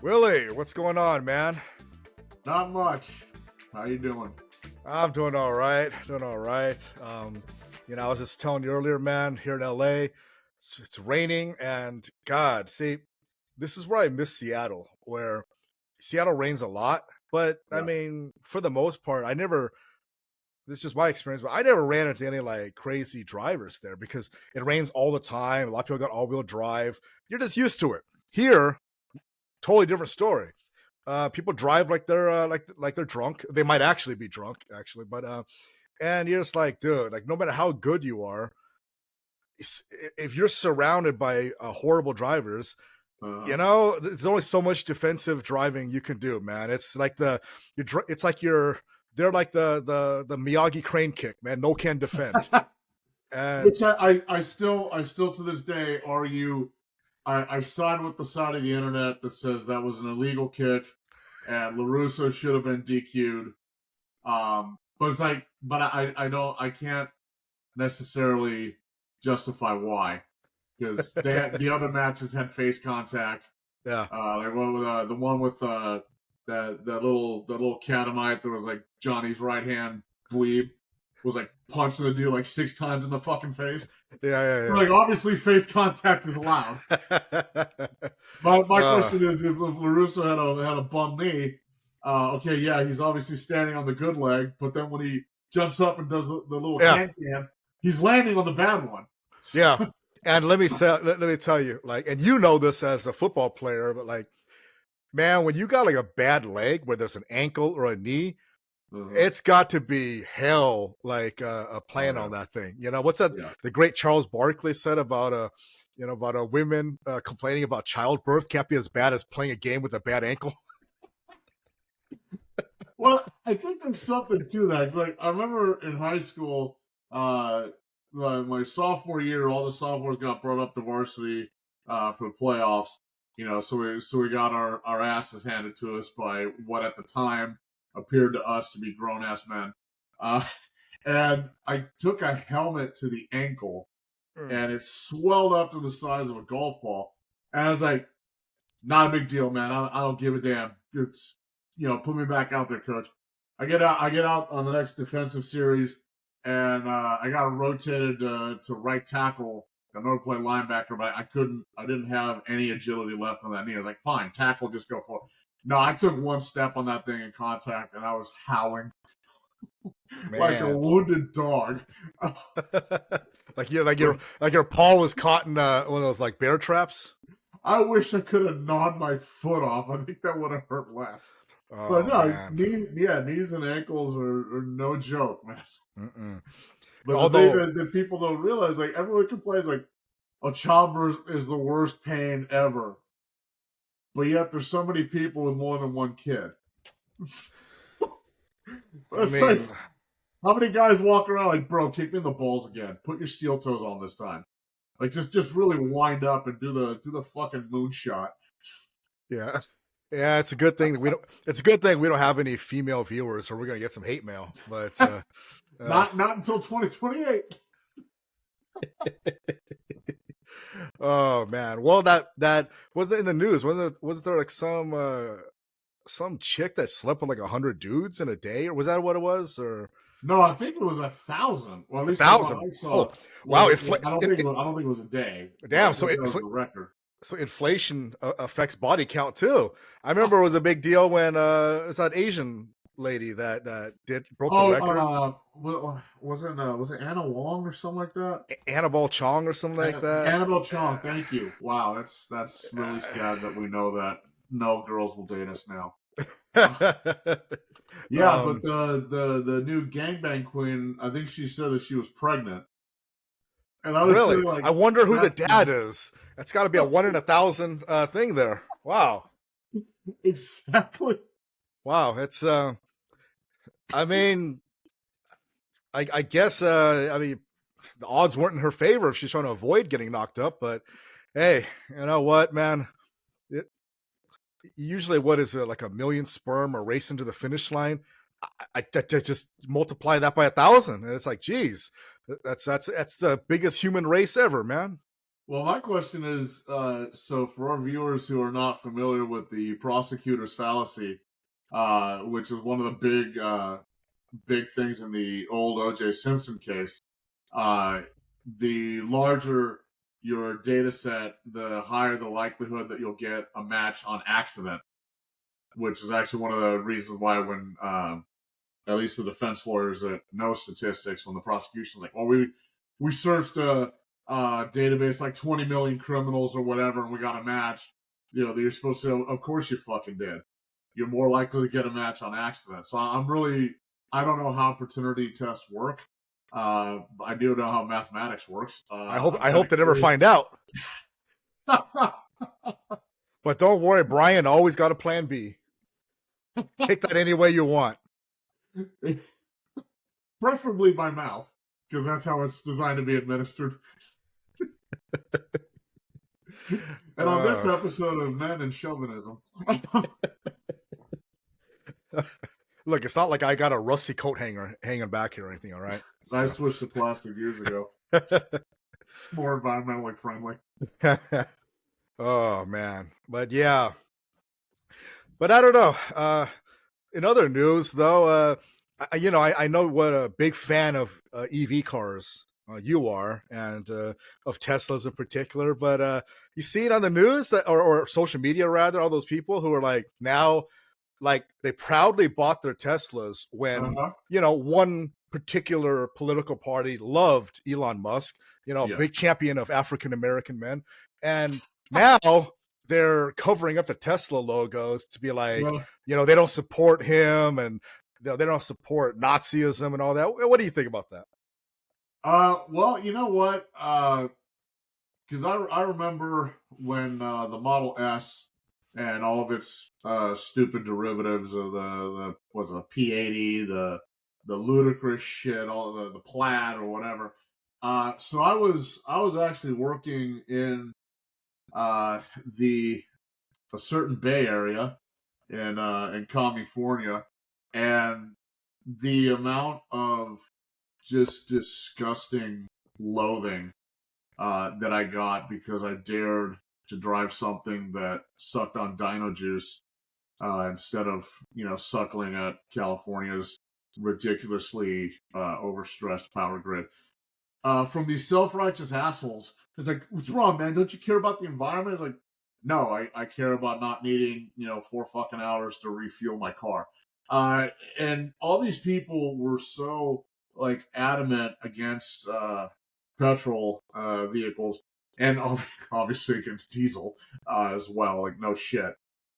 Willie, what's going on, man? Not much. How you doing? I'm doing all right. Doing all right. I was just telling you earlier, man, here in LA, it's raining, and God, see, this is where I miss Seattle, where Seattle rains a lot. But I Yeah. mean, for the most part, this is just my experience, but I never ran into any like crazy drivers there because it rains all the time. A lot of people got all wheel drive. You're just used to it. Here, totally different story. People drive like they're like they're drunk. They might actually be drunk, actually, but and you're just like, dude, like no matter how good you are, if you're surrounded by horrible drivers, Uh, there's only so much defensive driving you can do, man. It's like it's like they're like the Miyagi crane kick, man. No can defend, and which I still to this day argue. I side with the side of the internet that says that was an illegal kick and LaRusso should have been DQ'd. But it's like, but I can't necessarily justify why, because the other matches had face contact. yeah, Like the one with the little catamite that was like Johnny's right hand dweeb was like punching the dude like 6 times in the fucking face. yeah. Like obviously face contact is allowed. My question is, if LaRusso had a bum knee, okay, yeah, he's obviously standing on the good leg, but then when he jumps up and does the little can, he's landing on the bad one. Yeah. And let me tell you, like, and you know this as a football player, but like, man, when you got like a bad leg where there's an ankle or a knee, it's got to be hell, like playing on that thing. What's that? Yeah. The great Charles Barkley said about women complaining about childbirth can't be as bad as playing a game with a bad ankle. Well, I think there's something to that. Like I remember in high school, my sophomore year, all the sophomores got brought up to varsity for the playoffs. So we got our asses handed to us by what at the time appeared to us to be grown ass men. And I took a helmet to the ankle, and it swelled up to the size of a golf ball. And I was like, not a big deal, man. I don't give a damn. It's, put me back out there, coach. I get out on the next defensive series, and I got rotated to right tackle. I know to play linebacker, but I didn't have any agility left on that knee. I was like, fine, tackle, just go for it. No, I took one step on that thing in contact, and I was howling like a wounded dog. like your paw was caught in one of those like bear traps. I wish I could have gnawed my foot off. I think that would have hurt less. Oh, but no, man. knees and ankles are no joke, man. Mm-mm. But the thing that people don't realize, like everyone complains, like, "Oh, childbirth is the worst pain ever," but yet there's so many people with more than one kid. Like, how many guys walk around like, "Bro, kick me in the balls again. Put your steel toes on this time." Like just really wind up and do the fucking moonshot. Yeah. Yeah, it's a good thing that we don't. It's a good thing we don't have any female viewers, or we're gonna get some hate mail. But not until 2028. Oh man! Well, that was in the news. Was there like some chick that slept with like 100 dudes in a day, or was that what it was? Or no, I think it was 1,000. Well, at least 1,000. I saw. Oh, wow! I don't think it was a day. Damn! So it was a record. So inflation affects body count too. I remember it was a big deal when it's that Asian lady that broke the record. Was it Anna Wong or something like that? Annabelle Chong or something like that. Annabelle Chong, thank you. Wow, that's really sad that we know that no girls will date us now. Yeah, but the new gangbang queen, I think she said that she was pregnant. And I was really? like, I wonder who the dad is. That's got to be a 1 in 1,000 thing there. Wow. Exactly. Wow. It's I mean, I guess the odds weren't in her favor if she's trying to avoid getting knocked up. But hey, you know what, man? Usually, what is it, like a million sperm or racing to the finish line? I just multiply that by 1,000, and it's like, geez, that's the biggest human race ever, man. Well, my question is, so for our viewers who are not familiar with the prosecutor's fallacy, which is one of the big things in the old O.J. Simpson case, uh, the larger your data set, the higher the likelihood that you'll get a match on accident, which is actually one of the reasons why when at least the defense lawyers that know statistics, when the prosecution's like, well, we searched a database like 20 million criminals or whatever, and we got a match, that you're supposed to, of course you fucking did. You're more likely to get a match on accident. So I don't know how paternity tests work. I do know how mathematics works. I hope to never find out. But don't worry, Brian always got a plan B. Take that any way you want. Preferably by mouth, because that's how it's designed to be administered. And on this episode of Men and Chauvinism. Look, it's not like I got a rusty coat hanger hanging back here or anything, all right? I switched to plastic years ago. It's more environmentally friendly. Oh, man. But yeah. But I don't know. In other news, though, I know what a big fan of EV cars you are, and of Teslas in particular. But you see it on the news or social media, rather, all those people who are like now, like they proudly bought their Teslas when, one particular political party loved Elon Musk, big champion of African-American men. And now they're covering up the Tesla logos to be like, they don't support him and they don't support Nazism and all that. What do you think about that? Well, you know what? Because I remember when the Model S and all of its stupid derivatives of the P80, the ludicrous shit, all the plaid or whatever. So I was actually working in a certain Bay Area in California, and the amount of just disgusting loathing that I got because I dared to drive something that sucked on dino juice instead of suckling at California's ridiculously overstressed power grid. From these self-righteous assholes. It's like, what's wrong, man? Don't you care about the environment? It's like, no, I care about not needing 4 fucking hours to refuel my car. And all these people were so like adamant against petrol vehicles, and obviously against diesel as well. Like, no shit.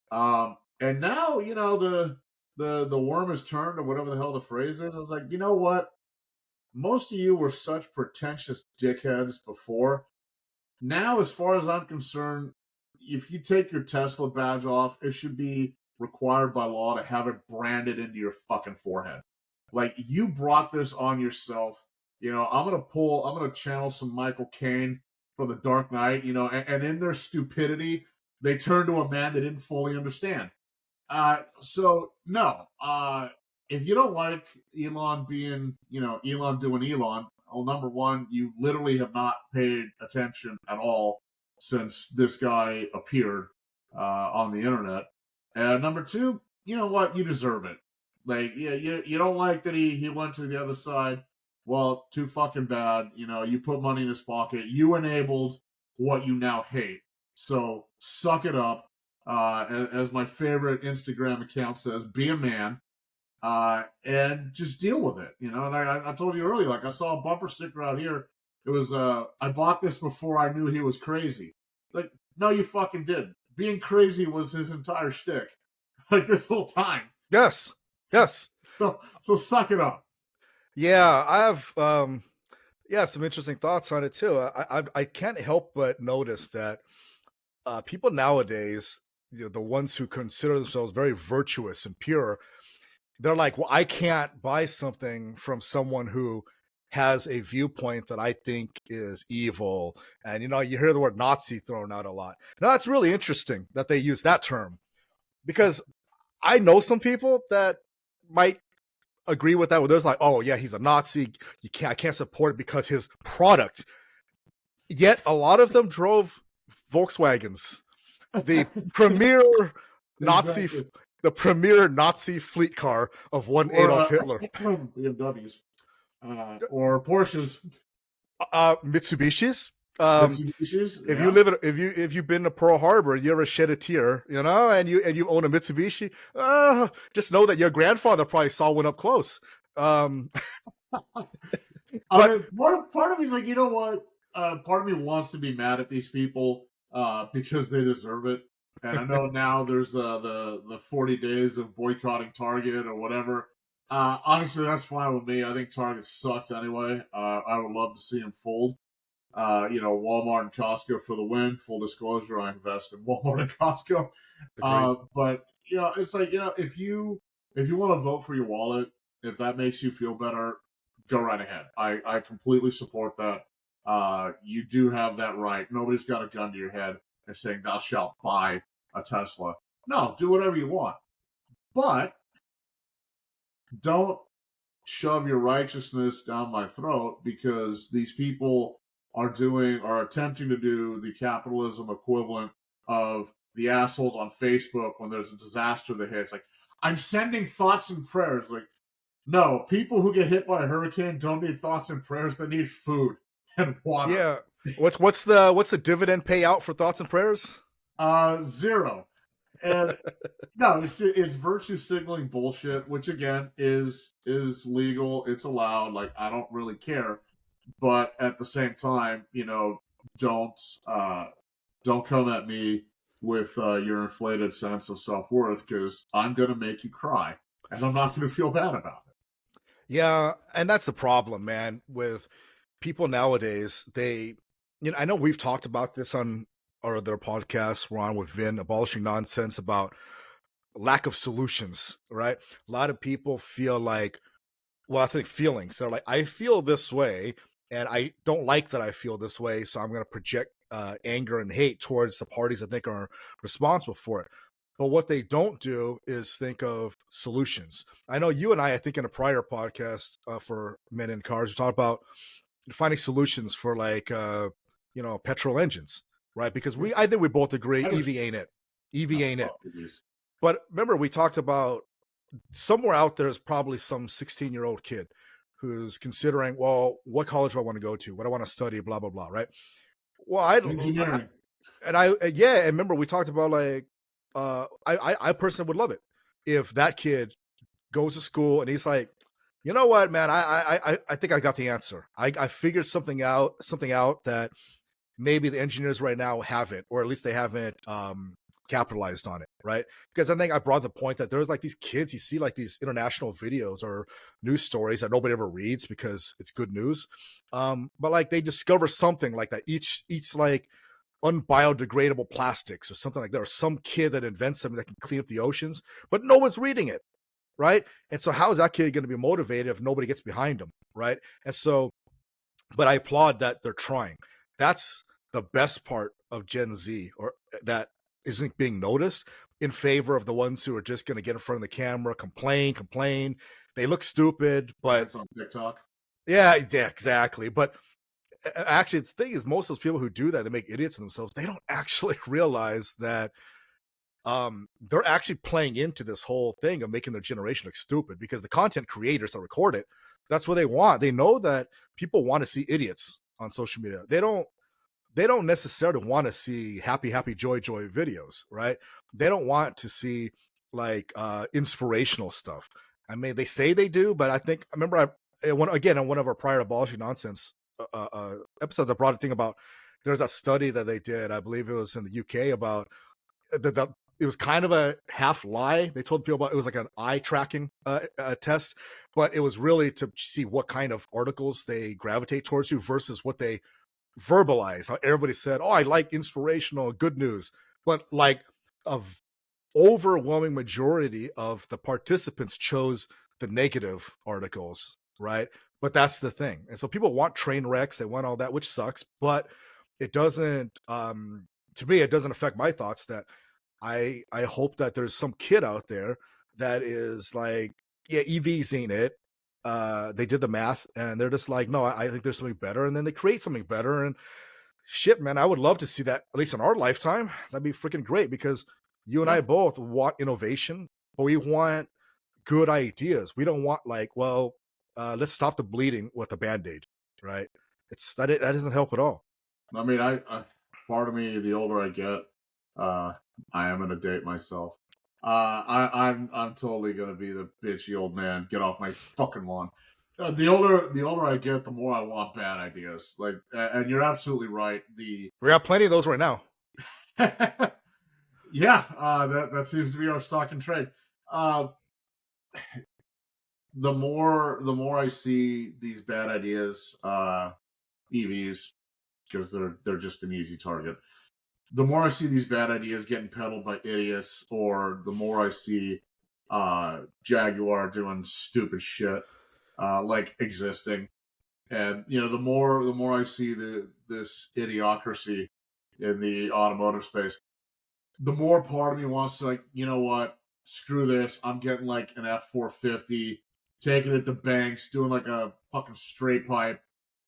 And now the worm has turned, or whatever the hell the phrase is. I was like, you know what? Most of you were such pretentious dickheads before. Now, as far as I'm concerned, if you take your Tesla badge off, it should be required by law to have it branded into your fucking forehead. Like, you brought this on yourself. I'm gonna channel some Michael Caine for The Dark Knight, and in their stupidity, they turned to a man they didn't fully understand. So no, if you don't like Elon being, Elon doing Elon, well, number one, you literally have not paid attention at all since this guy appeared on the internet. And number two, you know what? You deserve it. Like, yeah, you don't like that he went to the other side. Well, too fucking bad. You put money in his pocket. You enabled what you now hate. So suck it up. As my favorite Instagram account says, be a man. And just deal with it, And I told you earlier, like, I saw a bumper sticker out here. It was, I bought this before I knew he was crazy. Like, no, you fucking didn't. Being crazy was his entire shtick, like, this whole time. Yes. So suck it up. Yeah, I have, some interesting thoughts on it too. I can't help but notice that people nowadays, the ones who consider themselves very virtuous and pure, they're like, well, I can't buy something from someone who has a viewpoint that I think is evil. And, you hear the word Nazi thrown out a lot. Now, it's really interesting that they use that term, because I know some people that might agree with that, where there's like, oh, yeah, he's a Nazi. I can't support it because his product Yet a lot of them drove Volkswagens, the premier Nazi, Exactly. the premier Nazi fleet car of one Or Adolf Hitler. BMWs, or Porsches, Mitsubishis. Mitsubishis. If you Yeah. live in, if you've been to Pearl Harbor, you ever shed a tear, and you own a Mitsubishi, just know that your grandfather probably saw one up close. Um, I but mean, part of me is like, you know what? Part of me wants to be mad at these people because they deserve it. And I know now there's the 40 days of boycotting Target or whatever. Honestly, that's fine with me. I think Target sucks anyway. I would love to see them fold. Walmart and Costco for the win. Full disclosure, I invest in Walmart and Costco. agreed. But it's like, if you want to vote for your wallet, if that makes you feel better, go right ahead. I completely support that. You do have that right. Nobody's got a gun to your head and saying thou shalt buy a Tesla. No, do whatever you want, but don't shove your righteousness down my throat because these people are attempting to do the capitalism equivalent of the assholes on Facebook when there's a disaster that hits. Like, I'm sending thoughts and prayers. Like, no, people who get hit by a hurricane don't need thoughts and prayers. They need food and water. Yeah. What's the dividend payout for thoughts and prayers? Zero. And no, it's virtue signaling bullshit, which again is legal. It's allowed. Like, I don't really care, but at the same time, don't don't come at me with your inflated sense of self worth because I'm gonna make you cry, and I'm not gonna feel bad about it. Yeah, and that's the problem, man, with people nowadays. I know we've talked about this on our other podcasts we're on with Vin, abolishing nonsense about lack of solutions, right? A lot of people feel like, well, I think feelings. They're like, I feel this way, and I don't like that I feel this way, so I'm going to project anger and hate towards the parties I think are responsible for it. But what they don't do is think of solutions. I know you and I think in a prior podcast for Men in Cars, we talked about finding solutions for petrol engines, right? Because I think we both agree EV ain't it. EV ain't it. But remember, we talked about somewhere out there is probably some 16-year-old kid who's considering, well, what college do I want to go to? What do I want to study? Blah, blah, blah. Right. Well, Engineering. and remember we talked about I personally would love it if that kid goes to school and he's like, you know what, man, I think I got the answer. I figured something out that maybe the engineers right now haven't, or at least they haven't capitalized on it, right? Because I think I brought the point that there's like these kids, you see like these international videos or news stories that nobody ever reads because it's good news. But like they discover something like that, each like unbiodegradable plastics or something like that, or some kid that invents something that can clean up the oceans, but no one's reading it, right? And so how is that kid going to be motivated if nobody gets behind him, right? And so, but I applaud that they're trying. That's the best part of Gen Z, or that isn't being noticed, in favor of the ones who are just going to get in front of the camera, complain. They look stupid, but That's on TikTok. Yeah, exactly. But actually, the thing is, most of those people who do that, they make idiots of themselves. They don't actually realize that they're actually playing into this whole thing of making their generation look stupid, because the content creators that record it, that's what they want. They know that people want to see idiots on social media. They don't necessarily want to see happy joy videos, right? They don't want to see like inspirational stuff. I mean, they say they do, but I remember on one of our prior abolishing nonsense episodes, I brought a thing about, there's that study that they did, I believe it was in the UK, about it was kind of a half lie. They told people about, it was like an eye tracking test, but it was really to see what kind of articles they gravitate towards you versus what they verbalize. How everybody said, oh, I like inspirational, good news. But like a overwhelming majority of the participants chose the negative articles, right? But that's the thing. And so people want train wrecks, they want all that, which sucks, but it doesn't, to me, it doesn't affect my thoughts that I hope that there's some kid out there that is like, yeah, EVs ain't it. They did the math and they're just like, no, I think there's something better. And then they create something better. And Shit, man, I would love to see that at least in our lifetime. That'd be freaking great because you and I Yeah. both want innovation, but we want good ideas. We don't want like, well, let's stop the bleeding with a band-aid, right? That doesn't help at all. I mean, part of me, the older I get, uh, I am gonna date myself. I'm totally gonna be the bitchy old man. Get off my fucking lawn. The older I get, the more I want bad ideas. Like, and you're absolutely right. We got plenty of those right now. Yeah, that seems to be our stock and trade. The more I see these bad ideas, EVs, because they're just an easy target. The more I see these bad ideas getting peddled by idiots, or the more I see Jaguar doing stupid shit like existing, and the more I see this idiocracy in the automotive space, the more part of me wants to, like, you know what, screw this. I'm getting like an F450, taking it to Banks, doing like a fucking straight pipe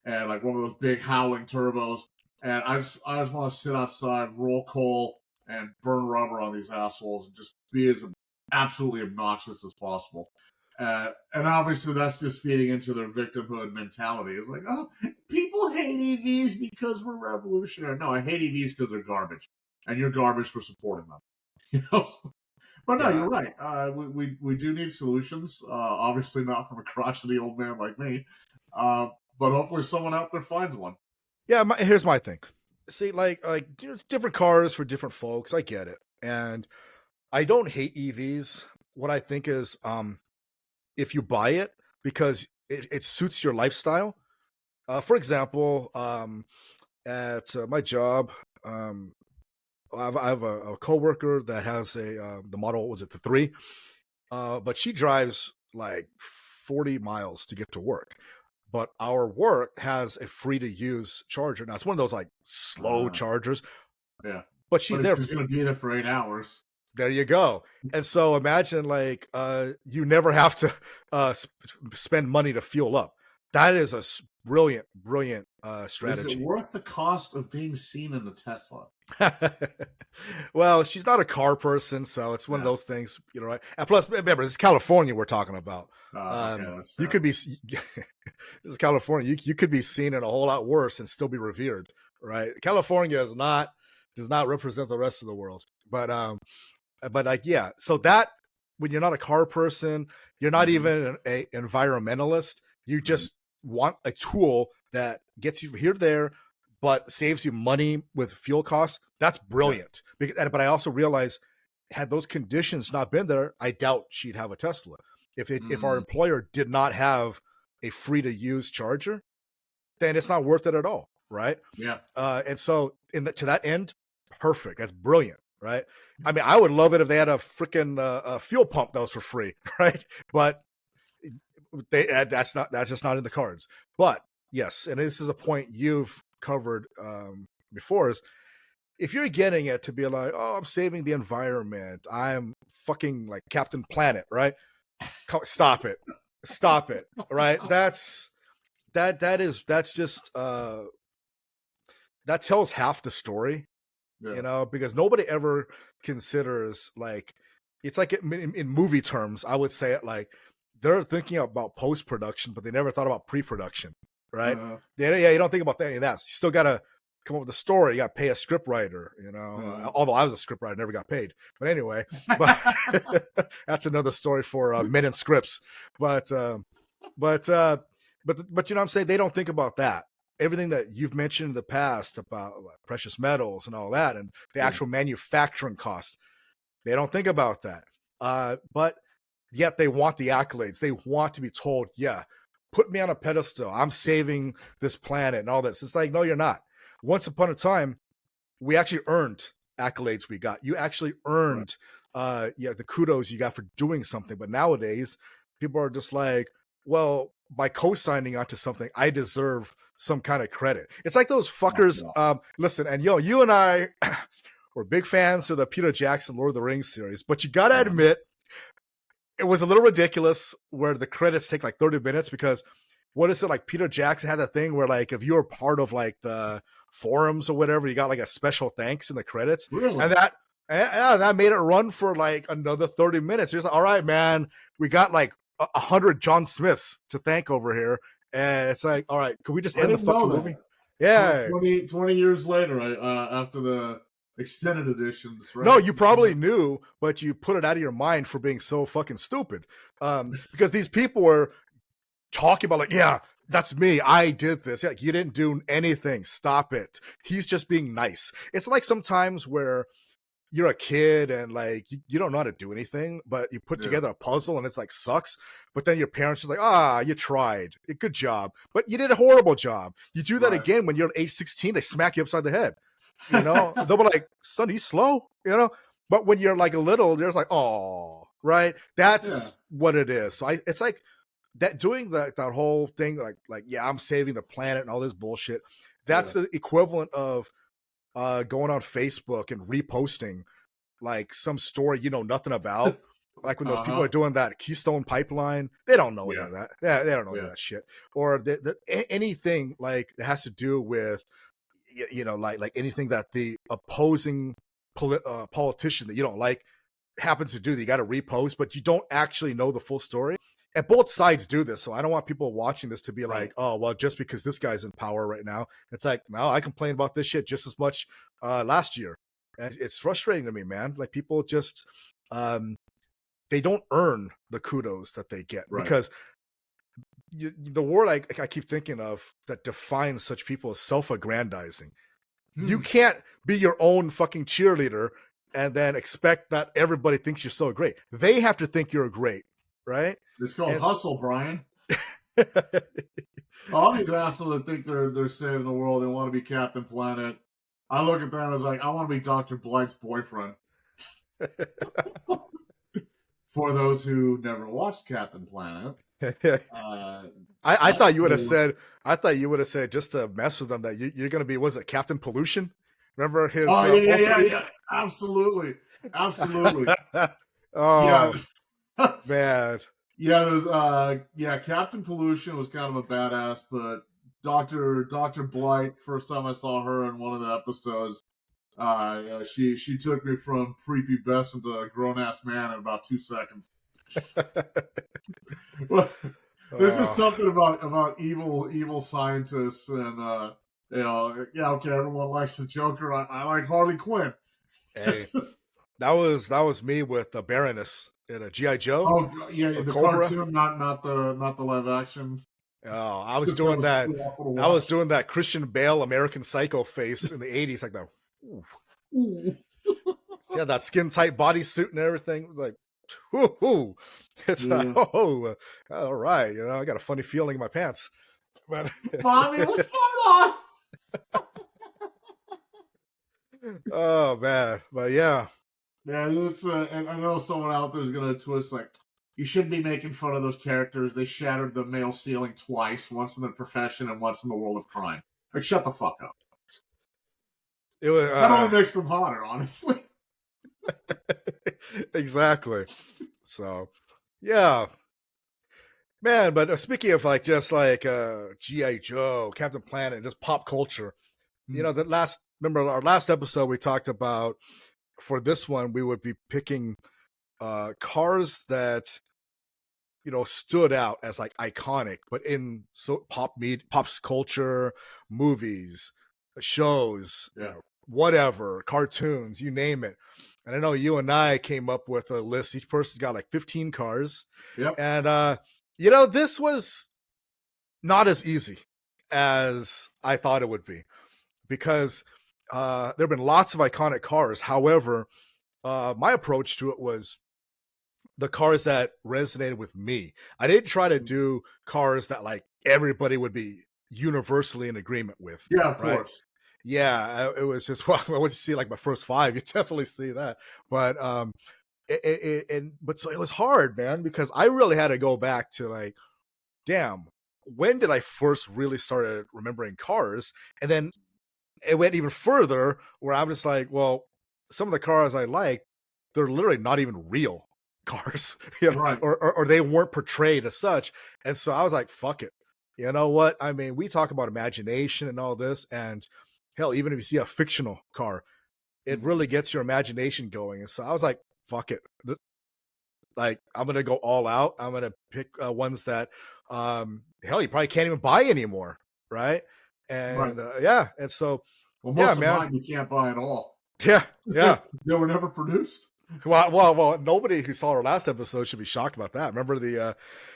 and like one of those big howling turbos. And I just want to sit outside, roll coal, and burn rubber on these assholes, and just be as absolutely obnoxious as possible. And obviously that's just feeding into their victimhood mentality. It's like, oh, people hate EVs because we're revolutionary. No, I hate EVs because they're garbage, and you're garbage for supporting them. You know. But no, you're right. We do need solutions. Obviously not from a crotchety old man like me, but hopefully someone out there finds one. Yeah, here's my thing. See, like different cars for different folks. I get it, and I don't hate EVs. What I think is, if you buy it because it suits your lifestyle. For example, at my job, I have a coworker that has the model, was it the 3? But she drives like 40 miles to get to work. But our work has a free to use charger. Now it's one of those like slow chargers. Yeah. But she's there. She's going to be there for 8 hours. There you go. And so imagine like you never have to spend money to fuel up. That is a brilliant strategy. Is it worth the cost of being seen in the Tesla? Well, she's not a car person, so it's one of those things, right? And plus, remember, this is California we're talking about. You could be, this is California. You could be seen in a whole lot worse and still be revered, right? California does not represent the rest of the world, but like, yeah. So that when you're not a car person, you're not even an environmentalist. You just want a tool that gets you here, there, but saves you money with fuel costs. That's brilliant. But I also realize, had those conditions not been there, I doubt she'd have a Tesla. If our employer did not have a free to use charger, then it's not worth it at all, right? Yeah. And so to that end, perfect. That's brilliant, right? I mean, I would love it if they had a freaking fuel pump that was for free, right? But that's just not in the cards. But yes, and this is a point you've covered before, is if you're getting it to be like, oh, I'm saving the environment, I'm fucking like Captain Planet, right? Stop it, right? That's just that tells half the story, because nobody ever considers, like, it's like in movie terms, I would say it like they're thinking about post-production, but they never thought about pre-production, right? You don't think about any of that. You still got to come up with a story. You got to pay a script writer, although I was a script writer, never got paid. But anyway, that's another story for men and scripts. But you know what I'm saying? They don't think about that. Everything that you've mentioned in the past about precious metals and all that, and the actual manufacturing cost, they don't think about that. But yet they want the accolades. They want to be told, yeah, put me on a pedestal. I'm saving this planet and all this. It's like, no, you're not. Once upon a time, we actually earned accolades we got. You actually earned the kudos you got for doing something. But nowadays, people are just like, well, by co-signing onto something, I deserve some kind of credit. It's like those fuckers. Listen, and you and I were big fans of the Peter Jackson Lord of the Rings series, but you got to admit, it was a little ridiculous where the credits take like 30 minutes because what is it, like Peter Jackson had that thing where like if you were part of like the forums or whatever, you got like a special thanks in the credits. Really? And that made it run for like another 30 minutes. You're just like, all right, man, we got like 100 John Smiths to thank over here. And it's like, all right, can we just end the fucking movie? Yeah. 20 years later, after the extended editions, right? No, you probably knew, but you put it out of your mind for being so fucking stupid. Because these people were talking about like, yeah, that's me. I did this. Yeah, you didn't do anything. Stop it. He's just being nice. It's like sometimes where you're a kid and like you don't know how to do anything, but you put together a puzzle and it's like sucks. But then your parents are like, you tried. Good job. But you did a horrible job. You do that again when you're age 16, they smack you upside the head. You know, they'll be like, son, are you slow? You know, but when you're like a little, there's like, oh, right. That's what it is. So it's like that doing that whole thing, like, yeah, I'm saving the planet and all this bullshit. That's the equivalent of going on Facebook and reposting like some story you know nothing about. Like when those people are doing that Keystone Pipeline, they don't know any of that. They don't know any of that shit. Or anything like that has to do with, you know, like anything that the opposing politician that you don't like happens to do, that you got to repost, but you don't actually know the full story. And both sides do this, so I don't want people watching this to be like, oh, well, just because this guy's in power right now. It's like, no, I complained about this shit just as much last year. And it's frustrating to me, man. Like people just, they don't earn the kudos that they get because the word I keep thinking of that defines such people is self-aggrandizing. You can't be your own fucking cheerleader and then expect that everybody thinks you're so great. They have to think you're great, right? It's called hustle, Brian. All these assholes that think they're saving the world, they want to be Captain Planet. I look at them as like, I want to be Dr. Blight's boyfriend. For those who never watched Captain Planet, I thought you would have said. I thought you would have said just to mess with them that you're going to be. Was it Captain Pollution? Remember his? Yeah. Absolutely. Oh, man. Yeah, there's Captain Pollution was kind of a badass, but Dr. Blight, first time I saw her in one of the episodes, she took me from prepubescent to a grown ass man in about 2 seconds. Well, there's just something about evil scientists and everyone likes the Joker. I like Harley Quinn. Hey, that was me with the Baroness in a G.I. Joe. Oh yeah, the Cobra. Cartoon, not the live action. Oh, I was doing that. I was doing that Christian Bale American Psycho face in the 80s, like that. Ooh. Yeah, that skin tight bodysuit and everything. Like, whoo. It's like, all right. You know, I got a funny feeling in my pants. But Mommy, what's going on? Oh man, but yeah. Yeah, and I know someone out there's gonna twist like, you shouldn't be making fun of those characters. They shattered the male ceiling twice, once in the profession and once in the world of crime. Like, shut the fuck up. It was, that only makes them hotter, honestly. Exactly. So, yeah, man. But speaking of like just like G.I. Joe, Captain Planet, just pop culture. You know, remember our last episode we talked about. For this one, we would be picking cars that, you know, stood out as like iconic, but in pop culture, movies, shows, you know, whatever, cartoons, you name it. And I know you and I came up with a list. Each person's got like 15 cars. Yep. And, you know, this was not as easy as I thought it would be because there have been lots of iconic cars. However, my approach to it was the cars that resonated with me. I didn't try to do cars that like everybody would be universally in agreement with. Yeah, of course. Yeah, it was just, well, once you see like my first 5, you definitely see that. But so it was hard, man, because I really had to go back to like, damn, when did I first really started remembering cars? And then it went even further where I'm just like, well, some of the cars I like, they're literally not even real cars, you know, right. or they weren't portrayed as such. And so I was like, fuck it. You know what? I mean, we talk about imagination and all this, and hell, even if you see a fictional car, it really gets your imagination going. And so I was like, fuck it. Like, I'm going to go all out. I'm going to pick ones that, hell, you probably can't even buy anymore. Right. And yeah. And so, well, most yeah, of man. mine you can't buy at all. Yeah. Yeah. They were never produced. Well, nobody who saw our last episode should be shocked about that. Remember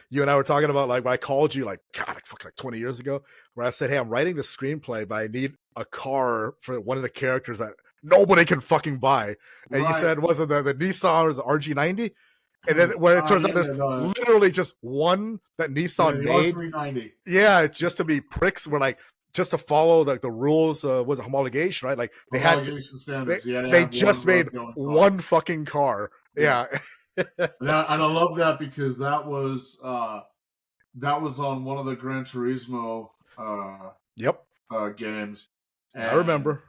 you and I were talking about, like, when I called you, like, God, like 20 years ago, where I said, hey, I'm writing the screenplay, but I need a car for one of the characters that nobody can fucking buy. And you said, was it the Nissan or the RG90? And then when it turns out there's literally just one that Nissan made. R390. Yeah, just to be pricks, were like, just to follow the rules, was homologation, right? Like they standards. They just made one fucking car. Yeah. And I love that because that was on one of the Gran Turismo games. And, I remember.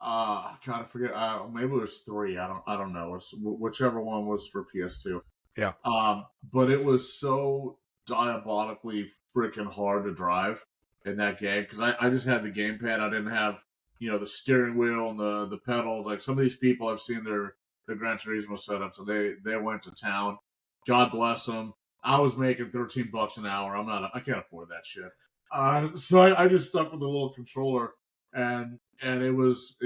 God, I forget. Maybe it was 3. I don't know. It was, whichever one was for PS2. Yeah. But it was so diabolically freaking hard to drive in that game because I just had the gamepad. I didn't have the steering wheel and the pedals. Like some of these people, I've seen their Gran Turismo setup, so they went to town. God bless them. I was making $13 an hour. I can't afford that shit. So I just stuck with the little controller, and it was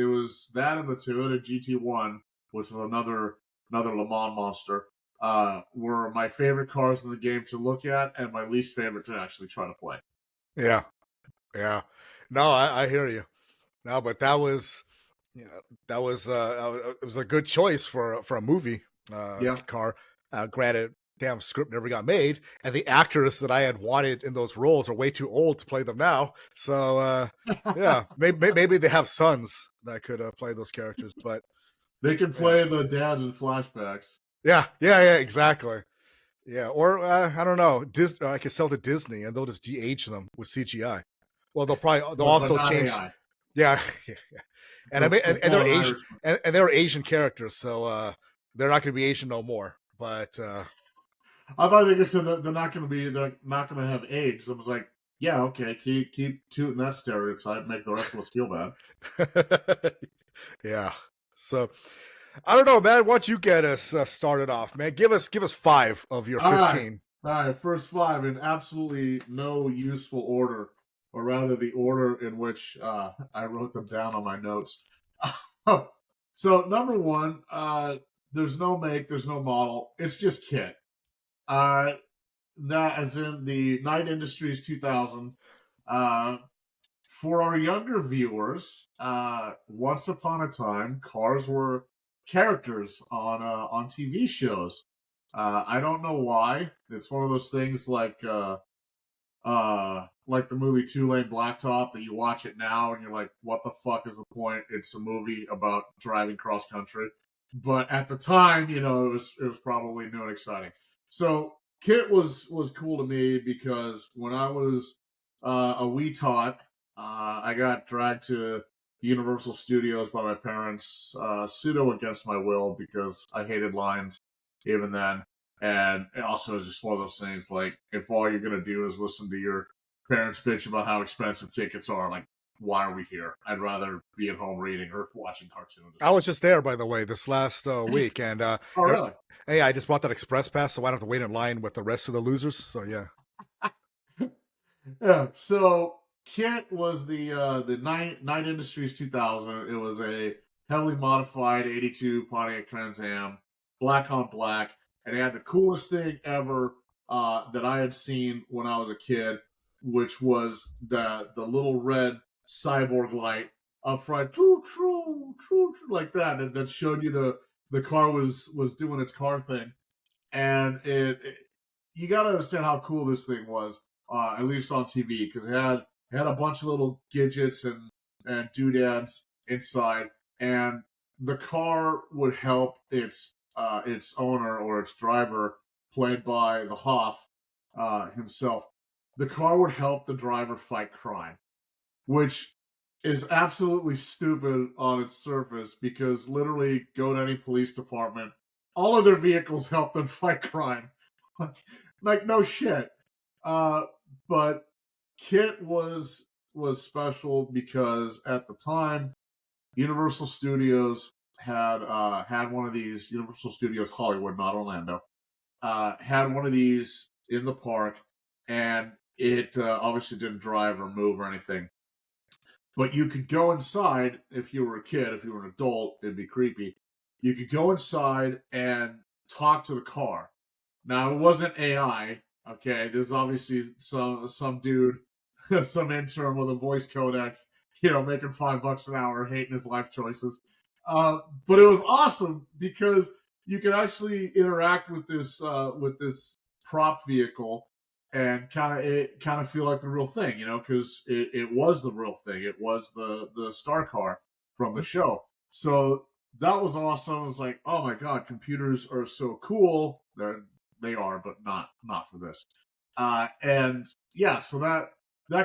that and the Toyota GT1, which was another Le Mans monster, were my favorite cars in the game to look at, and my least favorite to actually try to play. Yeah. Yeah. No, I hear you. No, but that was, it was a good choice for a movie car. Granted, damn script never got made, and the actors that I had wanted in those roles are way too old to play them now. So yeah, maybe they have sons that could play those characters, but they can play the dads in flashbacks. Yeah, exactly. Yeah, or I don't know, I could sell to Disney and they'll just de-age them with CGI. Well, they'll also change. AI. Yeah. And they're Asian, and they're Asian characters, so they're not going to be Asian no more. But I thought they said that they're not going to have age. So I was like, yeah, okay, keep tooting that stereotype, make the rest of us feel bad. Yeah. So I don't know, man. Why don't you get us started off, man? Give us 5 of your 15. All right, first 5 in absolutely no useful order, or rather the order in which I wrote them down on my notes. So number 1, there's no make, there's no model. It's just kit. That as in the Knight Industries 2000. For our younger viewers, once upon a time, cars were characters on TV shows. I don't know why. It's one of those things like the movie Two Lane Blacktop that you watch it now and you're like, what the fuck is the point? It's a movie about driving cross country. But at the time, it was probably new and exciting. So kit was cool to me because when I was a wee tot, I got dragged to Universal Studios by my parents, pseudo against my will because I hated lines even then. And it also was just one of those things like, if all you're going to do is listen to your parents bitch about how expensive tickets are, like, why are we here? I'd rather be at home reading or watching cartoons. I was just there, by the way, this last week. And oh, really? Hey, I just bought that express pass, so I don't have to wait in line with the rest of the losers. So, yeah. Yeah, so kit was the Knight Industries 2000. It was a heavily modified 82 Pontiac Trans Am, black on black, and it had the coolest thing ever that I had seen when I was a kid, which was the little red cyborg light up front, true, like that, and that showed you the car was doing its car thing, and it you got to understand how cool this thing was, at least on TV, because it had a bunch of little gadgets and doodads inside, and the car would help its owner or its driver, played by the Hoff himself. The car would help the driver fight crime, which is absolutely stupid on its surface because literally go to any police department, all of their vehicles help them fight crime. Like no shit. But kit was was special because at the time, Universal Studios had one of these. Universal Studios Hollywood, not Orlando, had one of these in the park, and it obviously didn't drive or move or anything. But you could go inside if you were a kid. If you were an adult, it'd be creepy. You could go inside and talk to the car. Now it wasn't AI. Okay, there's obviously some dude, some intern with a voice codex, making $5 an hour, hating his life choices. But it was awesome because you could actually interact with this prop vehicle and kind of feel like the real thing, because it was the real thing. It was the star car from the show. So that was awesome. It was like, oh my god, computers are so cool. They are, but not for this. And yeah, so that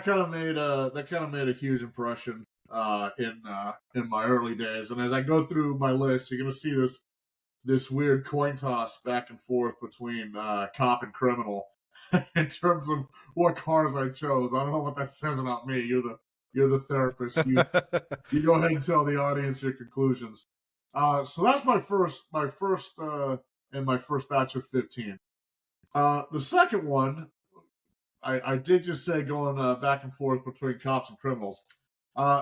kind of made a huge impression in my early days. And as I go through my list, you're gonna see this weird coin toss back and forth between cop and criminal in terms of what cars I chose. I don't know what that says about me. You're the therapist. You go ahead and tell the audience your conclusions. So that's my first and my first batch of 15. The second one, I did just say going back and forth between cops and criminals.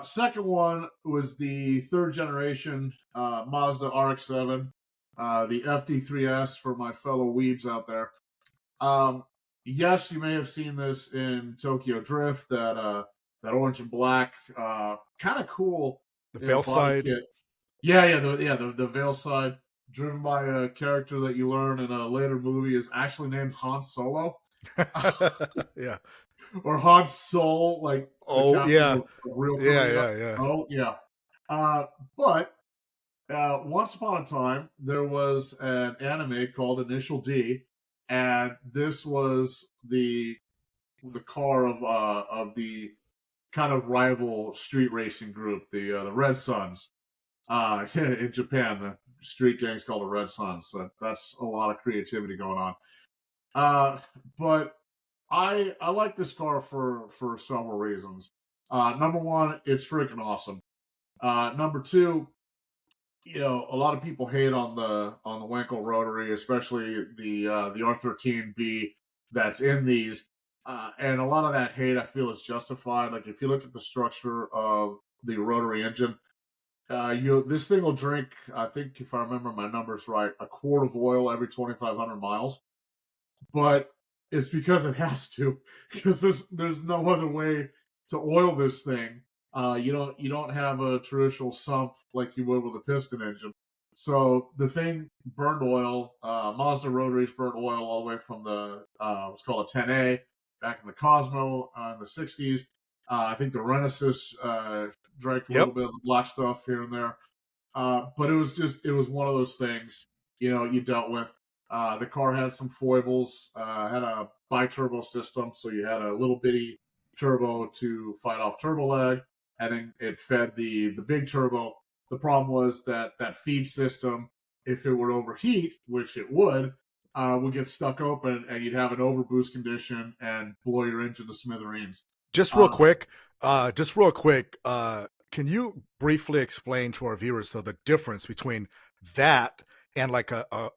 Second one was the third generation Mazda RX-7, the FD3S for my fellow weebs out there. Yes, you may have seen this in Tokyo Drift, that orange and black, kind of cool. The Veil side. Kit. Yeah, the Veil side, driven by a character that you learn in a later movie is actually named Han Solo. Yeah. Or Han Sol, like yeah. Real yeah. Oh yeah. But once upon a time there was an anime called Initial D, and this was the car of the kind of rival street racing group, the Red Suns. In Japan, the street gang's called the Red Suns. So that's a lot of creativity going on. But I like this car for several reasons. Number one, it's freaking awesome. Number two, a lot of people hate on the Wankel rotary, especially the R13B that's in these, and a lot of that hate I feel is justified. Like if you look at the structure of the rotary engine, this thing will drink, I think if I remember my numbers right, a quart of oil every 2,500 miles. But it's because it has to, because there's no other way to oil this thing. You don't have a traditional sump like you would with a piston engine. So the thing burned oil. Mazda rotaries burned oil all the way from the what's called a 10A back in the Cosmo in the 60s. I think the Renesis drank a little bit of the black stuff here and there. But it was one of those things, you dealt with. The car had some foibles, had a bi-turbo system, so you had a little bitty turbo to fight off turbo lag, and then it fed the big turbo. The problem was that feed system, if it would overheat, which it would get stuck open, and you'd have an overboost condition and blow your engine to smithereens. Just real quick, can you briefly explain to our viewers the difference between that and like a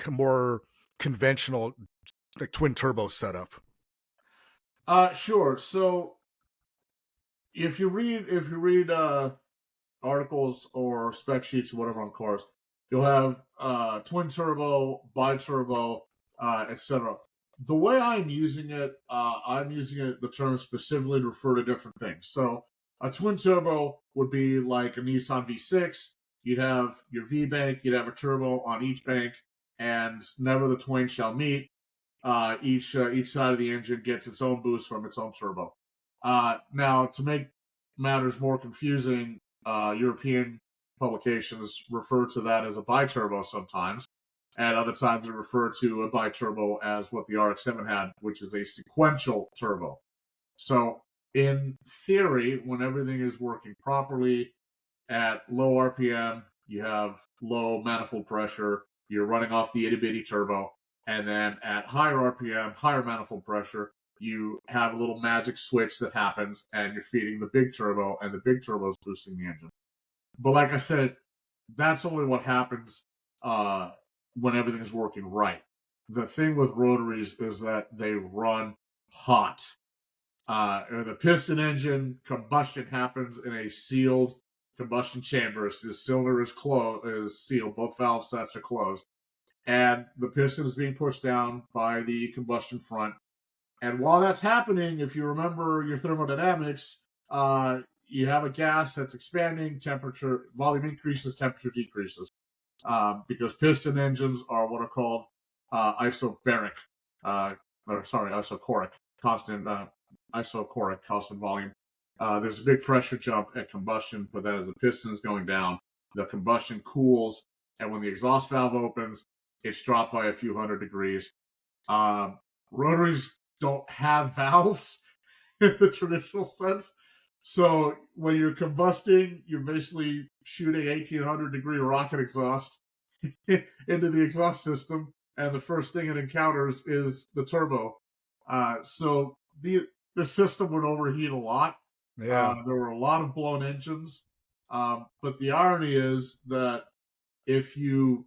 more conventional like twin turbo setup? Sure. So if you read articles or spec sheets or whatever on cars, you'll have twin turbo, bi-turbo, etc. The way I'm using it, the term specifically to refer to different things. So a twin turbo would be like a Nissan V6. You'd have your V bank, you'd have a turbo on each bank, and never the twain shall meet. Each side of the engine gets its own boost from its own turbo. Now, to make matters more confusing, European publications refer to that as a bi-turbo sometimes, and other times they refer to a bi-turbo as what the RX-7 had, which is a sequential turbo. So, in theory, when everything is working properly at low RPM, you have low manifold pressure, you're running off the itty-bitty turbo, and then at higher RPM, higher manifold pressure, you have a little magic switch that happens, and you're feeding the big turbo, and the big turbo is boosting the engine. But like I said, that's only what happens when everything's working right. The thing with rotaries is that they run hot. The piston engine combustion happens in a sealed combustion chamber. The cylinder is sealed. Both valve sets are closed. And the piston is being pushed down by the combustion front. And while that's happening, if you remember your thermodynamics, you have a gas that's expanding, volume increases, temperature decreases. Because piston engines are what are called isobaric, isochoric, constant volume. There's a big pressure jump at combustion, but then as the piston is going down, the combustion cools, and when the exhaust valve opens, it's dropped by a few hundred degrees. Rotaries don't have valves in the traditional sense. So when you're combusting, you're basically shooting 1,800-degree rocket exhaust into the exhaust system, and the first thing it encounters is the turbo. So the system would overheat a lot. Yeah. There were a lot of blown engines. But the irony is that if you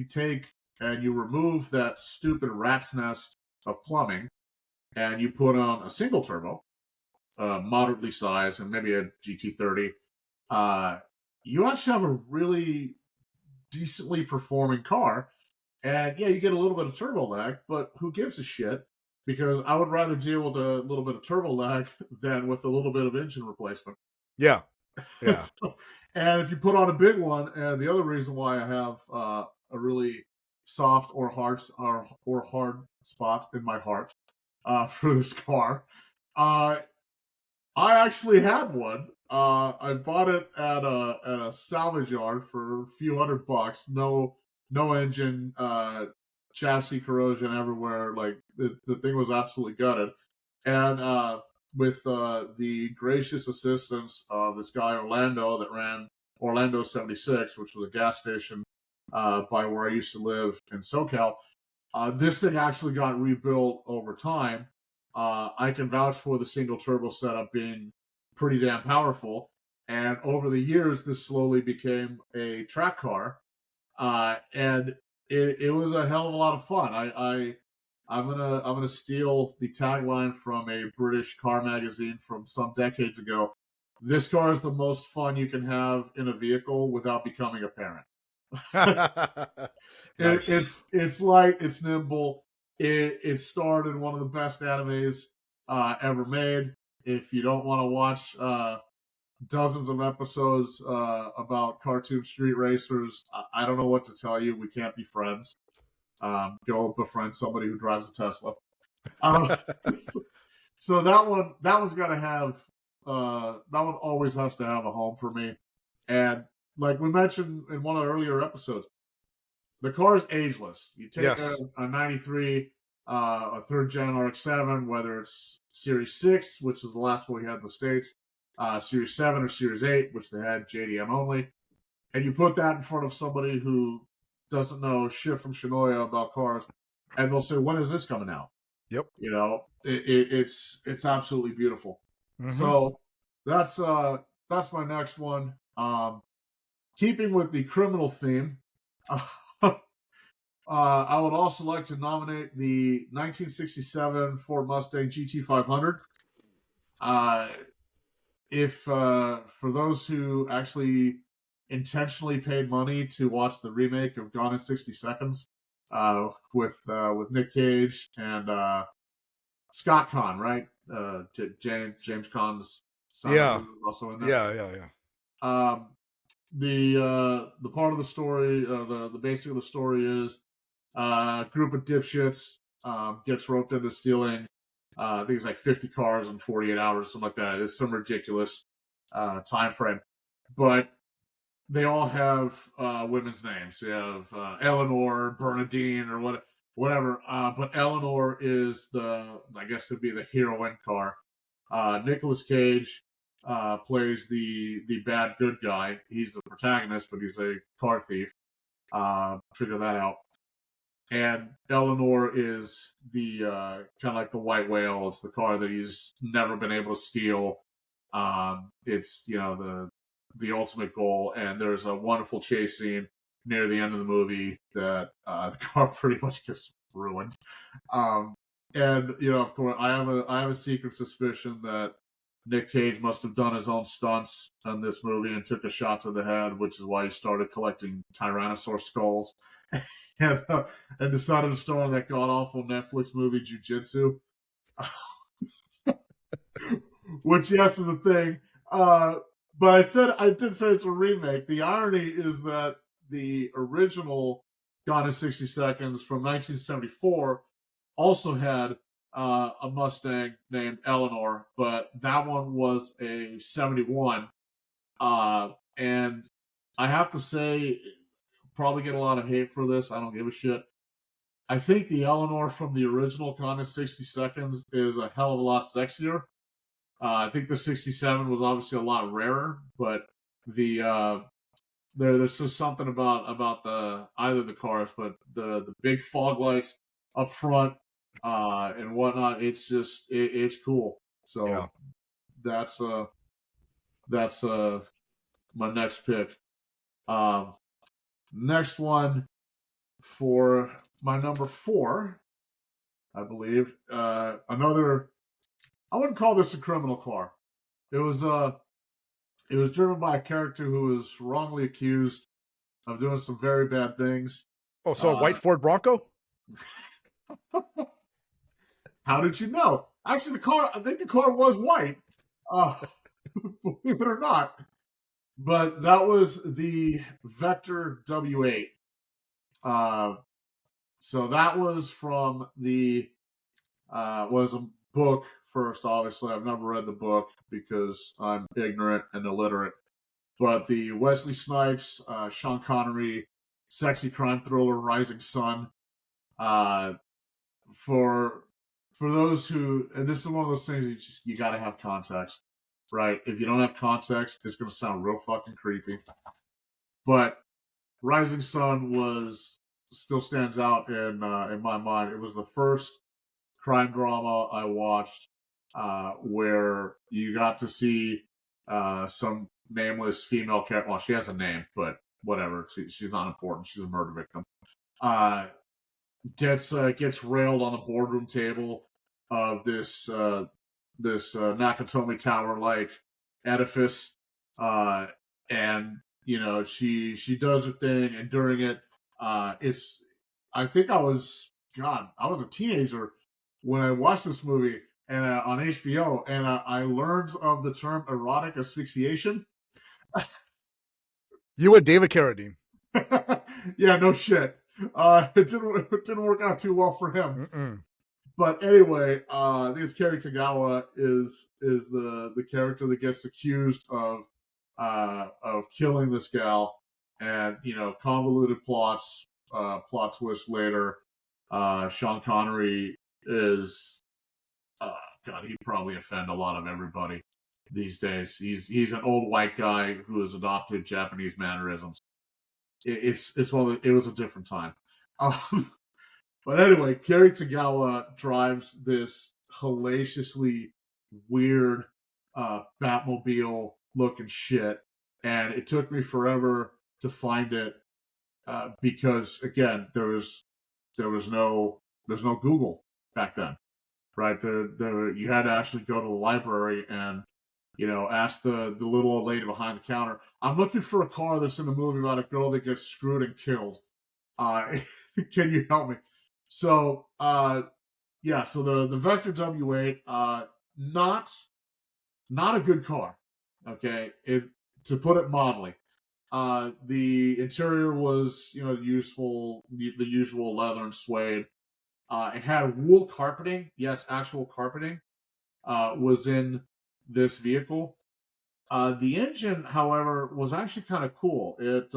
take and you remove that stupid rat's nest of plumbing, and you put on a single turbo, moderately sized, and maybe a GT30, you actually have a really decently performing car. And yeah, you get a little bit of turbo lag, but who gives a shit? Because I would rather deal with a little bit of turbo lag than with a little bit of engine replacement. Yeah. Yeah. And if you put on a big one, and the other reason why I have a really soft or hard spot in my heart for this car, I actually had one. I bought it at a salvage yard for a few $100. No engine, chassis corrosion everywhere. Like the thing was absolutely gutted. And with the gracious assistance of this guy Orlando that ran Orlando 76, which was a gas station by where I used to live in SoCal, this thing actually got rebuilt over time. I can vouch for the single turbo setup being pretty damn powerful. And over the years, this slowly became a track car. And it was a hell of a lot of fun. I'm gonna steal the tagline from a British car magazine from some decades ago. This car is the most fun you can have in a vehicle without becoming a parent. Nice. It's light, it's nimble. It starred in one of the best animes ever made. If you don't want to watch dozens of episodes about cartoon street racers, I don't know what to tell you. We can't be friends. Go befriend somebody who drives a Tesla. So that one's got to have that one always has to have a home for me. And like we mentioned in one of the earlier episodes, the car is ageless. You take a 93, a third gen RX-7, whether it's Series 6, which is the last one we had in the States, Series 7 or Series 8, which they had JDM only, and you put that in front of somebody who doesn't know shit from Shinoya about cars, and they'll say, "When is this coming out?" Yep. You know, it's absolutely beautiful. Mm-hmm. So that's my next one. Keeping with the criminal theme, I would also like to nominate the 1967 Ford Mustang GT500. If for those who actually intentionally paid money to watch the remake of Gone in 60 Seconds with Nick Cage and Scott Conn, right? James Caan's son, Yeah. also in there. Yeah. The part of the story, the basic of the story is a group of dipshits gets roped into stealing. I think it's like 50 cars in 48 hours, something like that. It's some ridiculous time frame, but they all have women's names. You have Eleanor, Bernadine, or whatever. But Eleanor is I guess it'd be the heroine car. Nicolas Cage plays the bad good guy. He's the protagonist, but he's a car thief. Figure that out. And Eleanor is the kind of like the white whale. It's the car that he's never been able to steal. It's the ultimate goal, and there's a wonderful chase scene near the end of the movie that the car pretty much gets ruined. And of course, I have a secret suspicion that Nick Cage must have done his own stunts in this movie and took a shot to the head, which is why he started collecting Tyrannosaur skulls and decided to star in that god awful Netflix movie Jiu-Jitsu. Which, yes, is a thing. But I did say it's a remake. The irony is that the original Gone in 60 Seconds from 1974 also had a Mustang named Eleanor, but that one was a 71. And I have to say, probably get a lot of hate for this. I don't give a shit. I think the Eleanor from the original Gone in 60 Seconds is a hell of a lot sexier. I think the 67 was obviously a lot rarer, but there's just something about either the cars, but the big fog lights up front and whatnot. It's just it's cool. So Yeah. that's my next pick. Next one for my number 4, I believe. Another. I wouldn't call this a criminal car. It was driven by a character who was wrongly accused of doing some very bad things. Oh, so a white Ford Bronco? How did you know? Actually, I think the car was white. Believe it or not. But that was the Vector W8. So that was from the was a book first. Obviously, I've never read the book because I'm ignorant and illiterate. But the Wesley Snipes, Sean Connery, sexy crime thriller, Rising Sun. For those who, and this is one of those things you got to have context, right? If you don't have context, it's going to sound real fucking creepy. But Rising Sun still stands out in my mind. It was the first crime drama I watched where you got to see some nameless female character. Well, she has a name, but whatever. She's not important. She's a murder victim. Gets railed on the boardroom table of this Nakatomi Tower like edifice, and she does her thing, and during it, I think I was a teenager when I watched this movie and on HBO, and I learned of the term erotic asphyxiation. You and David Carradine. Yeah, no shit. It didn't work out too well for him. Mm-mm. But anyway, I think it's Kerry Tagawa is the character that gets accused of killing this gal, and convoluted plot twist later. Sean Connery is God, he'd probably offend a lot of everybody these days. He's an old white guy who has adopted Japanese mannerisms. It was a different time. But anyway, Kerry Tagawa drives this hellaciously weird Batmobile looking shit, and it took me forever to find it because again there was no Google back then, right? You had to actually go to the library and ask the little old lady behind the counter. I'm looking for a car that's in the movie about a girl that gets screwed and killed. Can you help me? So so the Vector W8, not a good car. Okay, to put it mildly. The interior was the usual leather and suede. It had wool carpeting. Yes, actual carpeting was in this vehicle. The engine, however, was actually kind of cool. It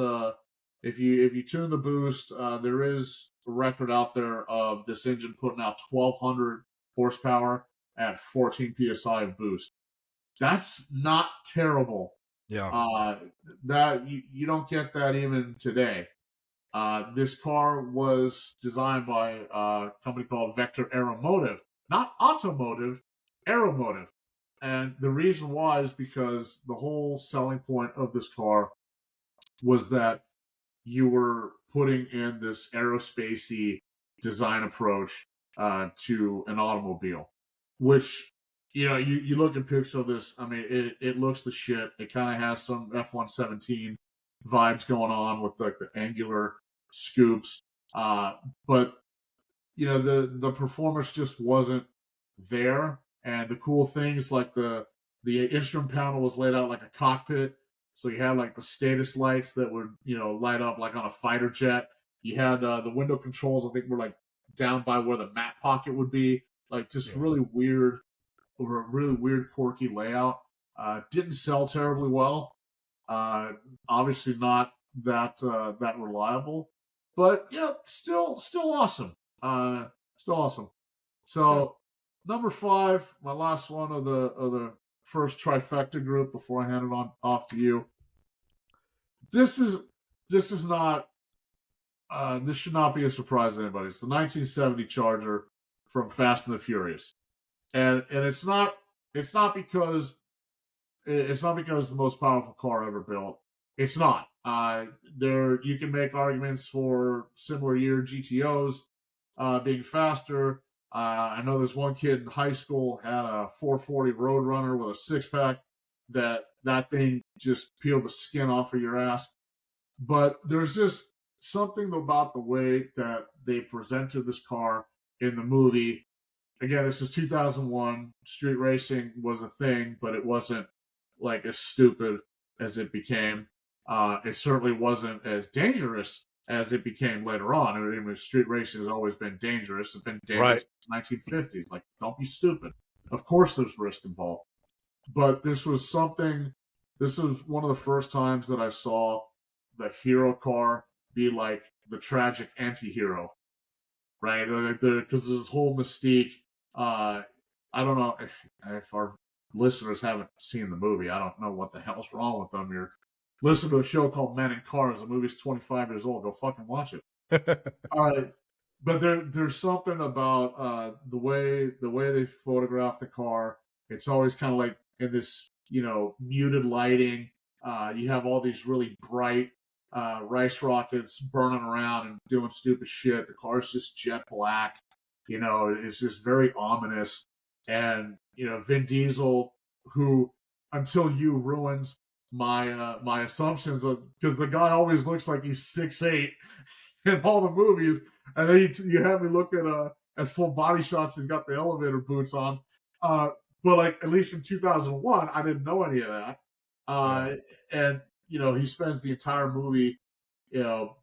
if you tune the boost, there is a record out there of this engine putting out 1,200 horsepower at 14 psi of boost. That's not terrible. Yeah. That you don't get that even today. This car was designed by a company called Vector Aeromotive, not Automotive, Aeromotive. And the reason why is because the whole selling point of this car was that you were putting in this aerospacey design approach to an automobile, which, you look at pictures of this. I mean, it looks the shit. It kind of has some F-117 vibes going on with like the angular scoops, but the performance just wasn't there. And the cool things like the instrument panel was laid out like a cockpit, so you had like the status lights that would light up like on a fighter jet. You had the window controls, I think, were like down by where the map pocket would be, like just really weird, quirky layout. Didn't sell terribly well. Obviously not that reliable, but still awesome. Still awesome. So number 5, my last one of the first trifecta group before I hand it off to you. This is not this should not be a surprise to anybody. It's the 1970 Charger from Fast and the Furious, and it's not because it's the most powerful car ever built. It's not. There you can make arguments for similar year GTOs being faster. I know this one kid in high school had a 440 Roadrunner with a 6-pack. That thing just peeled the skin off of your ass. But there's just something about the way that they presented this car in the movie. Again, this is 2001. Street racing was a thing, but it wasn't like as stupid as it became. It certainly wasn't as dangerous as it became later on. I mean, street racing has always been dangerous. It's been dangerous since the 1950s. Like, don't be stupid. Of course there's risk involved. But this was one of the first times that I saw the hero car be like the tragic anti-hero, right? Because this whole mystique, I don't know if our listeners haven't seen the movie. I don't know what the hell's wrong with them. You're listening to a show called Men in Cars. The movie's 25 years old. Go fucking watch it. But there's something about the way they photograph the car. It's always kind of like in this muted lighting. You have all these really bright rice rockets burning around and doing stupid shit. The car's just jet black. It's just very ominous. And Vin Diesel, who until you ruined my assumptions, because the guy always looks like he's 6'8" in all the movies, and then you have me look at full body shots. He's got the elevator boots on, but like at least in 2001, I didn't know any of that. And he spends the entire movie,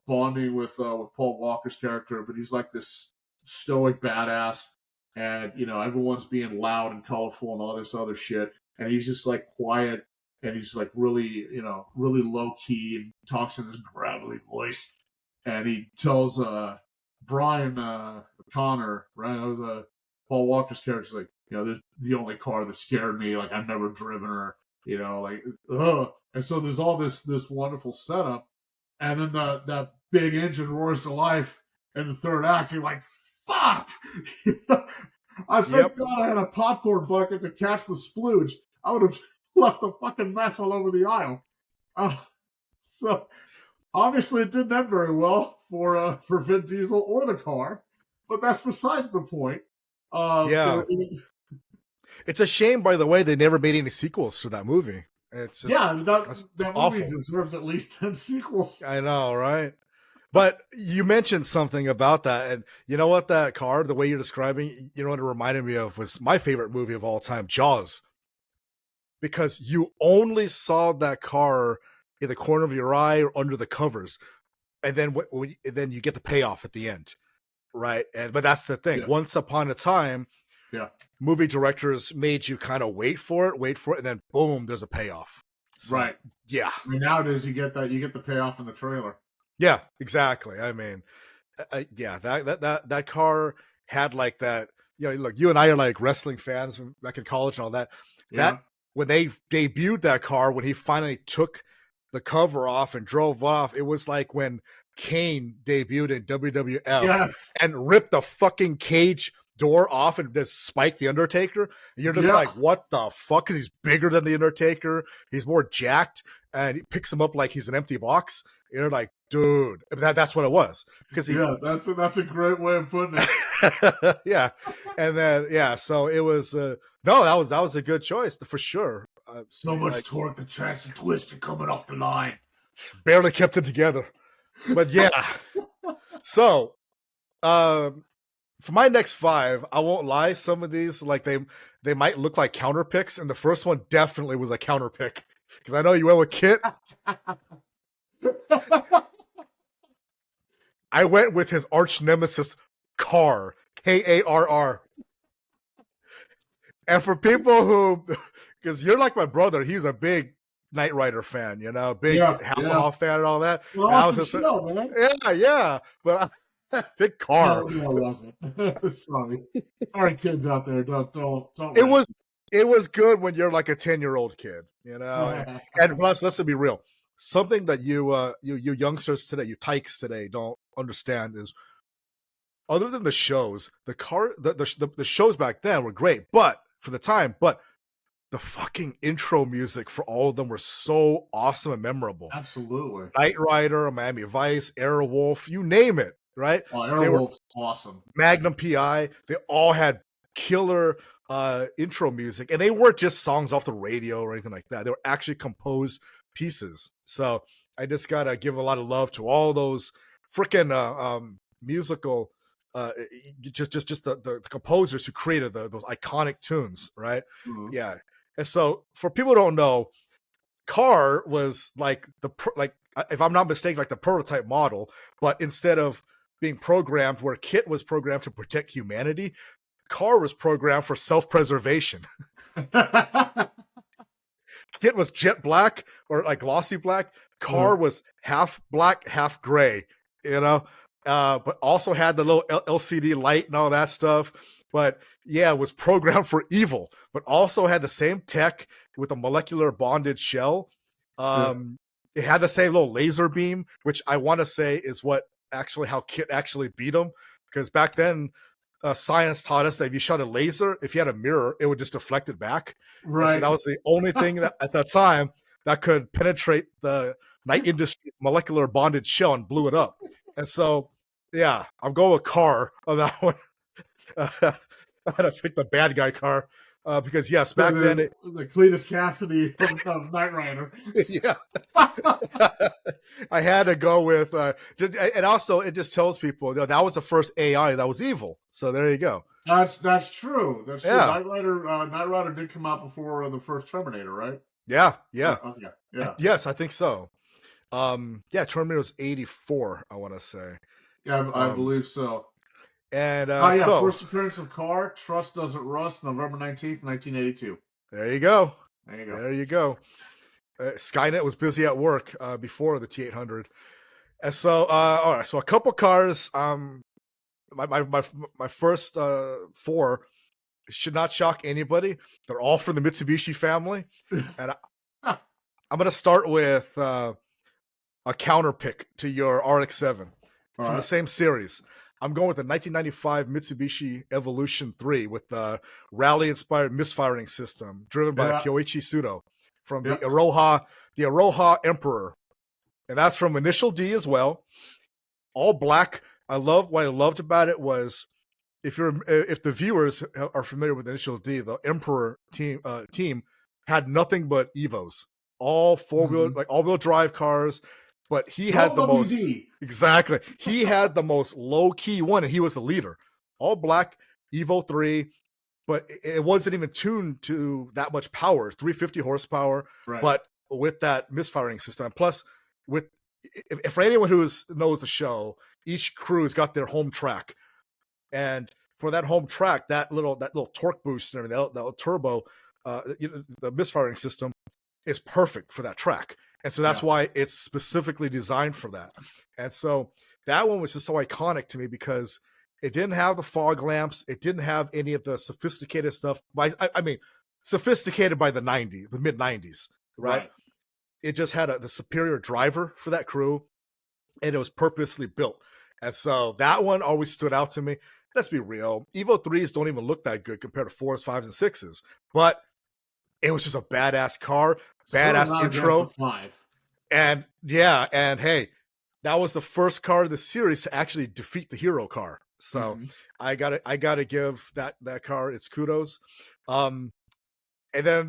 bonding with Paul Walker's character, but he's like this stoic badass, and everyone's being loud and colorful and all this other shit, and he's just like quiet, and he's like really low key and talks in this gravelly voice, and he tells Brian Connor, right? That was Paul Walker's character, like, this is the only car that scared me. Like, I've never driven her. Like, ugh. And so there's all this wonderful setup, and then that big engine roars to life in the third act. You're like, fuck! I thank God I had a popcorn bucket to catch the splooge. I would have left a fucking mess all over the aisle. So obviously it didn't end very well for Vin Diesel or the car, but that's besides the point. It's a shame, by the way, they never made any sequels to that movie. It's just, that movie deserves at least 10 sequels. I know, right? But you mentioned something about that, and you know what? That car, the way you're describing, what it reminded me of was my favorite movie of all time, Jaws. Because you only saw that car in the corner of your eye or under the covers, and then then you get the payoff at the end, right? But that's the thing. Once upon a time, movie directors made you kind of wait for it, and then boom, there's a payoff. So, right. Yeah. I mean, nowadays you get the payoff in the trailer. Yeah, exactly. I mean, that car had like that. Look, you and I are like wrestling fans back in college and all that. That when they debuted that car, when he finally took the cover off and drove off, it was like when Kane debuted in WWF Yes. and ripped the fucking cage door off and just spiked the Undertaker. And you're just like, what the fuck? Because he's bigger than the Undertaker. He's more jacked, and he picks him up like he's an empty box. You're like, dude, that's what it was. Because that's a great way of putting it. Yeah, and then so it was. No, that was a good choice for sure. So much torque, the chance to twist and coming off the line. Barely kept it together, but yeah. So, for my next 5, I won't lie. Some of these, like they might look like counter picks, and the first one definitely was a counter pick because I know you went with Kit. I went with his arch nemesis, Carr, Karr. And for people who, because you're like my brother, he's a big Knight Rider fan, big Hasselhoff fan and all that. Well, I was just, man. Yeah, but big Carr. No, it wasn't. Sorry, kids out there, don't. It was good when you're like a 10-year-old kid, And plus, let's be real. Something that you youngsters today, you tykes today, don't understand is, other than the shows, the shows back then were great, but for the time, the fucking intro music for all of them were so awesome and memorable. Absolutely. Knight Rider, Miami Vice, Airwolf, you name it, right? Oh, Airwolf's awesome. Magnum PI, they all had killer intro music, and they weren't just songs off the radio or anything like that. They were actually composed pieces. So I just gotta give a lot of love to all those freaking musical just the composers who created those iconic tunes, right? Mm-hmm. Yeah. And so for people who don't know, Carr was like if I'm not mistaken, like the prototype model, but instead of being programmed where Kit was programmed to protect humanity, Carr was programmed for self-preservation. Kit was jet black or like glossy black. Carr was half black, half gray, but also had the little LCD light and all that stuff. But yeah, it was programmed for evil, but also had the same tech with a molecular bonded shell. It had the same little laser beam, which I want to say is how Kit actually beat him. Because back then, science taught us that if you shot a laser, if you had a mirror, it would just deflect it back. Right. So that was the only thing that, at that time, that could penetrate the Knight Industries molecular bonded shell and blew it up. And so, yeah, I'm going with Carr on that one. I had to pick the bad guy Carr because, yes, back then... the Cletus Cassidy of Knight Rider. Yeah. I had to go with... and also, it just tells people, that was the first AI that was evil. So there you go. That's true. That's true. Yeah. Knight Rider did come out before the first Terminator, right? Yeah. Okay. Yeah. Yes, I think so. Terminator was 84, I want to say. Yeah, I believe so. And first appearance of Carr, Trust Doesn't Rust, November 19th, 1982. There you go. There you go. Skynet was busy at work before the T-800. And so, all right, so a couple cars. My first 4 should not shock anybody. They're all from the Mitsubishi family. And I'm going to start with a counter pick to your RX-7 from the same series. I'm going with the 1995 Mitsubishi Evolution 3 with the rally-inspired misfiring system driven by Kyoichi Sudo from the Iroha Emperor. And that's from Initial D as well. All black. What I loved about it was if the viewers are familiar with Initial D, the Emperor team had nothing but Evos. All four-wheel, like all-wheel drive cars. But he had the most exactly. He had the most low key one, and he was the leader. All black Evo 3, but it wasn't even tuned to that much power, 350 horsepower. Right. But with that misfiring system, plus if for anyone who knows the show, each crew's got their home track, and for that home track, that little torque boost and everything, that turbo, the misfiring system is perfect for that track. And so that's why it's specifically designed for that. And so that one was just so iconic to me because it didn't have the fog lamps. It didn't have any of the sophisticated stuff. I mean, sophisticated by the mid 90s, right? It just had the superior driver for that crew. and it was purposely built. And so that one always stood out to me. Let's be real. Evo 3s don't even look that good compared to 4s, 5s, and 6s. But it was just a badass car, badass intro. 5. And yeah, and hey, that was the first car in the series to actually defeat the hero car. So I gotta give that car its kudos. And then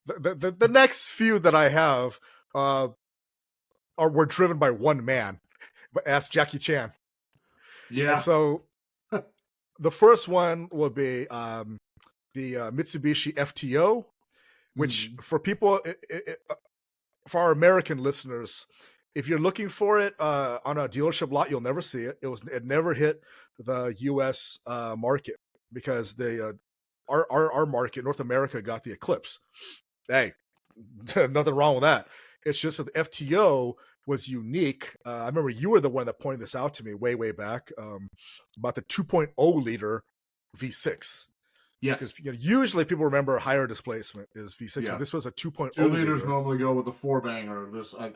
the next few that I have were driven by one man. But ask Jackie Chan. Yeah. And so the first one will be the Mitsubishi FTO, which for people, for our American listeners, if you're looking for it on a dealership lot, you'll never see it. It never hit the U.S. Market because our market, North America, got the Eclipse. Hey, nothing wrong with that. It's just that the FTO was unique. I remember you were the one that pointed this out to me way back about the 2.0 liter V6. Yes. Because usually people remember higher displacement is V6, but this was a 2.0 2 liters liter. normally go with a 4-banger.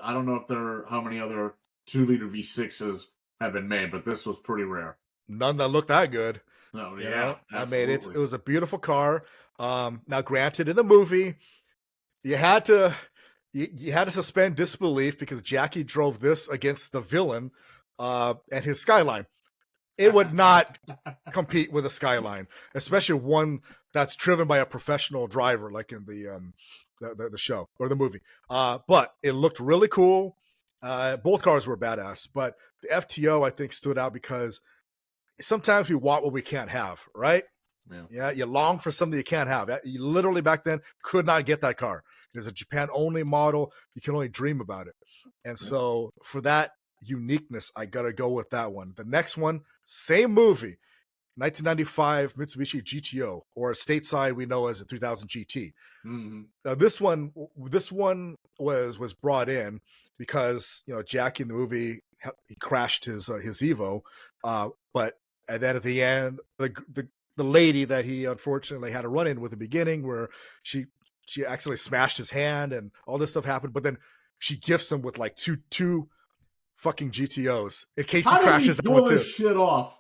I don't know if how many other 2-liter V6s have been made, but this was pretty rare. None that looked that good. No, you yeah, know? absolutely. I mean, it was a beautiful car. Now, granted, in the movie, you had to suspend disbelief because Jackie drove this against the villain and his Skyline. It would not compete with a Skyline, especially one that's driven by a professional driver, like in the show or the movie. But it looked really cool. Both cars were badass, but the FTO I think stood out because sometimes we want what we can't have, right? Yeah, you long for something you can't have. You literally back then could not get that car. It's a Japan only model. You can only dream about it. And so for that uniqueness, I got to go with that one. The next one, same movie, 1995 Mitsubishi GTO, or stateside we know as a 3000 GT. Now this one was brought in because Jackie in the movie he crashed his Evo, and then at the end the lady that he unfortunately had a run in with the beginning where she accidentally smashed his hand and all this stuff happened, but then she gifts him with like two fucking GTOs in case he crashes that one too. This shit off.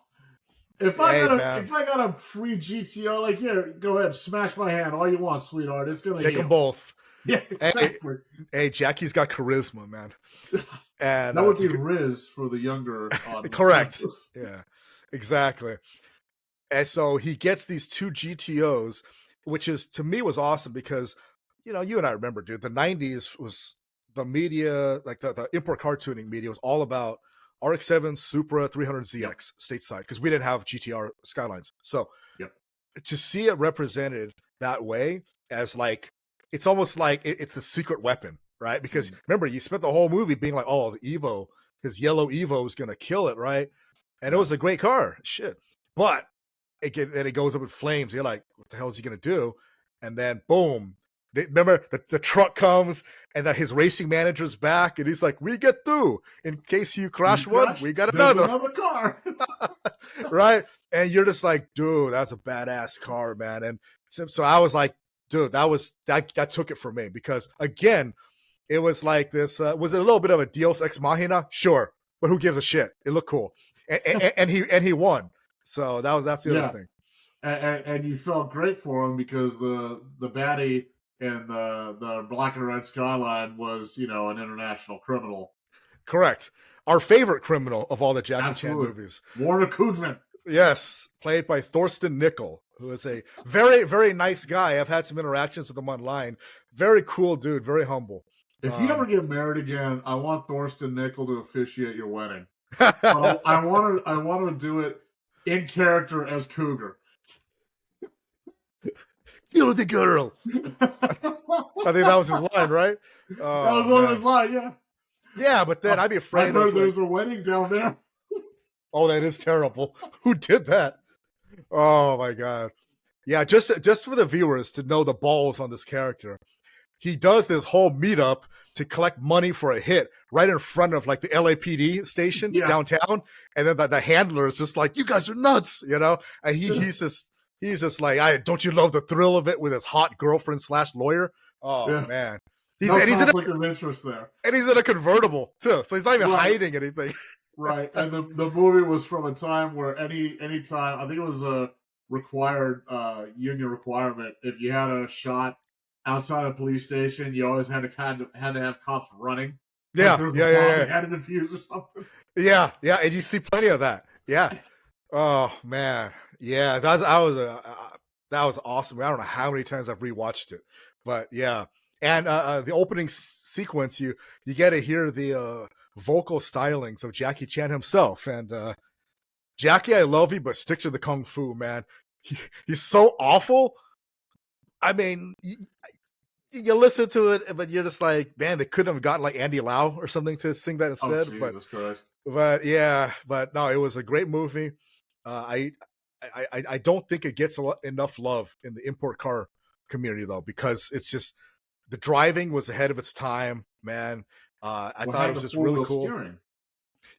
If I got a free GTO, like here, go ahead, smash my hand all you want, sweetheart. It's gonna take them both. Yeah, exactly. Hey, Jackie's got charisma, man. And that would be Riz for the younger audience. Correct. Yeah, exactly. And so he gets these two GTOs, which is to me was awesome because you and I remember, dude, the 90s was the media, like the import car tuning media was all about RX-7, Supra, 300ZX stateside because we didn't have GTR Skylines. So to see it represented that way as like, it's almost like it's the secret weapon, right? Because remember, you spent the whole movie being like, oh, the Evo, his yellow Evo is going to kill it, right? And it was a great car, shit. But it goes up in flames. You're like, what the hell is he going to do? And then boom. Remember, the truck comes and that his racing manager's back and he's like, we get through. In case you crash one, we got another car. Right? And you're just like, dude, that's a badass car, man. And so I was like, dude, that took it for me because again, it was like this, was it a little bit of a Deus Ex Machina? Sure. But who gives a shit? It looked cool. And he won. So that's the other thing. And you felt great for him because the baddie and the black and red Skyline was, an international criminal. Correct. Our favorite criminal of all the Jackie Chan movies. Warner Koodman. Yes. Played by Thorsten Nickel, who is a very, very nice guy. I've had some interactions with him online. Very cool dude. Very humble. If you ever get married again, I want Thorsten Nickel to officiate your wedding. I want to do it in character as Cougar. Kill the girl. I think that was his line, right? That was one of his lines, yeah. Yeah, but then I'd be afraid of there's a wedding down there. Oh, that is terrible. Who did that? Oh my god. Yeah, just for the viewers to know the balls on this character. He does this whole meetup to collect money for a hit right in front of like the LAPD station downtown. And then the handler is just like, you guys are nuts, And he's just like, don't you love the thrill of it with his hot girlfriend / lawyer? Oh man. No conflict of interest there. And he's in a convertible too, so he's not even hiding anything. Right, and the movie was from a time where any time, I think it was a required union requirement, if you had a shot outside a police station, you always had to have cops running. Yeah, like yeah. Had a defuse or something. Yeah, and you see plenty of that. Yeah. Oh man, yeah, that was awesome. I don't know how many times I've rewatched it, but yeah. And the opening sequence, you get to hear the vocal stylings of Jackie Chan himself. And Jackie, I love you, but stick to the kung fu, man. He's so awful. I mean, you listen to it, but you're just like, man, they couldn't have gotten like Andy Lau or something to sing that instead. Jesus Christ. But yeah, but no, it was a great movie. I don't think it gets enough love in the import car community though, because it's just the driving was ahead of its time, man. I thought it was just really cool. Steering.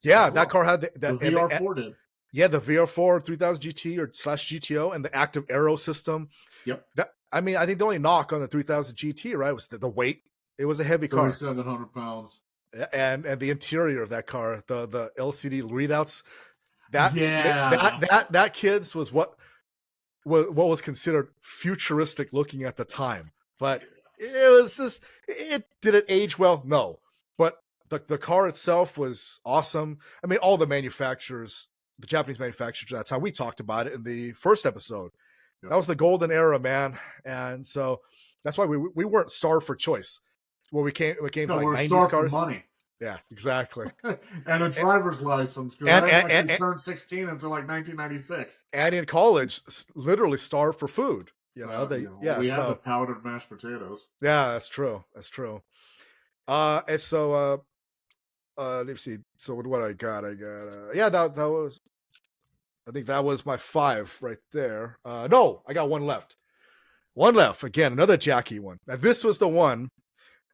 Yeah, that car had the VR4 did. Yeah, the VR4 3000 GT or /GTO and the active aero system. Yep. I think the only knock on the 3000 GT, right, was the weight. It was a heavy car. 3,700 pounds. And the interior of that car, the LCD readouts. That kids was what was considered futuristic looking at the time. But it was just, did it age well? No. But the car itself was awesome. I mean, all the manufacturers, the Japanese manufacturers, that's how we talked about it in the first episode. Yep. That was the golden era, man. And so that's why we weren't starved for choice. When we came for like 90s cars. For money. Yeah, exactly. And a driver's license, because I didn't turn 16 until like 1996. And in college, literally starved for food. We had the powdered mashed potatoes. Yeah, that's true. And so let me see. So what I got? That was, I think that was my 5 right there. No, I got one left. Again, another Jackie one. Now this was the one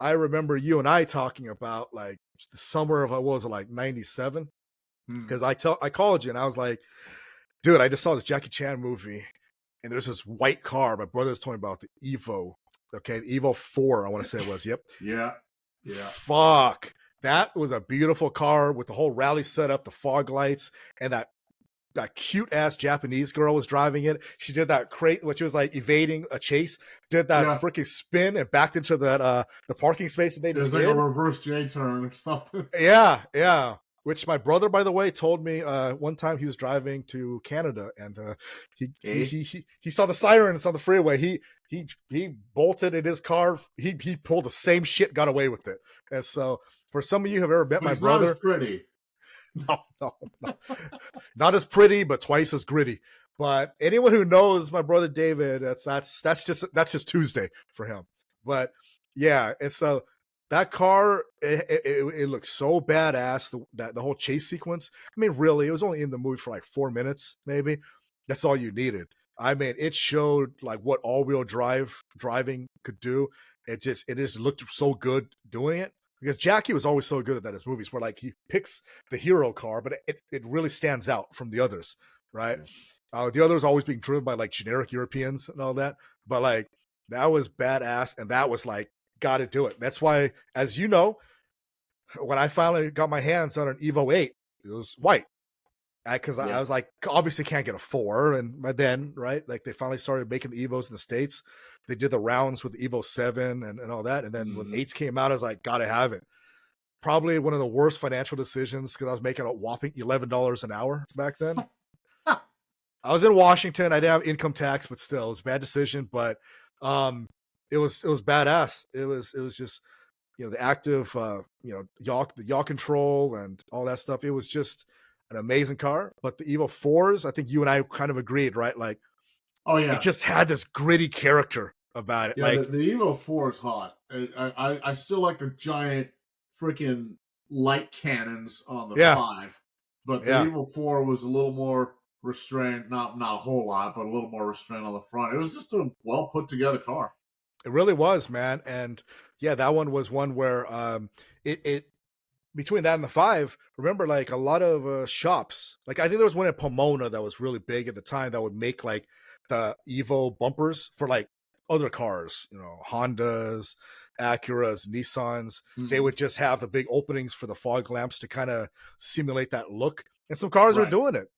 I remember you and I talking about, like the summer of, what was it, like 97? Because I called you and I was like, dude, I just saw this Jackie Chan movie and there's this white car. My brother's told me about the Evo. Okay, the Evo 4, I want to say it was. Yep. Yeah. Fuck. That was a beautiful car with the whole rally setup, the fog lights, and that cute ass Japanese girl was driving it. She did that which was like evading a chase, did that freaking spin and backed into that the parking space, and they just did. Like a reverse J turn or something. Yeah. Which my brother, by the way, told me one time he was driving to Canada and he saw the sirens on the freeway. He bolted in his car. He pulled the same shit, got away with it. And so for some of you who have ever met my brother, not as pretty. No. Not as pretty, but twice as gritty. But anyone who knows my brother David, that's just Tuesday for him. But yeah, and so that car, it looks so badass. The whole chase sequence. I mean, really, it was only in the movie for like 4 minutes, maybe. That's all you needed. I mean, it showed like what all-wheel driving could do. It just looked so good doing it. Because Jackie was always so good at that in his movies, where like he picks the hero car, but it really stands out from the others, right? The others always being driven by like generic Europeans and all that, but like that was badass, and that was like, got to do it. That's why, as you know, when I finally got my hands on an Evo 8, it was white, because I was like, obviously can't get a 4, and by then, right, like they finally started making the Evos in the States. They did the rounds with the Evo 7 and all that. And then when 8s came out, I was like, gotta have it. Probably one of the worst financial decisions, because I was making a whopping $11 an hour back then. I was in Washington. I didn't have income tax, but still, it was a bad decision. But it was badass. It was just, the active, yaw control and all that stuff. It was just an amazing car. But the Evo 4s, I think you and I kind of agreed, right? Like, oh yeah, it just had this gritty character about it. Yeah, like the Evo 4 is hot. I still like the giant freaking light cannons on the 5, but the Evo 4 was a little more restrained. Not a whole lot, but a little more restrained on the front. It was just a well put together car. It really was, man. And yeah, that one was one where it between that and the 5, remember, like a lot of shops, like I think there was one in Pomona that was really big at the time that would make like the Evo bumpers for like other cars, Hondas Acuras, Nissans. They Mhm. would just have the big openings for the fog lamps to kind of simulate that look. And some cars are Right. doing it.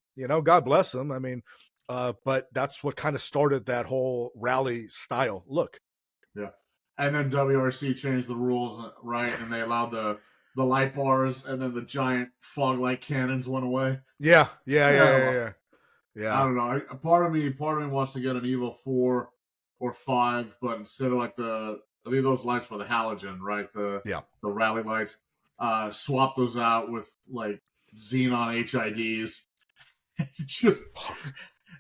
God bless them. I mean, but that's what kind of started that whole rally style look. Yeah. And then WRC changed the rules, right? And they allowed the light bars, and then the giant fog light cannons went away. Yeah, yeah, yeah, Yeah, yeah, well, yeah. I Yeah. don't know. Part of me wants to get an Evo 4 or 5, but instead of like I think those lights were the halogen, right? Yeah. The rally lights. Swap those out with like xenon HIDs. Just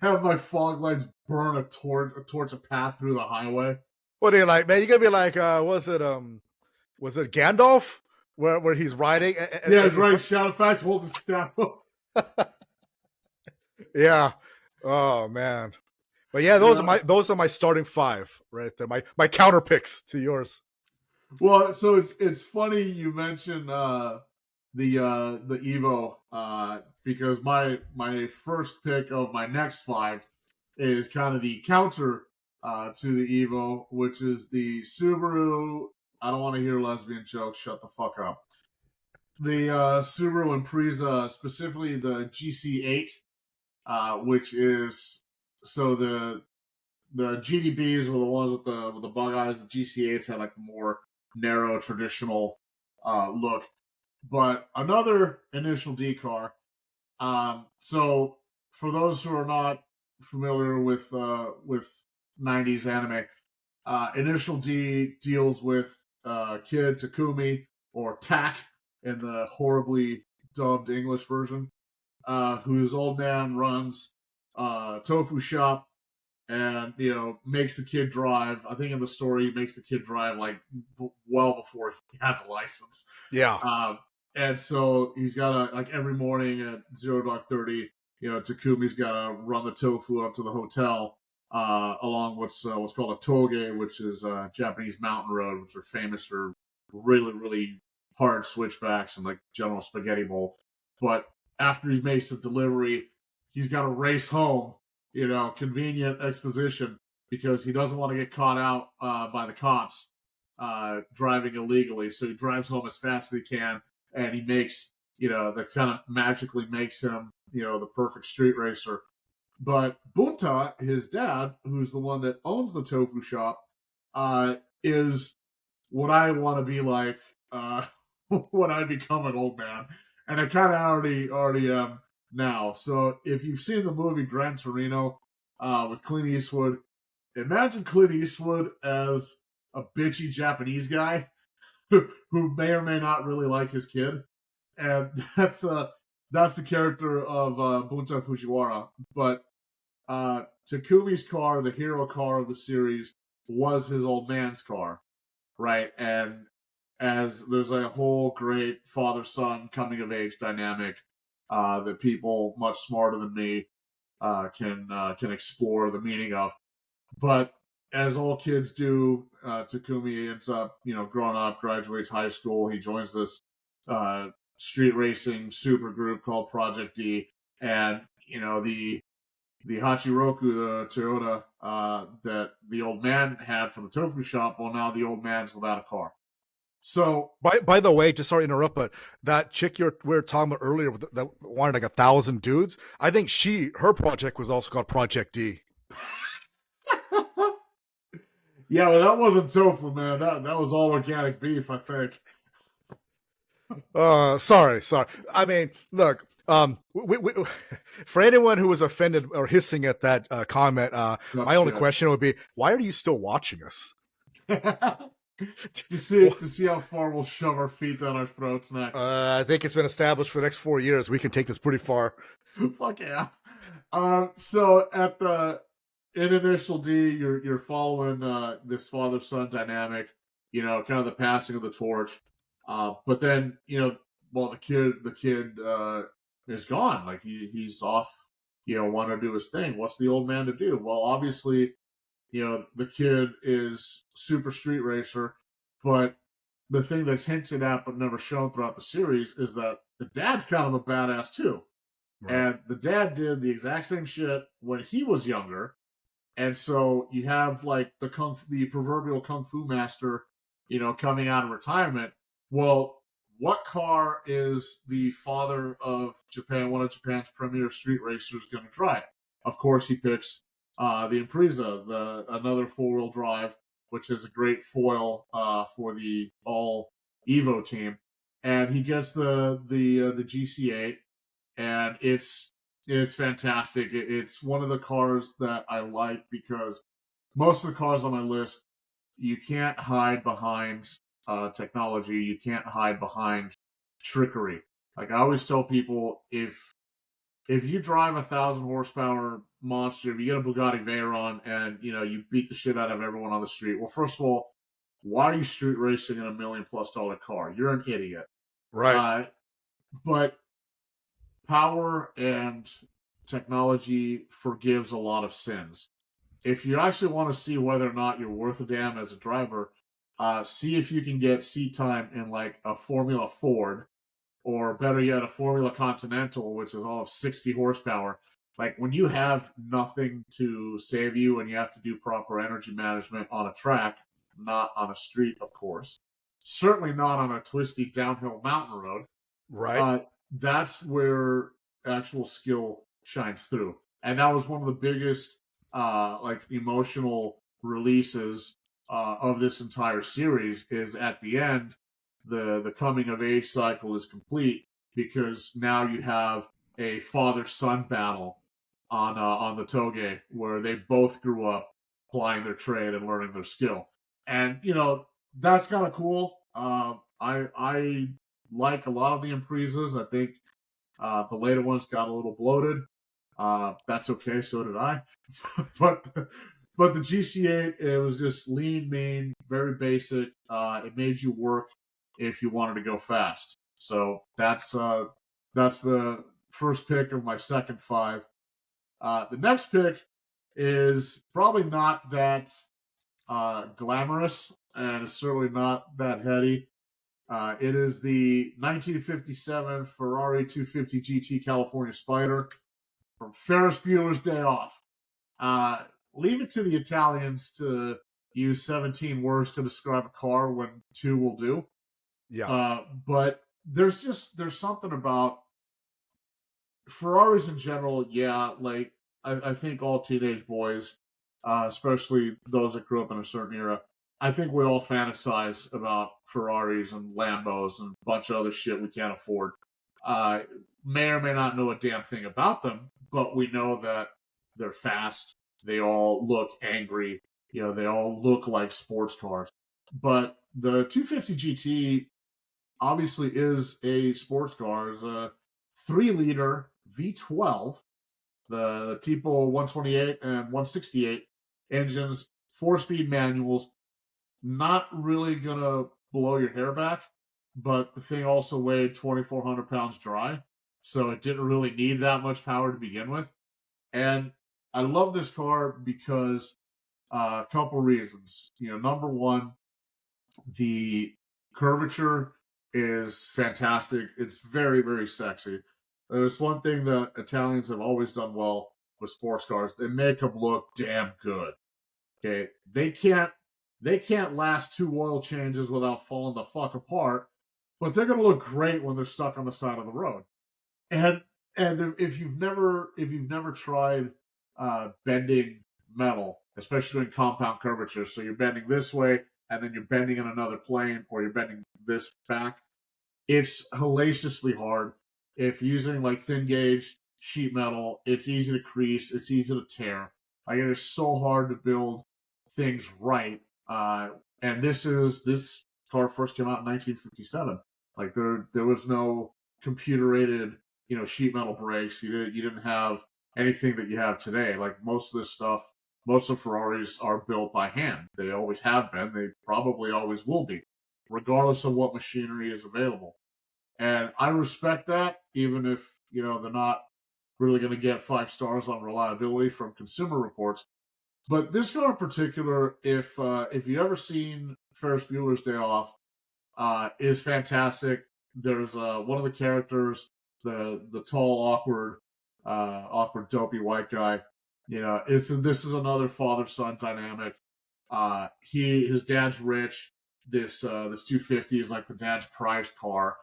have my fog lights burn a torch a path through the highway. What are you like, man? You're gonna be like, was it Gandalf where he's riding? Yeah, he's right. Shadowfax holds his staff up. Yeah. Oh man. But yeah, those are my starting 5 right there. My counter picks to yours. Well, so it's funny you mentioned the Evo because my first pick of my next 5 is kind of the counter to the Evo, which is the Subaru. I don't want to hear lesbian jokes. Shut the fuck up. The Subaru Impreza, specifically the GC8, which is so the GDBs were the ones with the bug eyes. The GC8s had like a more narrow traditional look. But another Initial D car. So for those who are not familiar with 90s anime, Initial D deals with Kid Takumi, or Tak in the horribly dubbed English version, whose old man runs tofu shop and makes the kid drive. I think in the story he makes the kid drive like well before he has a license. Yeah. And so he's got to, like, every morning at 0:30, Takumi's got to run the tofu up to the hotel along what's called a toge, which is a Japanese mountain road, which are famous for really, really hard switchbacks and like General Spaghetti Bowl. But after he makes the delivery, he's got to race home, convenient exposition, because he doesn't want to get caught out by the cops driving illegally. So he drives home as fast as he can, and he makes, that kind of magically makes him, the perfect street racer. But Bunta, his dad, who's the one that owns the tofu shop, is what I want to be like when I become an old man. And I kind of already am now. So if you've seen the movie Gran Torino with Clint Eastwood, imagine Clint Eastwood as a bitchy Japanese guy who may or may not really like his kid, and that's the character of Bunta Fujiwara. But Takumi's car, the hero car of the series, was his old man's car, right? And as there's a whole great father-son coming-of-age dynamic that people much smarter than me can explore the meaning of. But as all kids do, Takumi ends up, growing up, graduates high school. He joins this street racing super group called Project D, and the Hachiroku, the Toyota that the old man had for the tofu shop, well, now the old man's without a car. So, by the way, just sorry to interrupt, but that chick we were talking about earlier that wanted like 1,000 dudes, I think her project was also called Project D. yeah, well, that wasn't tofu, man. That was all organic beef, I think. Sorry. I mean, look, for anyone who was offended or hissing at that comment, my only question would be, why are you still watching us? to see how far we'll shove our feet down our throats next. I think it's been established for the next 4 years we can take this pretty far. Fuck yeah. So in Initial D, you're following this father-son dynamic, kind of the passing of the torch. But then, well, the kid is gone. Like he's off, wanting to do his thing. What's the old man to do? Well, obviously, the kid is super street racer, but the thing that's hinted at but never shown throughout the series is that the dad's kind of a badass too. Right. And the dad did the exact same shit when he was younger. And so you have like the proverbial kung fu master coming out of retirement. Well, what car is the father of Japan, one of Japan's premier street racers, going to drive? Of course, he picks the Impreza, another four-wheel drive, which is a great foil for the all Evo team, and he gets the GC8, and it's fantastic. It's one of the cars that I like because most of the cars on my list, you can't hide behind technology. You can't hide behind trickery. Like I always tell people, if you drive 1,000 horsepower monster, if you get a Bugatti Veyron and you beat the shit out of everyone on the street, well, first of all, why are you street racing in $1 million+ car? You're an idiot. Right. But power and technology forgives a lot of sins. If you actually want to see whether or not you're worth a damn as a driver, see if you can get seat time in like a Formula Ford, or better yet, a Formula Continental, which is all of 60 horsepower. Like when you have nothing to save you and you have to do proper energy management on a track, not on a street, of course, certainly not on a twisty downhill mountain road, Right. that's where actual skill shines through. And that was one of the biggest like emotional releases of this entire series. Is at the end, the coming of age cycle is complete because now you have a father son battle on the Toge, where they both grew up plying their trade and learning their skill, and that's kind of cool. I like a lot of the Imprezas. I think the later ones got a little bloated. That's okay. So did I. but the GC8, it was just lean, mean, very basic. It made you work if you wanted to go fast. So that's the first pick of my second five. The next pick is probably not that glamorous, and it's certainly not that heady. It is the 1957 Ferrari 250 GT California Spider from Ferris Bueller's Day Off. Leave it to the Italians to use 17 words to describe a car when two will do. Yeah. But there's something about Ferraris in general. Yeah, like I think all teenage boys, especially those that grew up in a certain era, I think we all fantasize about Ferraris and Lambos and a bunch of other shit we can't afford. May or may not know a damn thing about them, but we know that they're fast. They all look angry. They all look like sports cars. But the 250 GT obviously is a sports car. It's a 3-liter V12, the Tipo 128 and 168 engines, 4-speed manuals. Not really gonna blow your hair back, but the thing also weighed 2,400 pounds dry, so it didn't really need that much power to begin with. And I love this car because a couple reasons. Number one, the curvature is fantastic. It's very, very sexy. There's one thing that Italians have always done well with sports cars: they make them look damn good. Okay, they can't last 2 oil changes without falling the fuck apart, but they're gonna look great when they're stuck on the side of the road. And if you've never tried bending metal, especially in compound curvature, so you're bending this way and then you're bending in another plane, or you're bending this back, it's hellaciously hard. If using like thin gauge sheet metal, it's easy to crease, it's easy to tear. Like it is so hard to build things right. And this car first came out in 1957. Like there was no computer-aided, sheet metal brakes. You didn't have anything that you have today. Like most of this stuff, most of Ferraris are built by hand. They always have been. They probably always will be, regardless of what machinery is available. And I respect that, even if they're not really going to get 5 stars on reliability from Consumer Reports. But this car in particular, if you ever seen Ferris Bueller's Day Off, is fantastic. There's one of the characters, the tall, awkward, dopey white guy. This is another father-son dynamic. His dad's rich. this 250 is like the dad's prized car.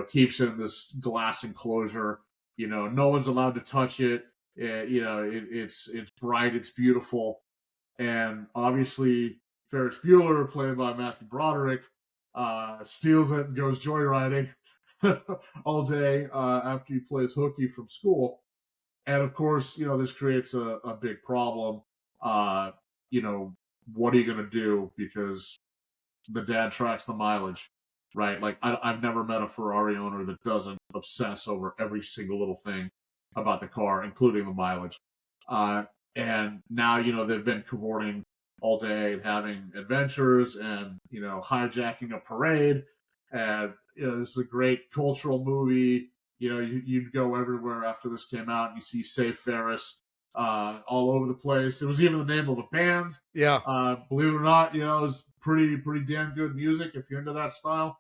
Keeps it in this glass enclosure. No one's allowed to touch it. It's bright, it's beautiful, and obviously Ferris Bueller, played by Matthew Broderick, steals it and goes joyriding all day after he plays hooky from school. And of course, this creates a big problem. What are you going to do? Because the dad tracks the mileage, right? Like, I've never met a Ferrari owner that doesn't obsess over every single little thing about the car, including the mileage. And now, they've been cavorting all day and having adventures and, hijacking a parade. And, this is a great cultural movie. You'd go everywhere after this came out and you see Save Ferris all over the place. It was even the name of a band. Yeah. Believe it or not, it was pretty damn good music if you're into that style.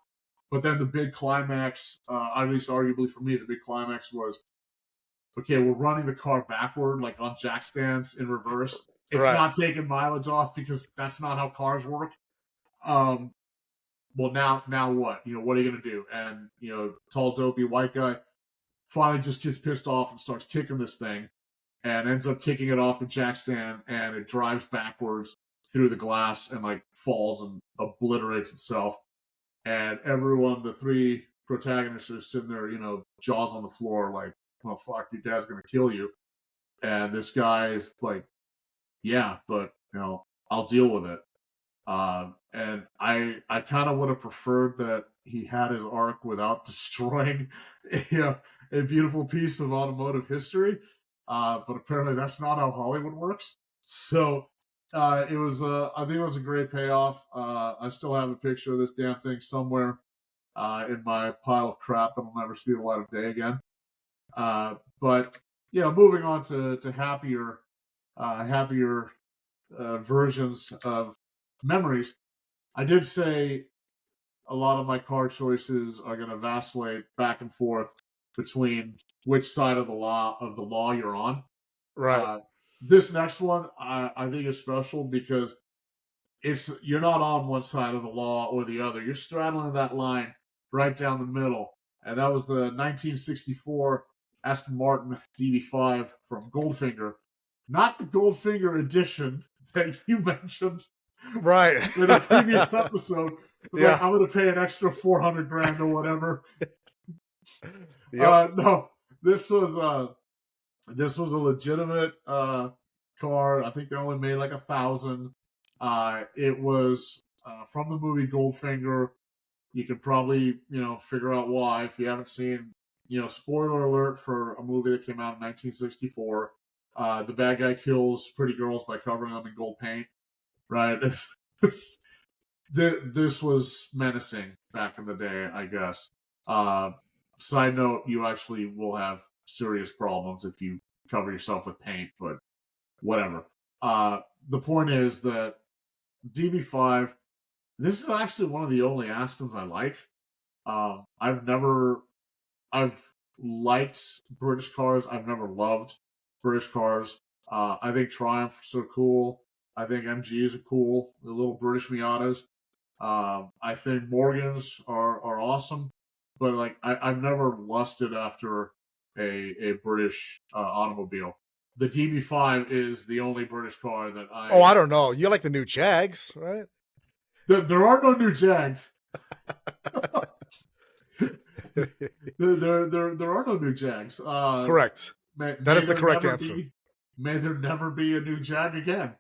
But then the big climax, at least arguably for me, the big climax was, okay, we're running the car backward, like on jack stands in reverse. It's not taking mileage off because that's not how cars work. Well, now what? What are you going to do? And, tall, dopey white guy finally just gets pissed off and starts kicking this thing and ends up kicking it off the jack stand, and it drives backwards through the glass and, like, falls and obliterates itself. And everyone, the three protagonists, are sitting there, jaws on the floor, like, well, fuck, your dad's going to kill you. And this guy is like, yeah, but, I'll deal with it. And I kind of would have preferred that he had his arc without destroying a beautiful piece of automotive history. But apparently that's not how Hollywood works. So I think it was a great payoff. I still have a picture of this damn thing somewhere in my pile of crap that will never see the light of day again. But moving on to happier versions of memories. I did say a lot of my car choices are going to vacillate back and forth between which side of the law you're on. Right. This next one I think is special because you're not on one side of the law or the other. You're straddling that line right down the middle. And that was the 1964 Aston Martin DB5 from Goldfinger. Not the Goldfinger edition that you mentioned right in a previous episode. Yeah. Like, I'm going to pay an extra $400,000 or whatever. Yep. No, this was a legitimate car. I think they only made like 1,000. It was from the movie Goldfinger. You could probably, figure out why if you haven't seen, spoiler alert for a movie that came out in 1964. The bad guy kills pretty girls by covering them in gold paint, right? This was menacing back in the day, I guess. Side note, you actually will have serious problems if you cover yourself with paint, but whatever. The point is that DB5, this is actually one of the only Astons I like. I've liked British cars. I've never loved British cars. I think Triumphs are cool. I think MGs are cool. The little British Miatas. I think Morgans are awesome. But like I've never lusted after a British automobile. The DB5 is the only British car that I... Oh, I don't know. You like the new Jags, right? There are no new Jags. there are no new Jags. Correct. That is the correct answer. May there never be a new Jag again.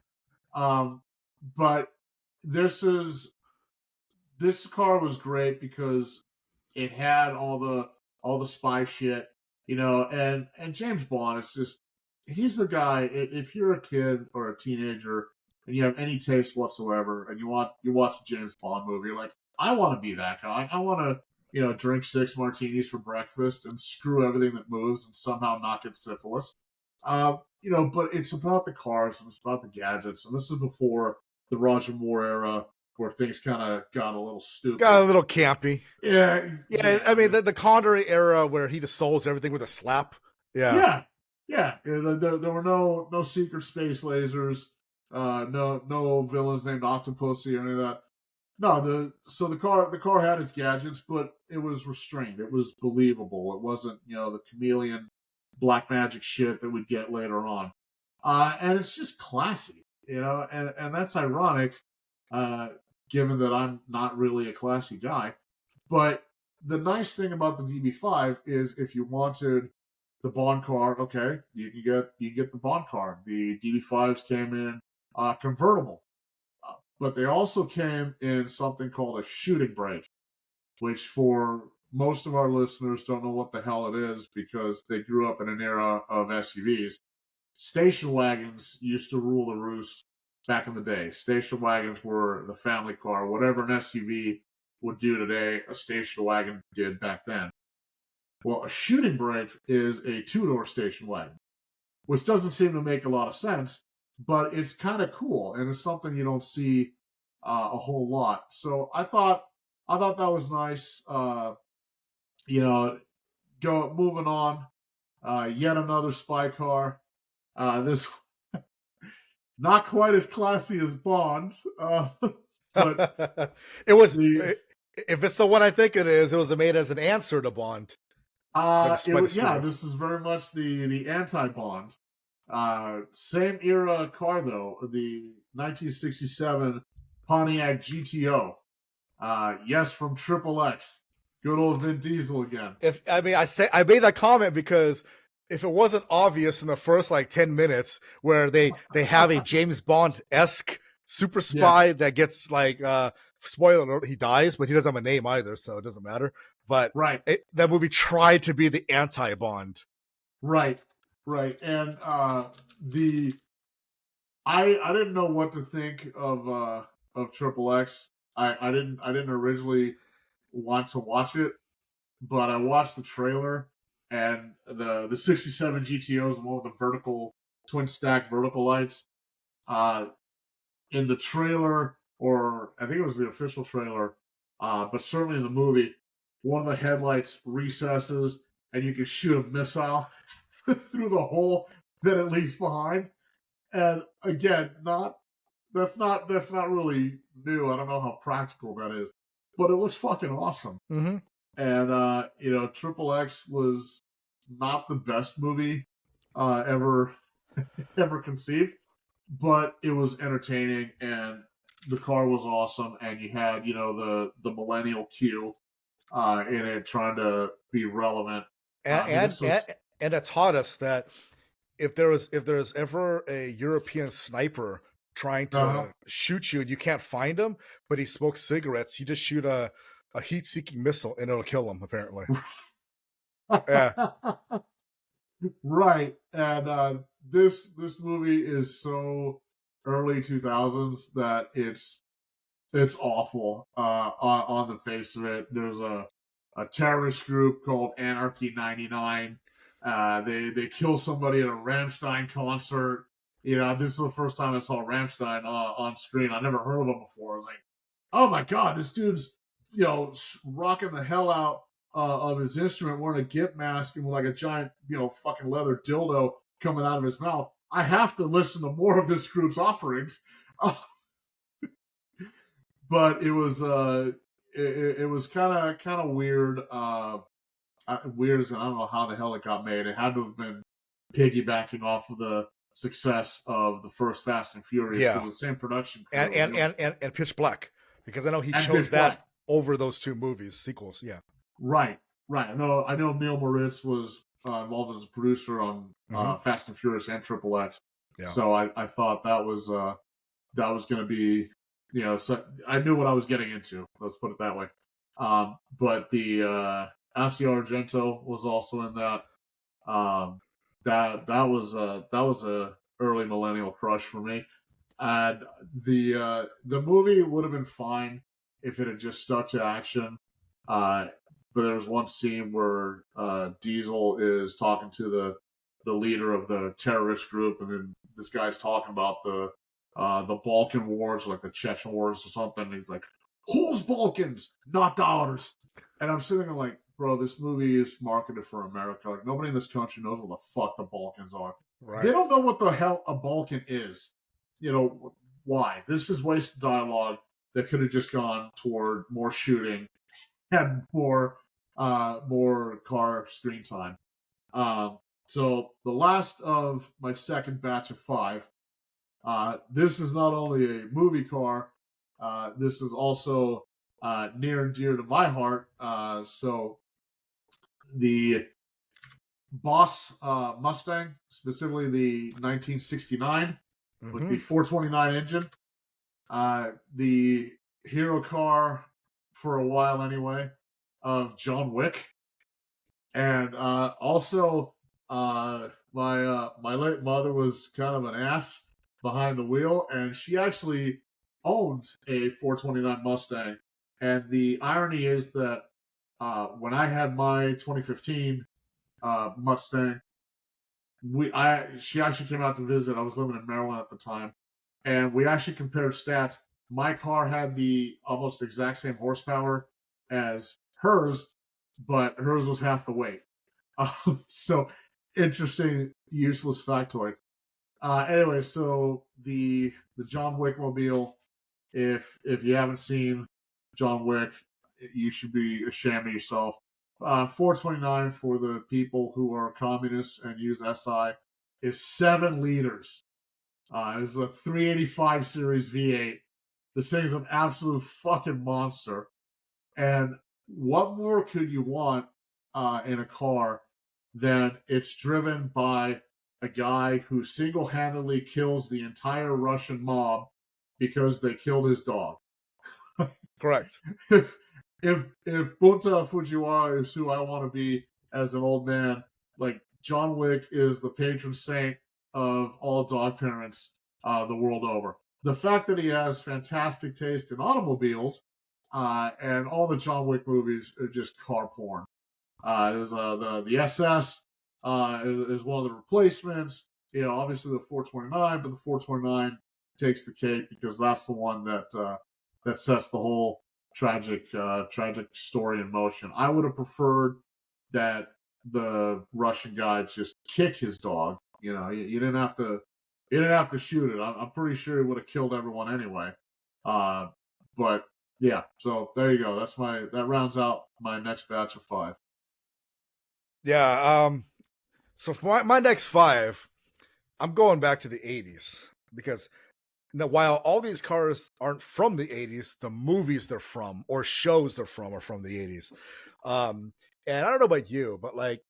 But this car was great because it had all the spy shit, and James Bond is just, he's the guy. If you're a kid or a teenager and you have any taste whatsoever and you watch a James Bond movie, you're like, I want to be that guy. I want to, drink 6 martinis for breakfast and screw everything that moves and somehow not get syphilis. But it's about the cars and it's about the gadgets. And this is before the Roger Moore era where things kind of got a little stupid. Got a little campy. Yeah. I mean, the Connery era where he just solves everything with a slap. Yeah. Yeah. There were no secret space lasers, no villains named Octopussy or any of that. No, the car had its gadgets, but it was restrained. It was believable. It wasn't, the chameleon black magic shit that we'd get later on. And it's just classy, and that's ironic, uh, given that I'm not really a classy guy. But the nice thing about the DB5 is if you wanted the Bond car, okay, you can get the Bond car. The DB5s came in convertible, but they also came in something called a shooting brake, which for most of our listeners don't know what the hell it is because they grew up in an era of SUVs. Station wagons used to rule the roost back in the day. Station wagons were the family car. Whatever an SUV would do today, a station wagon did back then. Well, a shooting brake is a two-door station wagon, which doesn't seem to make a lot of sense, but it's kind of cool, and it's something you don't see a whole lot. So I thought that was nice. Moving on. Yet another spy car. This not quite as classy as Bond, but it was. If it's the one I think it is, it was made as an answer to Bond. This is very much the anti-Bond. Same era car though, the 1967 Pontiac GTO. Yes, from Triple X. Good old Vin Diesel again. I made that comment because if it wasn't obvious in the first 10 minutes where they have a James Bond-esque super spy that gets spoiler alert, he dies, but he doesn't have a name either, so it doesn't matter. But right, that movie tried to be the anti-Bond. Right. And I didn't know what to think of Triple X. I didn't originally want to watch it, but I watched the trailer, and the 67 GTO is the one with the vertical twin stack vertical lights. In the trailer, or I think it was the official trailer, but certainly in the movie, one of the headlights recesses, and you can shoot a missile through the hole that it leaves behind. And again, that's not really new. I don't know how practical that is, but it looks fucking awesome. Mm-hmm. And Triple X was not the best movie ever conceived, but it was entertaining, and the car was awesome, and you had the millennial Q in it trying to be relevant, and it taught us that if there's ever a European sniper trying to shoot you and you can't find him, but he smokes cigarettes, you just shoot a heat-seeking missile and it'll kill him, apparently. Yeah. Right. And this movie is so early 2000s that it's awful on the face of it. There's a terrorist group called Anarchy 99. They kill somebody at a Rammstein concert. This is the first time I saw Rammstein on screen. I never heard of them before. I was like, oh my god, this dude's rocking the hell out of his instrument, wearing a gimp mask and with a giant fucking leather dildo coming out of his mouth. I have to listen to more of this group's offerings. But it was it was kind of weird. Weird as I don't know how the hell it got made. It had to have been piggybacking off of the success of the first Fast and Furious. Yeah, the same production crew, and Pitch Black, because I know he chose that over those two movies sequels. Yeah, right. I know Neil Moritz was involved as a producer on Fast and Furious and Triple X. Yeah. So I thought that was going to be, so I knew what I was getting into. Let's put it that way. But the Asia Argento was also in that. That was a early millennial crush for me, and the movie would have been fine if it had just stuck to action. But there was one scene where Diesel is talking to the leader of the terrorist group, and then this guy's talking about the Balkan Wars, like the Chechen Wars or something. And he's like, "Who's Balkans? Not ours." And I'm sitting there like, bro, this movie is marketed for America. Like, nobody in this country knows what the fuck the Balkans are. Right. They don't know what the hell a Balkan is. Why? This is wasted dialogue. that could have just gone toward more shooting and more car screen time. So the last of my second batch of 5. This is not only a movie car, this is also near and dear to my heart. So the Boss Mustang, specifically the 1969 with the 429 engine, the hero car for a while anyway of John Wick, and also my late mother was kind of an ass behind the wheel, and she actually owned a 429 Mustang. And the irony is that when I had my 2015 Mustang, she actually came out to visit. I was living in Maryland at the time, and we actually compared stats. My car had the almost exact same horsepower as hers, but hers was half the weight. So interesting, useless factoid. Anyway, so the John Wick mobile. If you haven't seen John Wick, you should be ashamed of yourself. 429 for the people who are communists and use SI is 7 liters. It's a 385 series V8. This thing's an absolute fucking monster. And what more could you want in a car than it's driven by a guy who single-handedly kills the entire Russian mob because they killed his dog? Correct. If Bunta Fujiwara is who I want to be as an old man, like John Wick is the patron saint of all dog parents the world over. The fact that he has fantastic taste in automobiles and all the John Wick movies are just car porn. There's the SS is one of the replacements. You know, obviously the 429, but the 429 takes the cake because that's the one that sets the whole tragic story in motion. I would have preferred that the Russian guy just kick his dog. You know, you didn't have to shoot it. I'm pretty sure he would have killed everyone anyway. But yeah, so there you go. That rounds out my next batch of 5. Yeah. So for my next 5, I'm going back to the 80s because now, while all these cars aren't from the 80s, the movies they're from or shows they're from are from the 80s. And I don't know about you, but like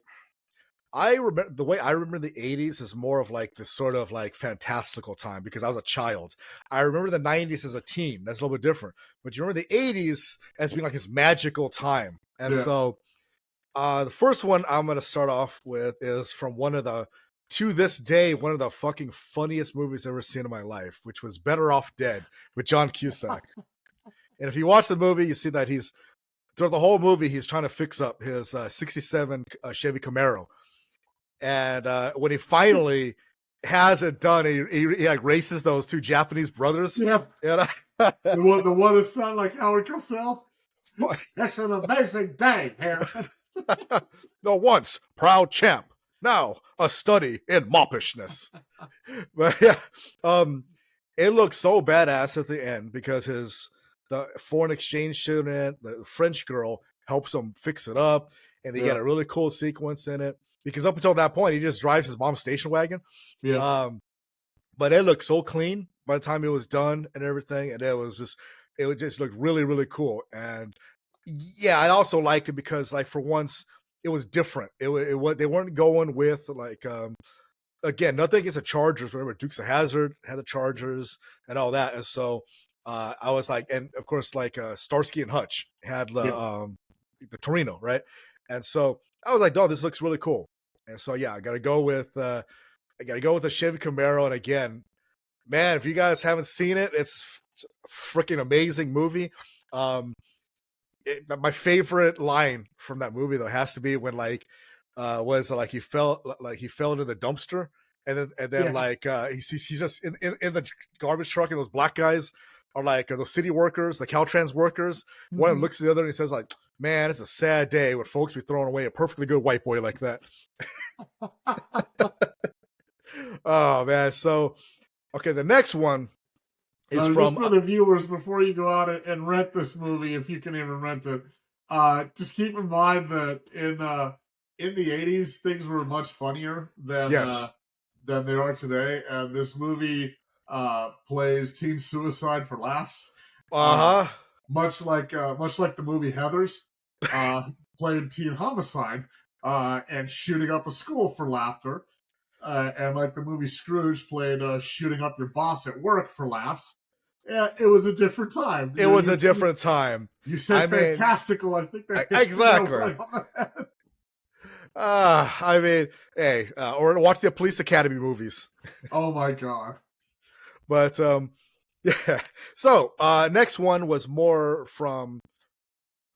I remember the way I remember the 80s is more of like this sort of like fantastical time because I was a child. I remember the 90s as a teen. That's a little bit different. But you remember the 80s as being like this magical time. And so the first one I'm going to start off with is from to this day, one of the fucking funniest movies I've ever seen in my life, which was Better Off Dead with John Cusack. And if you watch the movie, you see that throughout the whole movie, he's trying to fix up his 67 Chevy Camaro. And when he has it done, he like races those 2 Japanese brothers. Yeah. And, the one that sounded like Howard Cosell. That's an amazing day, Harrison. No, once proud champ, now a study in moppishness. But yeah, it looks so badass at the end because the foreign exchange student, the French girl, helps him fix it up, and they get a really cool sequence in it. Because up until that point, he just drives his mom's station wagon. Yeah. But it looked so clean by the time it was done and everything, and it would just look really, really cool. And yeah, I also liked it because, like, for once, it was different. They weren't going with like again, nothing against the Chargers. Remember, Dukes of Hazzard had the Chargers and all that, and so I was like, and of course, like Starsky and Hutch had the Torino, right? And so I was like, "Oh, this looks really cool." And so yeah, I got to go with the Chevy Camaro. And again, man, if you guys haven't seen it, it's a freaking amazing movie. My favorite line from that movie though has to be when he fell into the dumpster and then he's just in the garbage truck, and those black guys are like those city workers, the Caltrans workers. Mm-hmm. One of them looks at the other and he says like, "Man, it's a sad day when folks be throwing away a perfectly good white boy like that." Oh man. So okay, the next one It's just from for the viewers, before you go out and rent this movie, if you can even rent it, just keep in mind that in the '80s things were much funnier yes. than they are today, and this movie plays teen suicide for laughs, Uh-huh. much like the movie Heathers, uh, played teen homicide and shooting up a school for laughter. And like the movie Scrooge played shooting up your boss at work for laughs. Yeah, it was a different time. It was a different time. You said I mean, fantastical. I think that exactly. right on the head. I mean, hey, or watch the Police Academy movies. Oh my god. But yeah. So next one was more from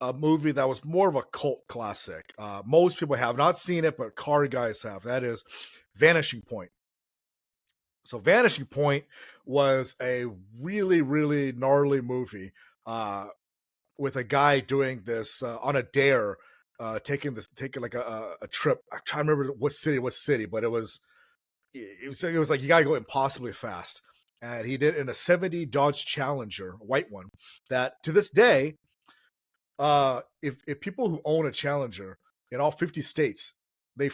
a movie that was more of a cult classic. Most people have not seen it, but car guys have. That is Vanishing Point. So Vanishing Point was a really, really gnarly movie with a guy doing this on a dare, taking like a trip. I'm trying to remember what city, but it was like you gotta go impossibly fast. And he did in a 70 Dodge Challenger, a white one, that to this day, if people who own a Challenger in all 50 states, they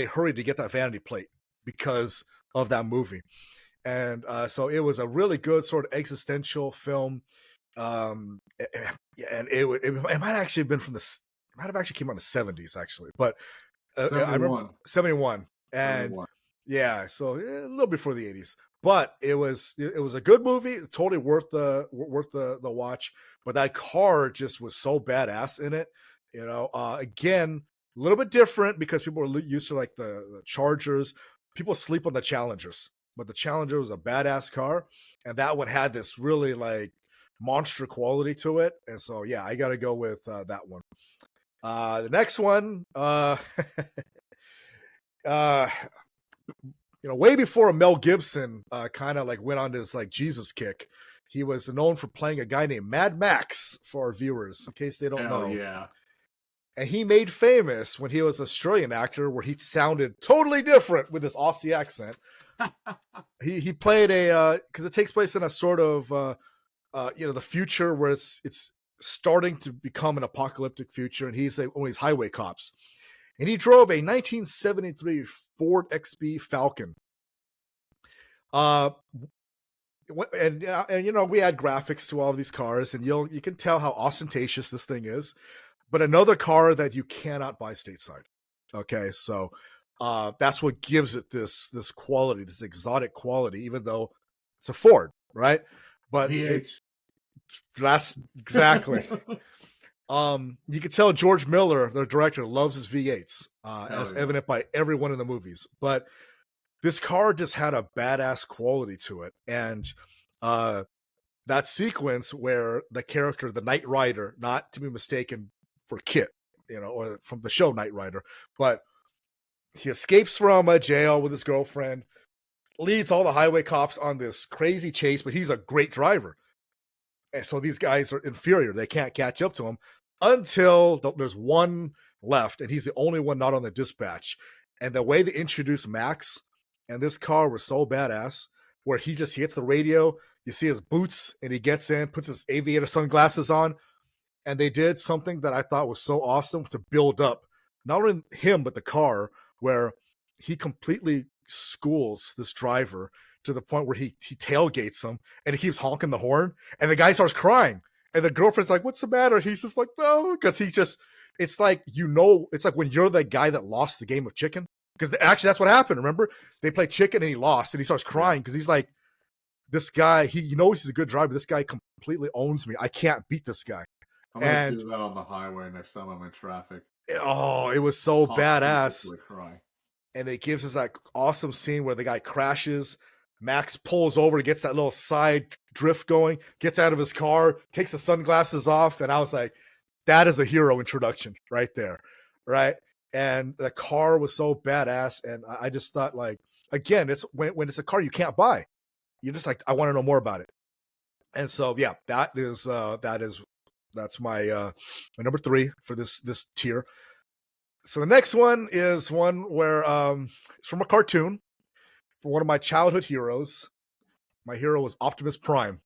hurry to get that vanity plate because of that movie. And so it was a really good sort of existential film. And it might actually have been from it might have actually came out in the 70s actually, but I remember 71 and 71. yeah, so a little before the 80s. But it was a good movie, totally worth the watch. But that car just was so badass in it, you know. Again, a little bit different because people are used to like the Chargers. People sleep on the Challengers, but the Challenger was a badass car, and that one had this really like monster quality to it. And so yeah, I got to go with that one. The next one, way before Mel Gibson kind of like went on this like Jesus kick, he was known for playing a guy named Mad Max for our viewers, in case they don't know. Yeah. And he made famous when he was an Australian actor where he sounded totally different with his Aussie accent. he played because it takes place in a sort of the future where it's starting to become an apocalyptic future, and he's one of these highway cops. And he drove a 1973 Ford XB Falcon. And we add graphics to all of these cars, and you can tell how ostentatious this thing is. But another car that you cannot buy stateside. Okay, so that's what gives it this quality, this exotic quality, even though it's a Ford, right? But that's exactly. You can tell George Miller, the director, loves his V8s, as evident by everyone in the movies. But this car just had a badass quality to it. And that sequence where the character, the Knight Rider, not to be mistaken for Kit, or from the show Knight Rider, but he escapes from a jail with his girlfriend, leads all the highway cops on this crazy chase, but he's a great driver. And so these guys are inferior. They can't catch up to him until there's one left, and he's the only one not on the dispatch. And the way they introduced Max and this car was so badass, where he hits the radio, you see his boots, and he gets in, puts his aviator sunglasses on, and they did something that I thought was so awesome to build up not only him but the car, where he completely schools this driver to the point where he tailgates him and he keeps honking the horn, and the guy starts crying, and the girlfriend's like, "What's the matter?" He's just like, "No," because it's like, it's like when you're the guy that lost the game of chicken, because actually that's what happened. Remember, they played chicken and he lost, and he starts crying because he's like, this guy, he knows he's a good driver. This guy completely owns me. I can't beat this guy. I'm gonna do that on the highway next time I'm in traffic. Oh, it was so badass. And it gives us that awesome scene where the guy crashes, Max pulls over, gets that little side drift going, gets out of his car, takes the sunglasses off, and I was like, that is a hero introduction right there, right? And the car was so badass, and I just thought, like, again, it's when it's a car you can't buy, you're just like, I want to know more about it. And so, yeah, that's my number 3 for this tier. So the next one is one where it's from a cartoon for one of my childhood heroes. My hero was Optimus Prime.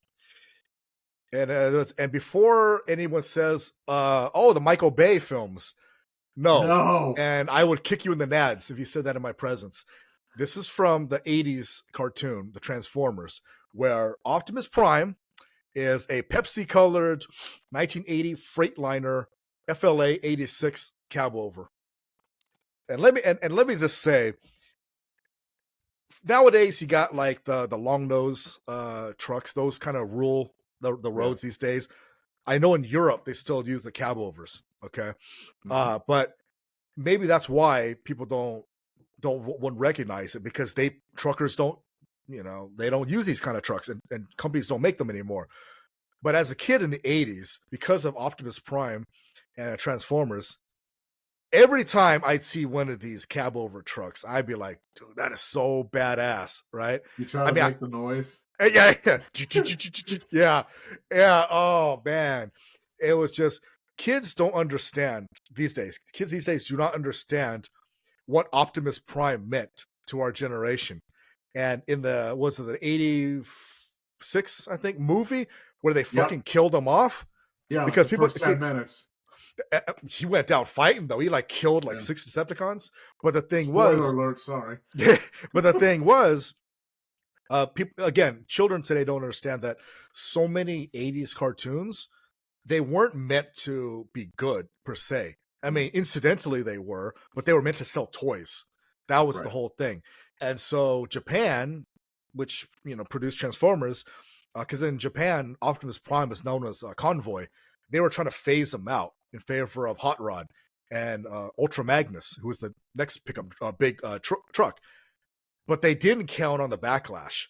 And before anyone says, "Oh, the Michael Bay films," no, and I would kick you in the nads if you said that in my presence. This is from the '80s cartoon, the Transformers, where Optimus Prime is a Pepsi-colored 1980 Freightliner FLA 86 cab over. And let me just say, nowadays you got like the long nose trucks, those kind of rule the roads these days. I know in Europe they still use the cab overs, okay, but maybe that's why people wouldn't recognize it, because truckers don't, they don't use these kind of trucks, and companies don't make them anymore. But as a kid in the '80s, because of Optimus Prime and Transformers, every time I'd see one of these cab over trucks, I'd be like, dude, that is so badass, right? You try to make the noise? Yeah. Yeah. Oh, man. It was just, kids don't understand these days. Kids these days do not understand what Optimus Prime meant to our generation. And in the 86, I think, movie where they fucking killed him off? Yeah, because people first 10 minutes. He went down fighting, though. He like killed like 6 Decepticons. But the thing Spoiler was, alert, sorry. But the thing was, people, again, children today don't understand that so many '80s cartoons, they weren't meant to be good per se. I mean, incidentally they were, but they were meant to sell toys. That was the whole thing. And so Japan, which produced Transformers, because in Japan Optimus Prime is known as Convoy, they were trying to phase him out in favor of Hot Rod and Ultra Magnus, who was the next pickup big truck. But they didn't count on the backlash.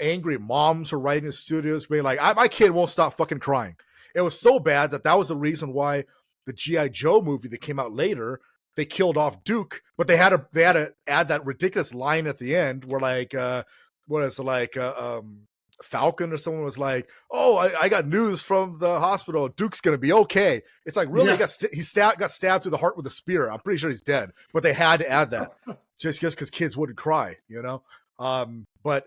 Angry moms were writing in studios being like, my kid won't stop fucking crying. It was so bad that was the reason why the G.I. Joe movie that came out later, they killed off Duke, but they had to add that ridiculous line at the end where like, Falcon or someone was like, "Oh, I got news from the hospital. Duke's gonna be okay." It's like, really? Yeah. He got stabbed through the heart with a spear. I'm pretty sure he's dead, but they had to add that just because kids wouldn't cry, But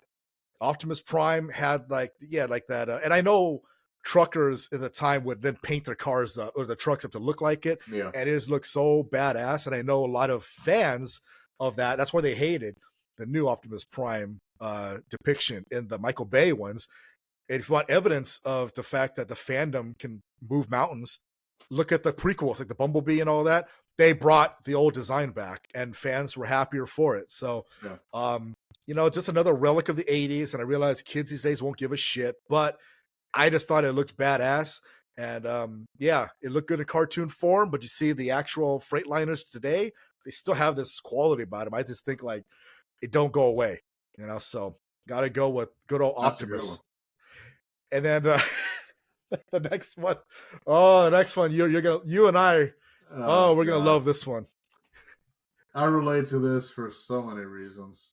Optimus Prime had like that, and I know truckers at the time would then paint their cars or the trucks up to look like it, and it just looked so badass. And I know a lot of fans of that. That's why they hated the new Optimus Prime depiction in the Michael Bay ones. If you want evidence of the fact that the fandom can move mountains, look at the prequels, like the Bumblebee and all that. They brought the old design back, and fans were happier for it. So, just another relic of the '80s. And I realize kids these days won't give a shit, but I just thought it looked badass. And it looked good in cartoon form. But you see the actual Freightliners today, they still have this quality about them. I just think like it don't go away. So got to go with good old Optimus. And then the next one, you and I, we're gonna love this one. I relate to this for so many reasons.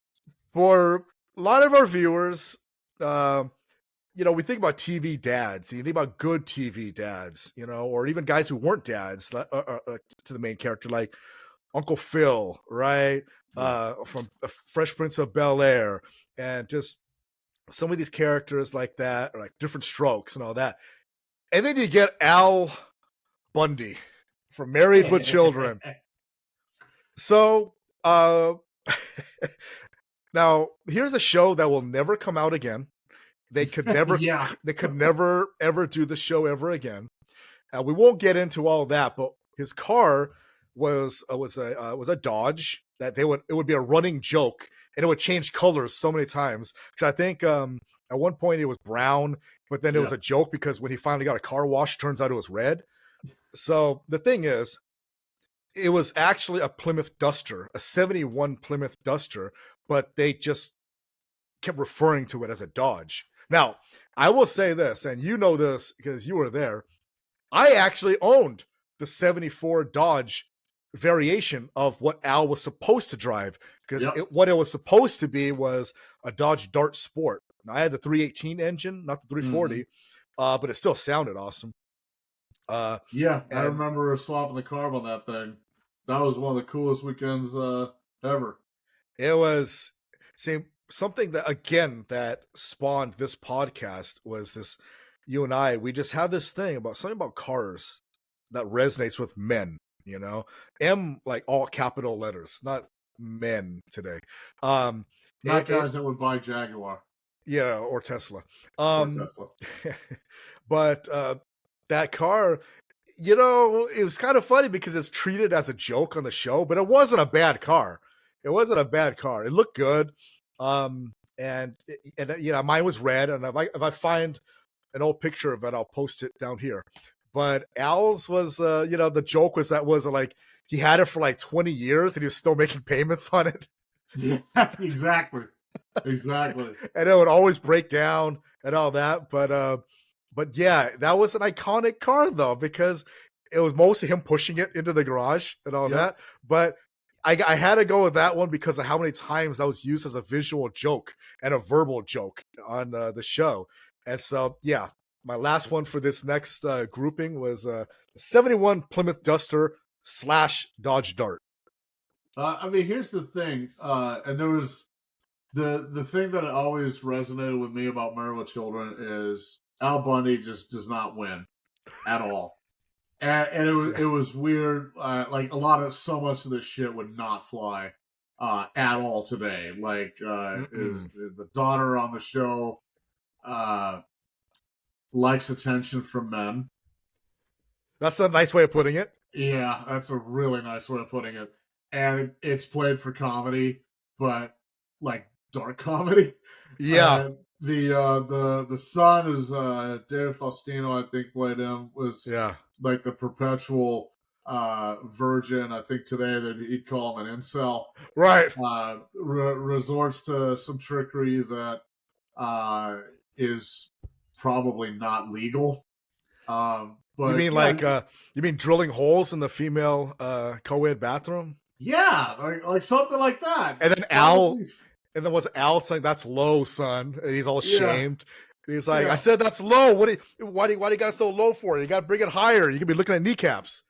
For a lot of our viewers, we think about TV dads. You think about good TV dads, or even guys who weren't dads to the main character, like Uncle Phil, right? From Fresh Prince of Bel-Air, and just some of these characters like that, or like Different Strokes and all that. And then you get Al Bundy from Married with Children. So now here's a show that will never come out again. They could never, they could never ever do the show ever again. We won't get into all that, but his car was a Dodge that it would be a running joke, and it would change colors so many times. Because I think at one point it was brown, but then it was a joke because when he finally got a car wash, turns out it was red. So the thing is, it was actually a Plymouth Duster, a '71 Plymouth Duster, but they just kept referring to it as a Dodge. Now, I will say this, and you know this because you were there. I actually owned the '74 Dodge variation of what Al was supposed to drive, because what it was supposed to be was a Dodge Dart Sport. Now, I had the 318 engine, not the 340, but it still sounded awesome. I remember swapping the carb on that thing. That was one of the coolest weekends ever. It was something that, again, that spawned this podcast was this you and we just have this thing about something about cars that resonates with men, you know, M like all capital letters, not men today. Um, Not guys that would buy Jaguar yeah, or Tesla. or Tesla. But that car, you know, it was kind of funny because it's treated as a joke on the show, but it wasn't a bad car. It wasn't a bad car. It looked good. And you know, mine was red, and if I find an old picture of it, I'll post it down here. But Al's was, you know, the joke was that was like he had it for like 20 years and he was still making payments on it. Yeah, exactly. Exactly. And it would always break down and all that. But yeah, that was an iconic car though, because it was mostly him pushing it into the garage and all that. But I had to go with that one because of how many times that was used as a visual joke and a verbal joke on the show. And so, yeah, my last one for this next grouping was the 71 Plymouth Duster / Dodge Dart. I mean, here's the thing, and there was the thing that always resonated with me about Married with Children is Al Bundy just does not win at all, and it was weird. Like so much of this shit would not fly at all today. Like is the daughter on the show likes attention from men. That's a nice way of putting it. Yeah, that's a really nice way of putting it. And it's played for comedy, but like dark comedy. Yeah. The son is David Faustino, I think played him, was like the perpetual virgin. I think today that he'd call him an incel. Right. Resorts to some trickery that is probably not legal. But you mean you mean drilling holes in the female co-ed bathroom? Yeah, like something like that. And then and then was Al saying that's low, son? And he's all shamed. And he's like, I said that's low. Why do you got it so low for? You got to bring it higher. You could be looking at kneecaps.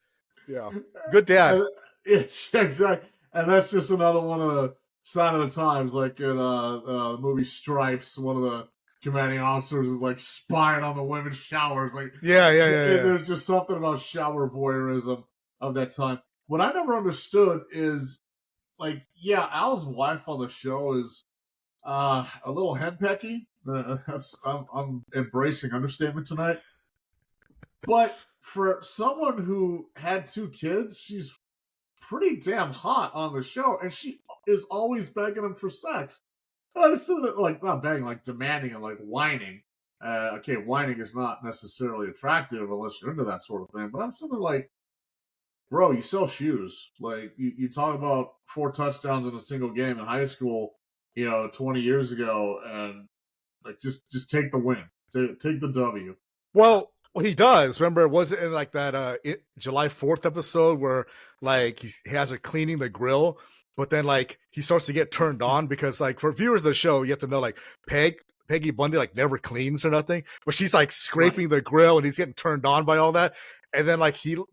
Yeah, good dad. Yeah, exactly. And that's just another one of the sign of the times. Like in the movie Stripes, one of the commanding officers is like spying on the women's showers. Like yeah. There's just something about shower voyeurism of that time. What I never understood is, like, Al's wife on the show is a little henpecky. I'm embracing understatement tonight. But for someone who had 2 kids, she's pretty damn hot on the show, and she is always begging him for sex. I was sitting there, like, not begging, like demanding and like whining. Okay, whining is not necessarily attractive unless you're into that sort of thing. But I'm sitting there like, bro, you sell shoes. Like you talk about 4 touchdowns in a single game in high school, 20 years ago, and like just take the win, take the W. Well, he does. Remember, was it in like that July 4th episode where like he has her cleaning the grill, but then like he starts to get turned on because like for viewers of the show, you have to know like Peggy Bundy like never cleans or nothing, but she's like scraping the grill and he's getting turned on by all that. And then like and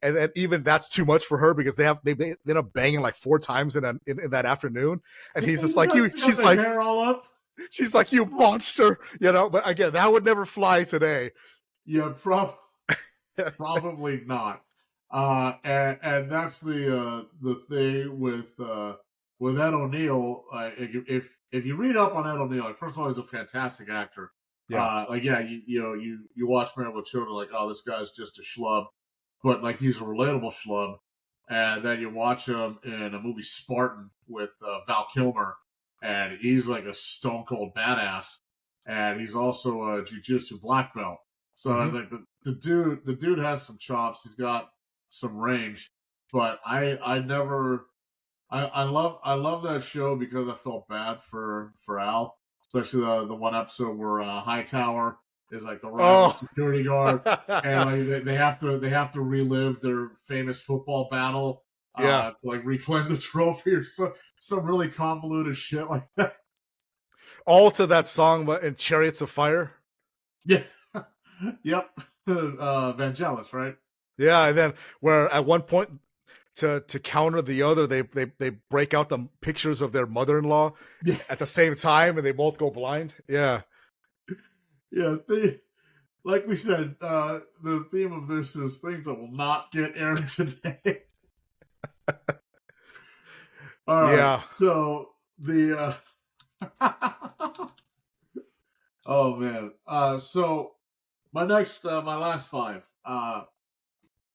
then even that's too much for her because they end up banging like 4 times in that afternoon. And he's just like, she's like, hair all up. She's like, you monster, But again, that would never fly today. Yeah, probably not. And that's the thing with Ed O'Neill. If you read up on Ed O'Neill, like, first of all, he's a fantastic actor. Yeah. You watch Married with Children, like, oh, this guy's just a schlub, but like he's a relatable schlub. And then you watch him in a movie Spartan with Val Kilmer, and he's like a stone cold badass. And he's also a jiu-jitsu black belt. So I was like, the dude has some chops. He's got some range. But I love that show because I felt bad for Al, especially the one episode where Hightower is like the rival security guard, and like they have to relive their famous football battle to like reclaim the trophy or some really convoluted shit like that. All to that song in Chariots of Fire. Yeah. Yep. Vangelis, right? Yeah, and then where at one point to counter the other, they break out the pictures of their mother-in-law at the same time, and they both go blind. Yeah, yeah. like we said, the theme of this is things that will not get aired today. All right, Yeah. so the oh man, so my last five.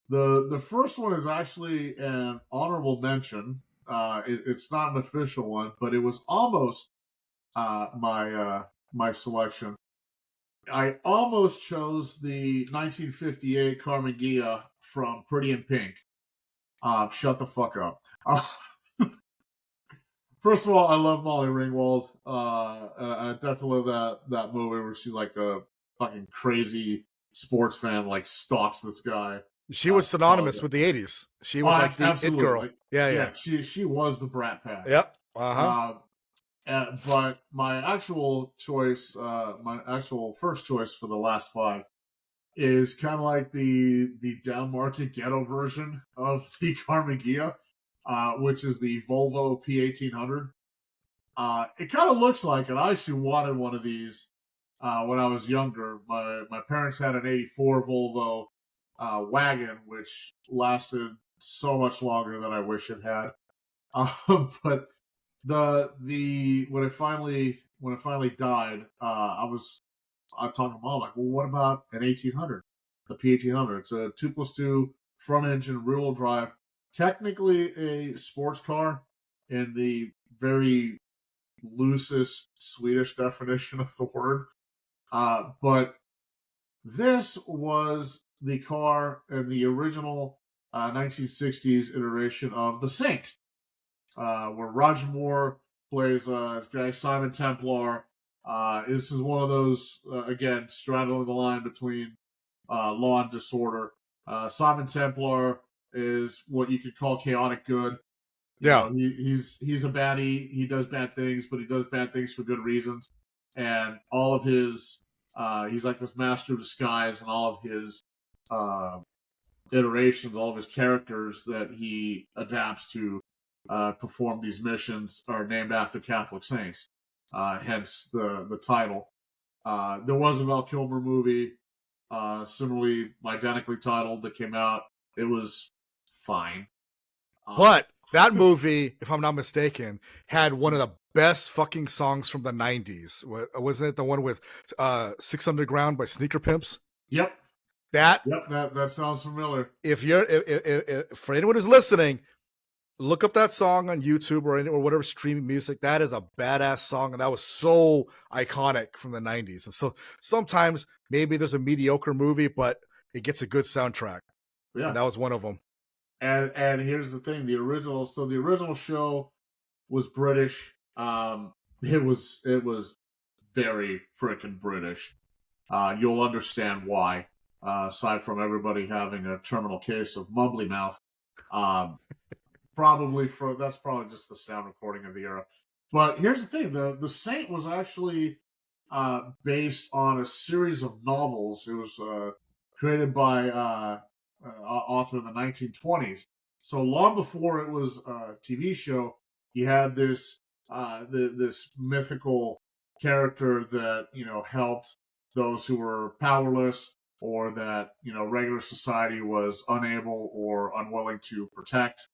The first one is actually an honorable mention. It's not an official one, but it was almost my selection. I almost chose the 1958 Carmen Ghia from Pretty in Pink. Shut the fuck up. First of all, I love Molly Ringwald. I definitely love that movie where she's like a fucking crazy sports fan, like stalks this guy. She was synonymous with the 80s. She was like the it Absolutely. girl. Yeah, yeah. She was the Brat Pack. Yep. Uh-huh. But my actual choice, my actual first choice for the last five is kind of like the down market ghetto version of the Carmen Ghia, which is the Volvo P1800. It kind of looks like it. I actually wanted one of these when I was younger. My parents had an '84 Volvo wagon, which lasted so much longer than I wish it had. But when it finally died, I talked to mom like, well, what about an 1800, the P1800? It's a 2+2 front engine rear wheel drive, technically a sports car in the very loosest Swedish definition of the word. But this was the car in the original 1960s iteration of The Saint, where Roger Moore plays this guy Simon Templar. This is one of those, again, straddling the line between law and disorder. Simon Templar is what you could call chaotic good. You Yeah. know, he's a baddie. He does bad things, but he does bad things for good reasons. And all of his, he's like this master of disguise, and all of his iterations, all of his characters that he adapts to perform these missions are named after Catholic saints. Hence the title. There was a Val Kilmer movie, similarly identically titled, that came out. It was fine. But that movie, if I'm not mistaken, had one of the best fucking songs from the 90s. Wasn't it the one with Six Underground by Sneaker Pimps? Yep. That sounds familiar. If for anyone who's listening, look up that song on YouTube or whatever streaming music. That is a badass song, and that was so iconic from the 90s. And so sometimes maybe there's a mediocre movie, but it gets a good soundtrack. Yeah, and that was one of them. And here's the thing: the original show was British. It was very freaking British. You'll understand why. Aside from everybody having a terminal case of mumbly mouth, that's probably just the sound recording of the era. But here's the thing: the Saint was actually based on a series of novels. It was created by author in the 1920s. So long before it was a TV show, you had this this mythical character that helped those who were powerless, or that regular society was unable or unwilling to protect.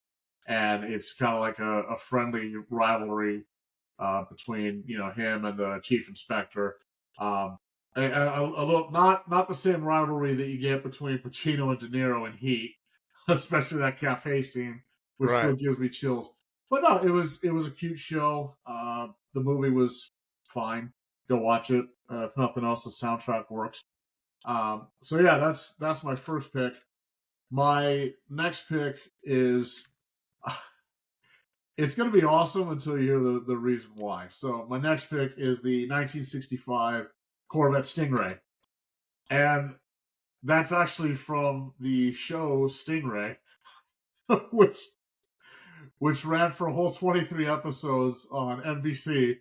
And it's kind of like a friendly rivalry between him and the chief inspector. A little, not the same rivalry that you get between Pacino and De Niro in Heat, especially that cafe scene, which still gives me chills. But no, it was a cute show. The movie was fine. Go watch it. If nothing else, the soundtrack works. So yeah, that's my first pick. My next pick is it's going to be awesome until you hear the reason why. So my next pick is the 1965 Corvette Stingray. And that's actually from the show Stingray, which ran for a whole 23 episodes on NBC.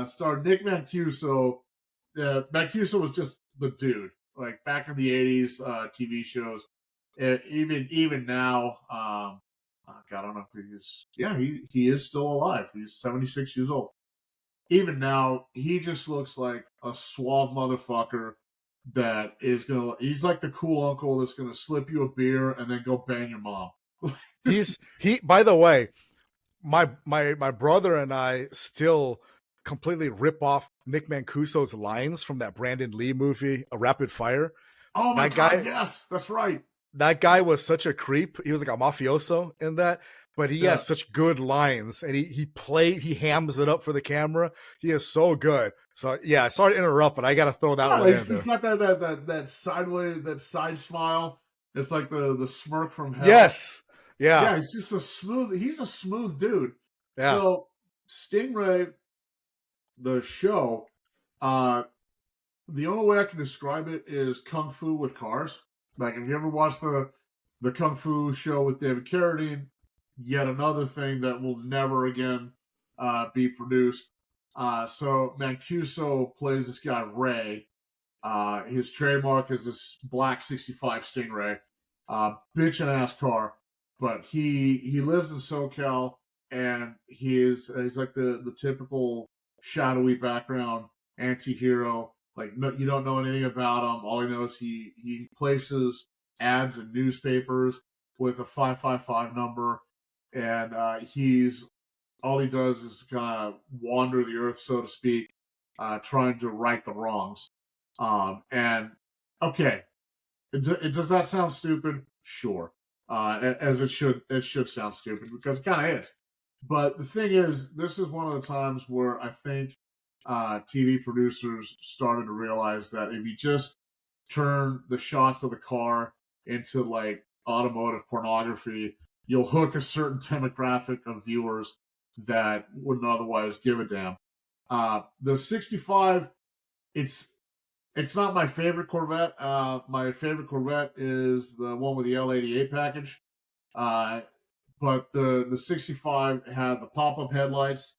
Starred Nick Mancuso. Mancuso was just the dude. Like back in the 80s TV shows. Even now, God, I don't know if he is still alive. He's 76 years old. Even now, he just looks like a suave motherfucker that is gonna. He's like the cool uncle that's gonna slip you a beer and then go bang your mom. By the way, my brother and I still completely rip off Nick Mancuso's lines from that Brandon Lee movie, A Rapid Fire. Oh my That god, guy, yes, that's right. that guy was such a creep. He was like a mafioso in that, but he Yeah. has such good lines, and he hams it up for the camera. He is so good. So yeah, sorry to interrupt, but I got to throw that Yeah, one in he's there. got that sideways, that side smile. It's like the smirk from hell. Yes, yeah, Yeah, he's just a smooth. He's a smooth dude. yeah. So Stingray, the show, uh, the only way I can describe it is kung fu with cars. Like, if you ever watched the kung fu show with David Carradine, yet another thing that will never again be produced. So Mancuso plays this guy Ray. His trademark is this black '65 Stingray, bitchin' ass car. But he lives in SoCal, and he's like the typical shadowy background anti-hero. Like, no, you don't know anything about him. All he knows, he places ads in newspapers with a 555 number, and he's all he does is kind of wander the earth, so to speak, trying to right the wrongs. And okay, does that sound stupid? Sure, as it should sound stupid, because it kind of is. But the thing is, this is one of the times where I think TV producers started to realize that if you just turn the shots of the car into like automotive pornography, you'll hook a certain demographic of viewers that wouldn't otherwise give a damn. The 65, it's not my favorite Corvette. My favorite Corvette is the one with the L88 package. But the 65 had the pop-up headlights,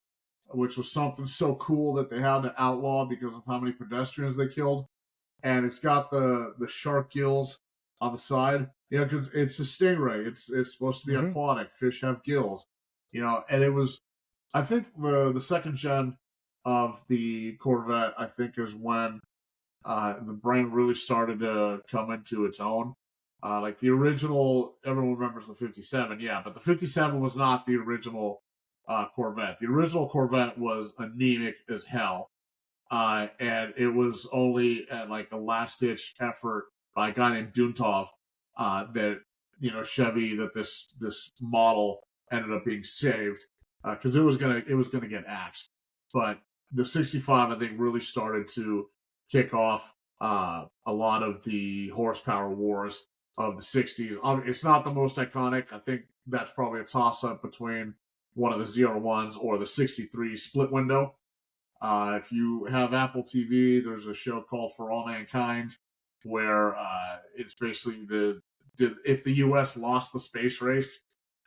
which was something so cool that they had to outlaw because of how many pedestrians they killed. And it's got the shark gills on the side, because it's a stingray. It's supposed to be aquatic. Fish have gills, And it was, I think the second gen of the Corvette, I think, is when the brand really started to come into its own. Like the original, everyone remembers the 57, yeah, but the 57 was not the original Corvette. The original Corvette was anemic as hell, and it was only at like a last ditch effort by a guy named Duntov that Chevy, that this model ended up being saved, because it was gonna get axed. But the 65, I think, really started to kick off a lot of the horsepower wars of the 60s. It's not the most iconic. I think that's probably a toss up between one of the ZR1s or the 63 split window. If you have Apple TV, there's a show called For All Mankind, where it's basically if the U.S. lost the space race,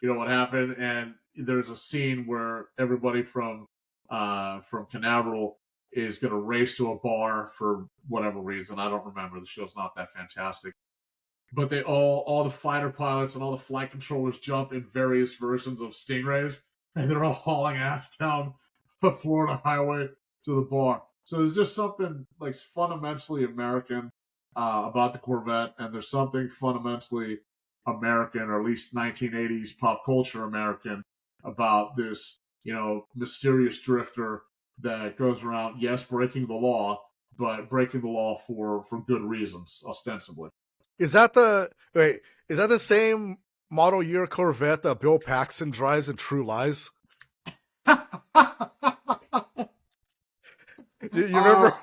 what happened. And there's a scene where everybody from Canaveral is going to race to a bar for whatever reason. I don't remember. The show's not that fantastic. But they all the fighter pilots and all the flight controllers jump in various versions of Stingrays, and they're all hauling ass down a Florida highway to the bar. So there's just something like fundamentally American about the Corvette, and there's something fundamentally American, or at least 1980s pop culture American, about this, mysterious drifter that goes around, yes, breaking the law, but breaking the law for good reasons, ostensibly. Is that the same model year Corvette that Bill Paxton drives in True Lies? You remember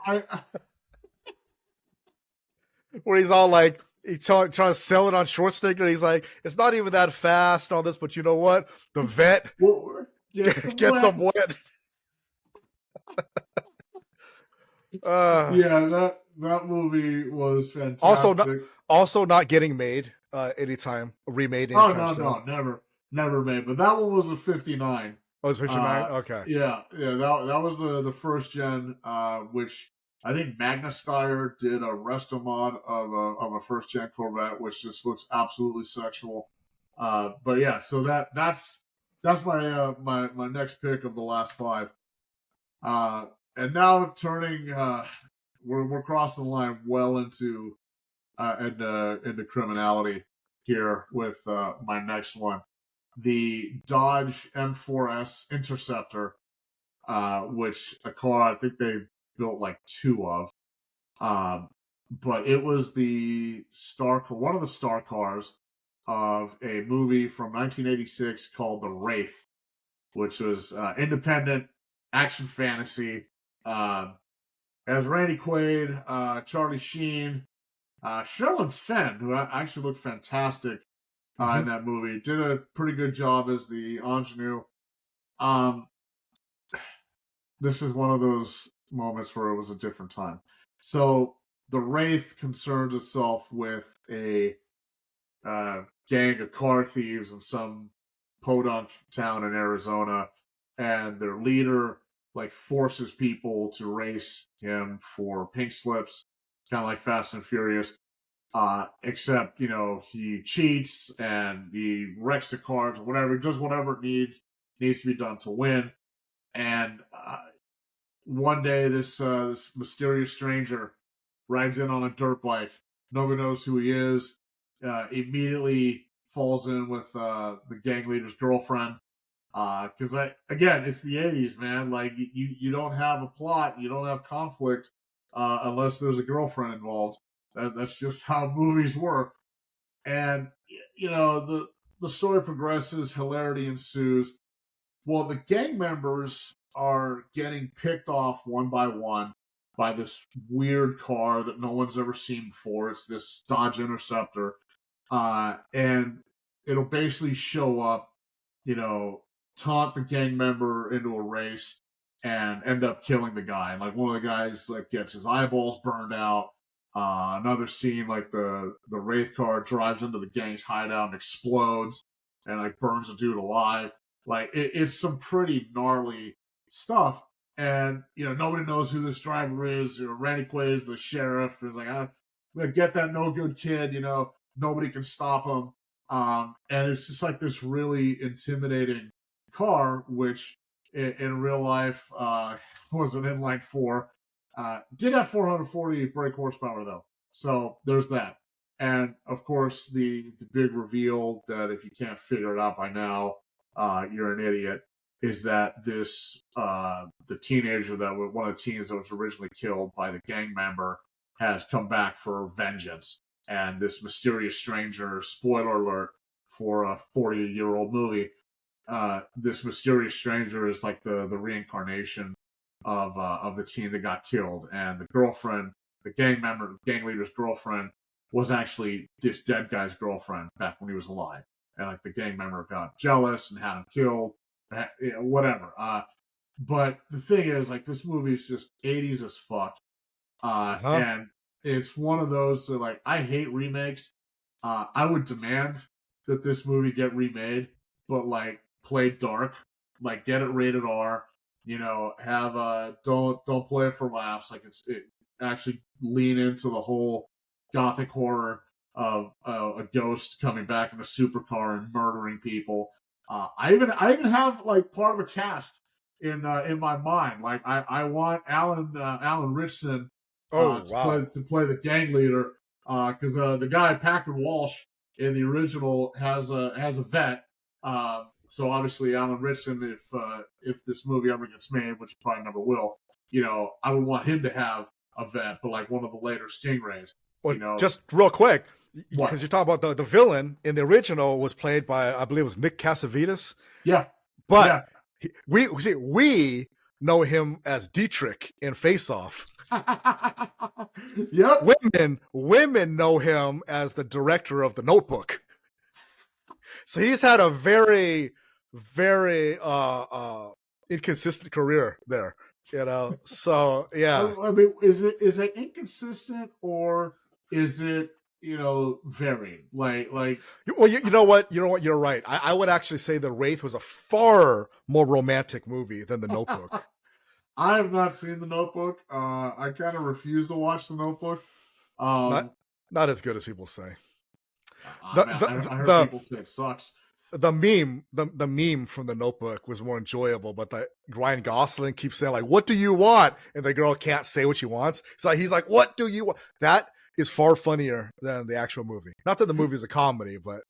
where he's all like, he's trying to sell it on Schwarzenegger, and he's like, it's not even that fast and all this, but you know what? The vet gets some wet. Yeah, that movie was fantastic. Also not getting made anytime, remade anytime soon. No, never made. But that one was a 59. Oh, it's 59? Okay. Yeah, that was the first gen, which I think Magna Steyr did a resto mod of a first gen Corvette, which just looks absolutely sexual. But yeah, so that's my next pick of the last five. And now turning we're crossing the line well into criminality here with my next one, the Dodge M4S Interceptor, which a car I think they built like two of. But it was one of the star cars of a movie from 1986 called The Wraith, which was independent action fantasy. Has Randy Quaid, Charlie Sheen, Sherilyn Fenn, who actually looked fantastic in that movie, did a pretty good job as the ingenue. This is one of those moments where it was a different time. So the Wraith concerns itself with a gang of car thieves in some podunk town in Arizona, and their leader like forces people to race him for pink slips, kind of like Fast and Furious. Except, he cheats and he wrecks the cars or whatever, just whatever it needs to be done to win. And one day, this mysterious stranger rides in on a dirt bike. Nobody knows who he is. Immediately falls in with the gang leader's girlfriend. Because again, it's the 80s, man. Like you don't have a plot, you don't have conflict unless there's a girlfriend involved. That's just how movies work. And the story progresses, hilarity ensues. Well, the gang members are getting picked off one by one by this weird car that no one's ever seen before. It's this Dodge Interceptor. And it'll basically show up, taunt the gang member into a race and end up killing the guy. And like one of the guys like gets his eyeballs burned out. Another scene, like the Wraith car drives into the gang's hideout and explodes and like burns a dude alive. Like it's some pretty gnarly stuff. And nobody knows who this driver is. Randy Quaid is the sheriff. He's like, I'm gonna get that no good kid. Nobody can stop him. And it's just like this really intimidating car, which in real life was an inline four. Did have 440 brake horsepower though, so there's that. And of course, the big reveal that if you can't figure it out by now, you're an idiot. Is that this the teenager that was one of the teens that was originally killed by the gang member has come back for vengeance, and this mysterious stranger. Spoiler alert for a 40-year-old movie. This mysterious stranger is like the reincarnation of the teen that got killed, and the girlfriend, the gang leader's girlfriend, was actually this dead guy's girlfriend back when he was alive, and like the gang member got jealous and had him killed, whatever. But the thing is, like, this movie is just 80s as fuck, and it's one of those that, like, I hate remakes. I would demand that this movie get remade, but like play dark, like get it rated R. Have don't play it for laughs. Like it actually lean into the whole gothic horror of a ghost coming back in a supercar and murdering people. I even have like part of a cast in my mind. Like I want Alan Richson to play the gang leader, because the guy Packard Walsh in the original has a vet. So obviously, Alan Richson, if this movie ever gets made, which it probably never will, I would want him to have a vet, but like one of the later Stingrays. Well, just real quick, because you're talking about the villain in the original was played by, I believe it was Nick Cassavetes. Yeah, but we know him as Dietrich in Face Off. Yep. Women know him as the director of The Notebook. So he's had a very, very inconsistent career there, So yeah. I mean, is it inconsistent, or is it varied? Like. Well, you know what? You're right. I would actually say The Wraith was a far more romantic movie than The Notebook. I have not seen The Notebook. I kind of refuse to watch The Notebook. Not as good as people say. I heard people say it sucks. the meme from The Notebook was more enjoyable, but the Ryan Gosling keeps saying like, "What do you want?" and the girl can't say what she wants. So he's like, "What do you want?" That is far funnier than the actual movie. Not that the movie is a comedy, but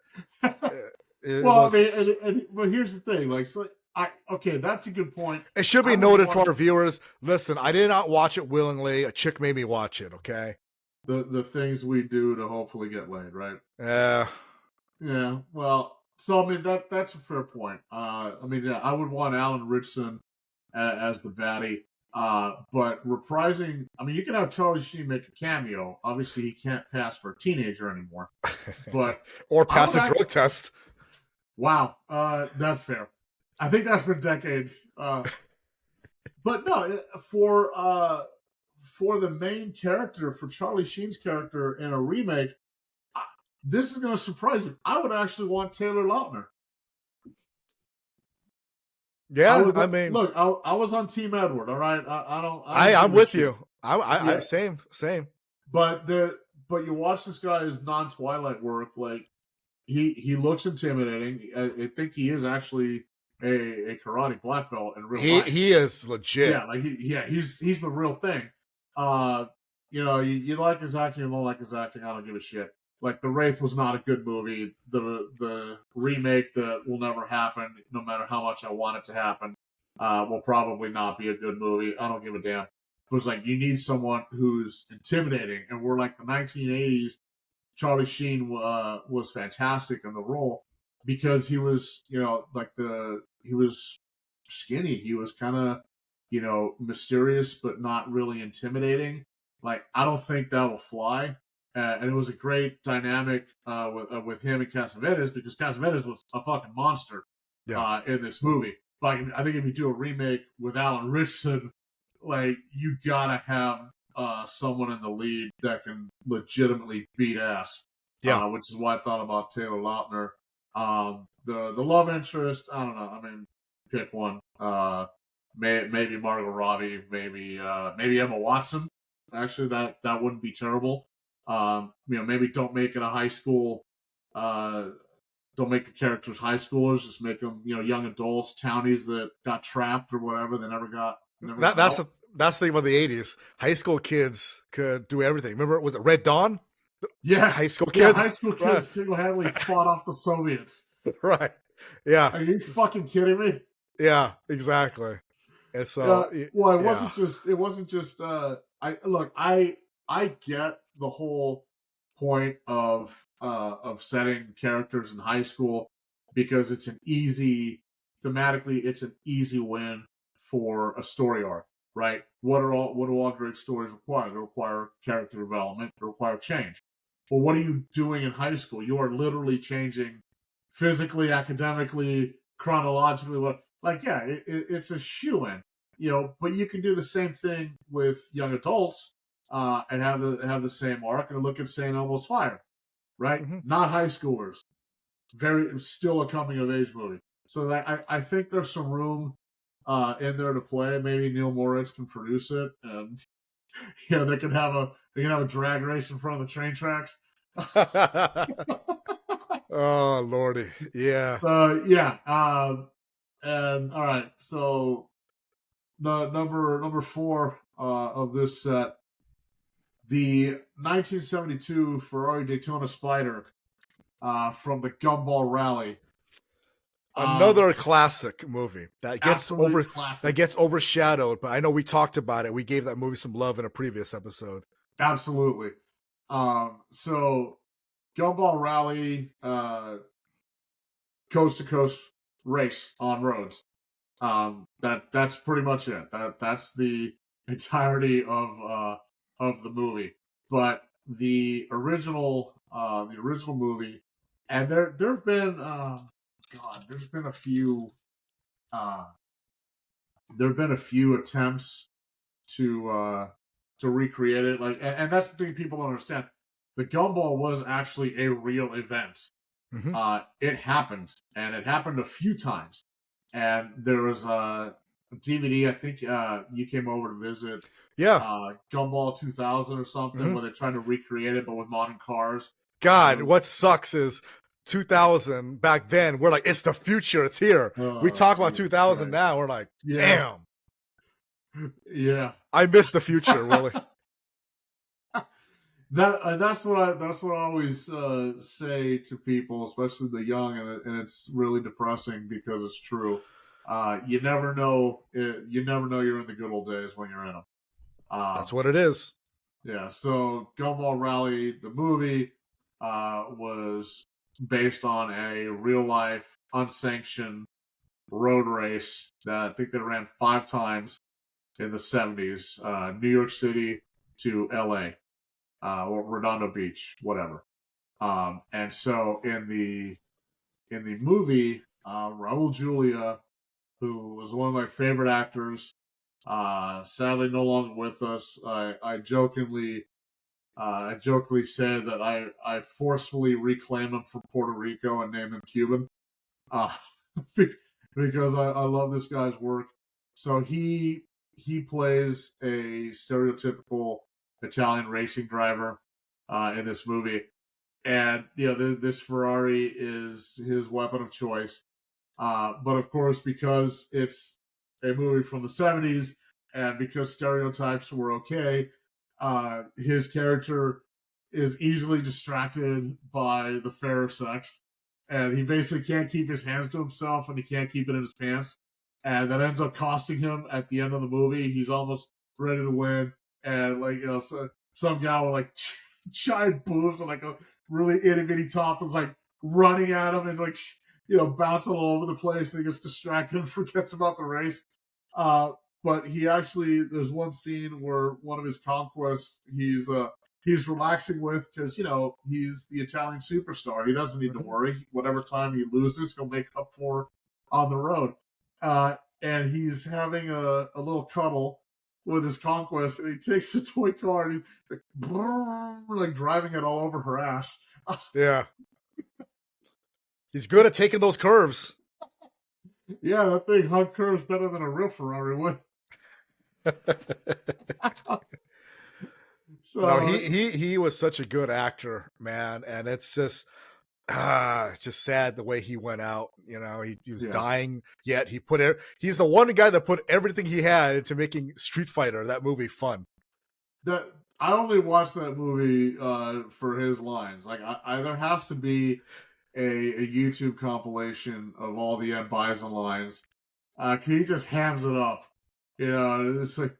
it Well, was. I mean, but here's the thing, like, so okay, that's a good point. It should be noted to our viewers. Listen, I did not watch it willingly. A chick made me watch it. Okay. The things we do to hopefully get laid, right? Yeah. Yeah. Well, so I mean that's a fair point. I mean, yeah, I would want Alan Ritchson as the baddie. But reprising, I mean, you can have Charlie Sheen make a cameo. Obviously, he can't pass for a teenager anymore. But or pass a drug test. Wow, that's fair. I think that's been decades. But no, for the main character, for Charlie Sheen's character in a remake, this is going to surprise you. I would actually want Taylor Lautner. Yeah, I mean, look, I was on Team Edward. All right, I'm with you. I same. But you watch this guy's non-Twilight work, like he looks intimidating. I think he is actually a karate black belt in real life. He is legit. Yeah, like he's the real thing. You know, you like his acting, you don't like his acting. I don't give a shit. Like The Wraith was not a good movie. The remake that will never happen, no matter how much I want it to happen, will probably not be a good movie. I don't give a damn. It was like, you need someone who's intimidating, and we're like the 1980s. Charlie Sheen was fantastic in the role because he was, you know, like he was skinny. He was kind of, you know, mysterious but not really intimidating. Like, I don't think that will fly. And it was a great dynamic with him and Cassavetes, because Cassavetes was a fucking monster in this movie. But I think if you do a remake with Alan Ritchson, like, you gotta have someone in the lead that can legitimately beat ass. Yeah, which is why I thought about Taylor Lautner. The love interest, I don't know. I mean, pick one. Maybe Margot Robbie, maybe Emma Watson. Actually, that wouldn't be terrible. You know, maybe don't make it a high school. Don't make the characters high schoolers. Just make them, you know, young adults, townies that got trapped or whatever. They never got. That's the thing about the '80s. High school kids could do everything. Remember, was it Red Dawn? Yeah, high school kids. High school kids single-handedly fought off the Soviets. Right. Yeah. Are you fucking kidding me? Yeah. Exactly. And so, well, it wasn't just. It wasn't just. I get the whole point of setting characters in high school, because it's an easy thematically. It's an easy win for a story arc, right? What do all great stories require? They require character development. They require change. Well, what are you doing in high school? You are literally changing physically, academically, chronologically. It's a shoo-in, you know. But you can do the same thing with young adults and have the same arc and look at St. Elmo's Fire, right? Mm-hmm. Not high schoolers. Still a coming of age movie. So I think there's some room in there to play. Maybe Neil Moritz can produce it, and they can have a drag race in front of the train tracks. Oh lordy, yeah. And all right, so the number 4 of this set, the 1972 Ferrari Daytona Spider from the Gumball Rally. Another classic movie that gets overshadowed, but I know we talked about it. We gave that movie some love in a previous episode. Absolutely. So Gumball Rally, coast to coast race on roads. That's pretty much it. That's the entirety of the movie. But the original movie, and there've been there's been a few attempts to recreate it. Like, and that's the thing people don't understand. The Gumball was actually a real event. Mm-hmm. It happened, and it happened a few times. And there was a DVD. I think you came over to visit. Yeah. Gumball 2000 or something, mm-hmm. where they tried to recreate it, but with modern cars. God, what sucks is 2000 back then, we're like, it's the future, it's here. We talk about 2000 now, we're like, damn. Yeah. I miss the future, really. That's what I always say to people, especially the young, and it's really depressing because it's true. You never know. You never know you're in the good old days when you're in them. That's what it is. Yeah. So Gumball Rally, the movie, was based on a real life unsanctioned road race that I think they ran 5 times in the 70s, New York City to LA, or Redondo Beach, whatever. And so in the movie, Raul Julia, who was one of my favorite actors, sadly no longer with us. I jokingly said that I forcefully reclaim him from Puerto Rico and name him Cuban, because I love this guy's work. So he plays a stereotypical Italian racing driver in this movie, and this Ferrari is his weapon of choice. But of course, because it's a movie from the 70s and because stereotypes were okay, his character is easily distracted by the fairer sex, and he basically can't keep his hands to himself and he can't keep it in his pants. And that ends up costing him at the end of the movie. He's almost ready to win. And so, some guy with like giant boobs and like a really itty bitty top is like running at him and like, bouncing all over the place, and he gets distracted and forgets about the race. But there's one scene where one of his conquests he's relaxing with, because he's the Italian superstar. He doesn't need to worry. Whatever time he loses, he'll make up for on the road. And he's having a little cuddle with his conquest, and he takes the toy car and he's like driving it all over her ass. Yeah. He's good at taking those curves. Yeah, that thing hung curves better than a real Ferrari would. So no, he was such a good actor, man, and it's just sad the way he went out. He was dying, yet he's the one guy that put everything he had into making Street Fighter, that movie, fun. I only watched that movie for his lines. Like, there has to be a YouTube compilation of all the Ed Bison lines. He just hams it up. It's like,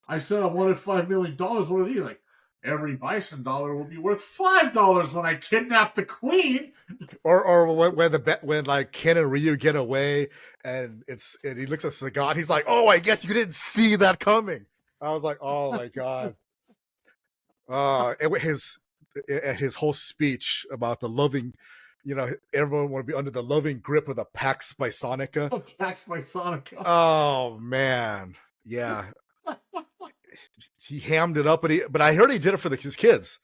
I said I wanted $5 million. What are these? Like, every Bison dollar will be worth $5 when I kidnap the queen. Or when like Ken and Ryu get away, and he looks at Sagat. He's like, "Oh, I guess you didn't see that coming." I was like, "Oh my god!" His whole speech about the loving, everyone want to be under the loving grip of the Pax Bisonica. Oh, Pax Bisonica. Oh man, yeah. He hammed it up, but I heard he did it for his kids.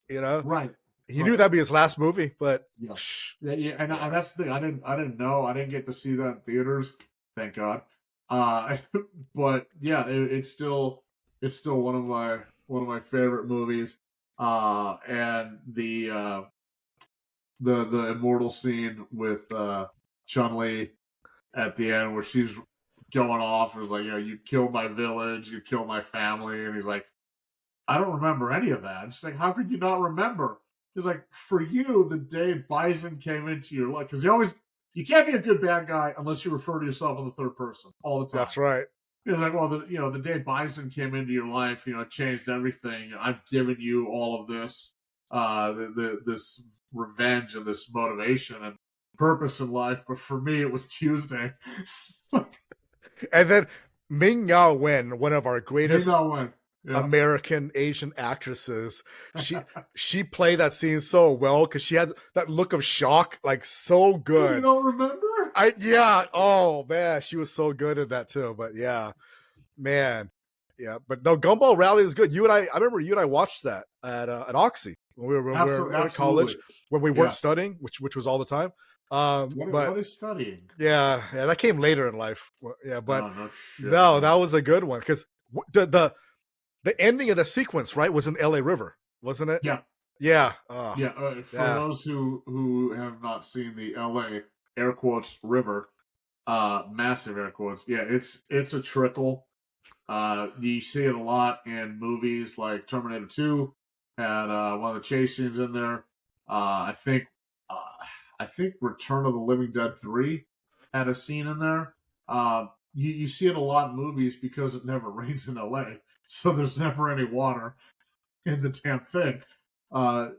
Right. He knew that'd be his last movie, but yeah. And that's the thing. I didn't know. I didn't get to see that in theaters. Thank God. But yeah, it's still one of my favorite movies. And the immortal scene with Chun-Li at the end where she's going off, is like, you killed my village, you killed my family, and he's like, I don't remember any of that. And she's like, how could you not remember? He's like, for you, the day Bison came into your life, because you can't be a good bad guy unless you refer to yourself in the third person all the time. That's right. He's like, well, the day Bison came into your life, it changed everything. I've given you all of this, this revenge and this motivation and purpose in life, but for me, it was Tuesday. And then Ming Na Wen, one of our greatest American Asian actresses, she played that scene so well because she had that look of shock, like so good. You don't remember? Oh man, she was so good at that too. But yeah, man, yeah. But no, Gumball Rally was good. I remember you and I watched that at Oxy when we were in college, when we weren't studying, which was all the time. What is studying? Yeah, that came later in life. Yeah, but no, that was a good one because the ending of the sequence, right, was in LA River, wasn't it? Yeah. Yeah. For Yeah. those who have not seen the L.A. air quotes river, massive air quotes. Yeah, it's a trickle. You see it a lot in movies like Terminator 2 had one of the chase scenes in there. I think uh, I think Return of the Living Dead 3 had a scene in there. You see it a lot in movies because it never rains in LA, so there's never any water in the damn thing. Uh,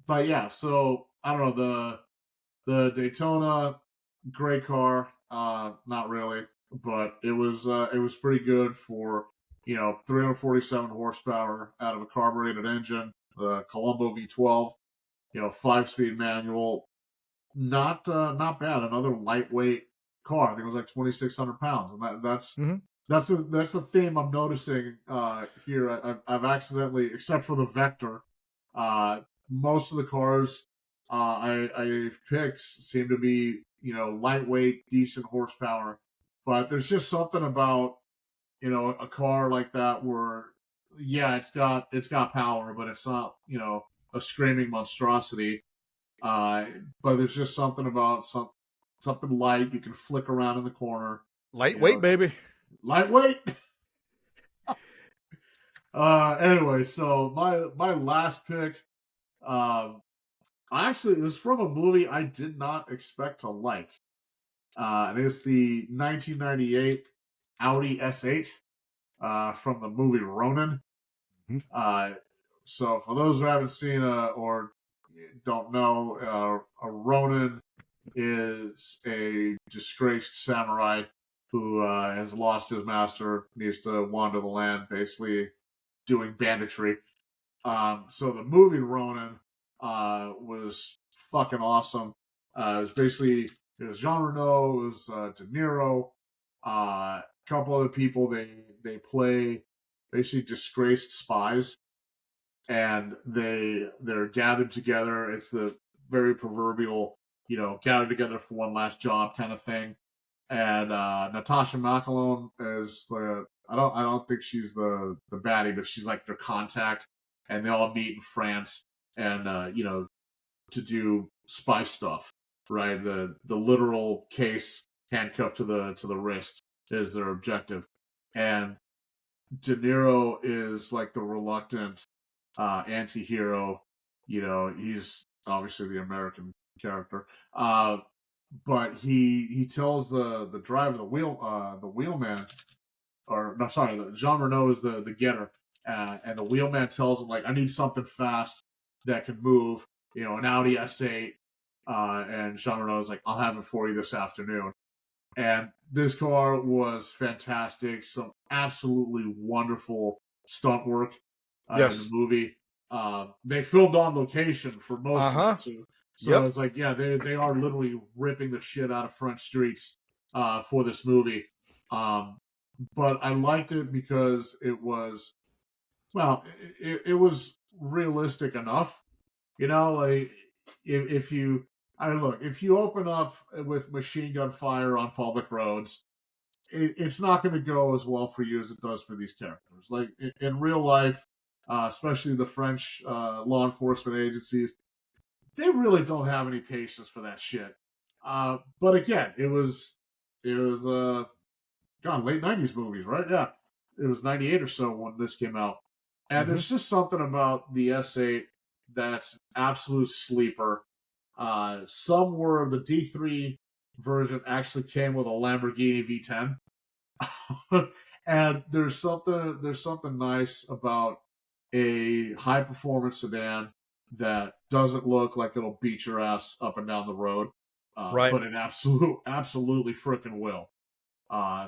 but yeah, so I don't know the Daytona, great car. Not really, but it was pretty good for 347 horsepower out of a carbureted engine. The Colombo V12, 5-speed manual, not bad. Another lightweight car. I think it was like 2,600 pounds, and Hmm. that's a theme I'm noticing here. I've accidentally, except for the Vector, uh, most of the cars I've picked seem to be lightweight, decent horsepower. But there's just something about a car like that where yeah, it's got power, but it's not a screaming monstrosity. Uh, but there's just something about something light you can flick around in the corner. You Lightweight, know, baby. lightweight. Anyway, so my last pick, actually, this is from a movie I did not expect to like. And it's the 1998 Audi S8 from the movie Ronin. Mhm. Uh, so for those who haven't seen or don't know, a Ronin is a disgraced samurai who has lost his master, needs to wander the land, basically doing banditry. So the movie Ronin was fucking awesome. It was Jean Reno, it was De Niro, a couple other people. They play basically disgraced spies, and they're gathered together. It's the very proverbial, gathered together for one last job kind of thing. And Natasha McElhone is the I don't think she's the baddie, but she's like their contact, and they all meet in France, and to do spy stuff, right? The literal case handcuffed to the wrist is their objective, and De Niro is like the reluctant anti-hero. He's obviously the American character. But he tells the driver, the wheelman, or no, sorry, the Jean Reno is the getter, and the wheelman tells him like, I need something fast that can move, an Audi S8, and Jean Reno is like, I'll have it for you this afternoon. And this car was fantastic. Some absolutely wonderful stunt work in the Yes. movie. They filmed on location for most of Uh-huh. it, so Yep. it's like, yeah, they are literally ripping the shit out of French streets for this movie. Um, but I liked it because it was it was realistic enough. Like if you look, if you open up with machine gun fire on public roads, it's not going to go as well for you as it does for these characters. Like in real life, especially the French law enforcement agencies, they really don't have any patience for that shit. But again, it was God, late '90s movies, right? Yeah, it was '98 or so when this came out, and Hmm. there's just something about the S8 that's absolute sleeper. Some the D3 version actually came with a Lamborghini V10, and there's something nice about a high performance sedan that doesn't look like it'll beat your ass up and down the road, Right. but it absolutely freaking will.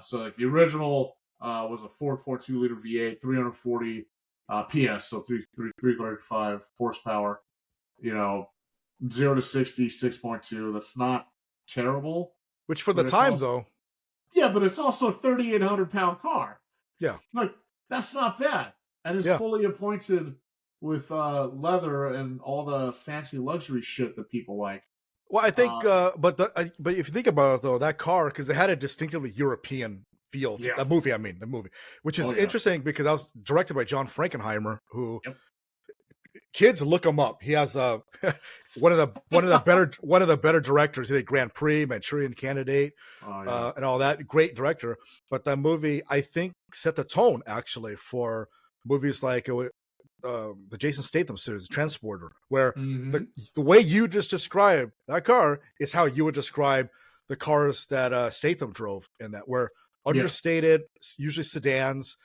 So like the original was a 4.2 liter V8, 340 PS, so 335 horsepower. You know, 0 to 60, 6.2. That's not terrible, Which for the but it's time also though, yeah, but it's also a 3,800 pound car. yeah. Like that's not bad, and it's Yeah. fully appointed with leather and all the fancy luxury shit that people like. Well, I think, Uh, but if you think about it though, that car, because it had a distinctively European feel. yeah. The movie, I mean, the movie, which is Oh yeah. interesting because I was directed by John Frankenheimer, who Yep. kids, look him up. He has one of the better directors. He did Grand Prix, Manchurian Candidate, and all that. Great director. But that movie, I think, set the tone actually for movies like the Jason Statham series, Transporter, where the way you just described that car is how you would describe the cars that Statham drove in that, were understated, usually sedans.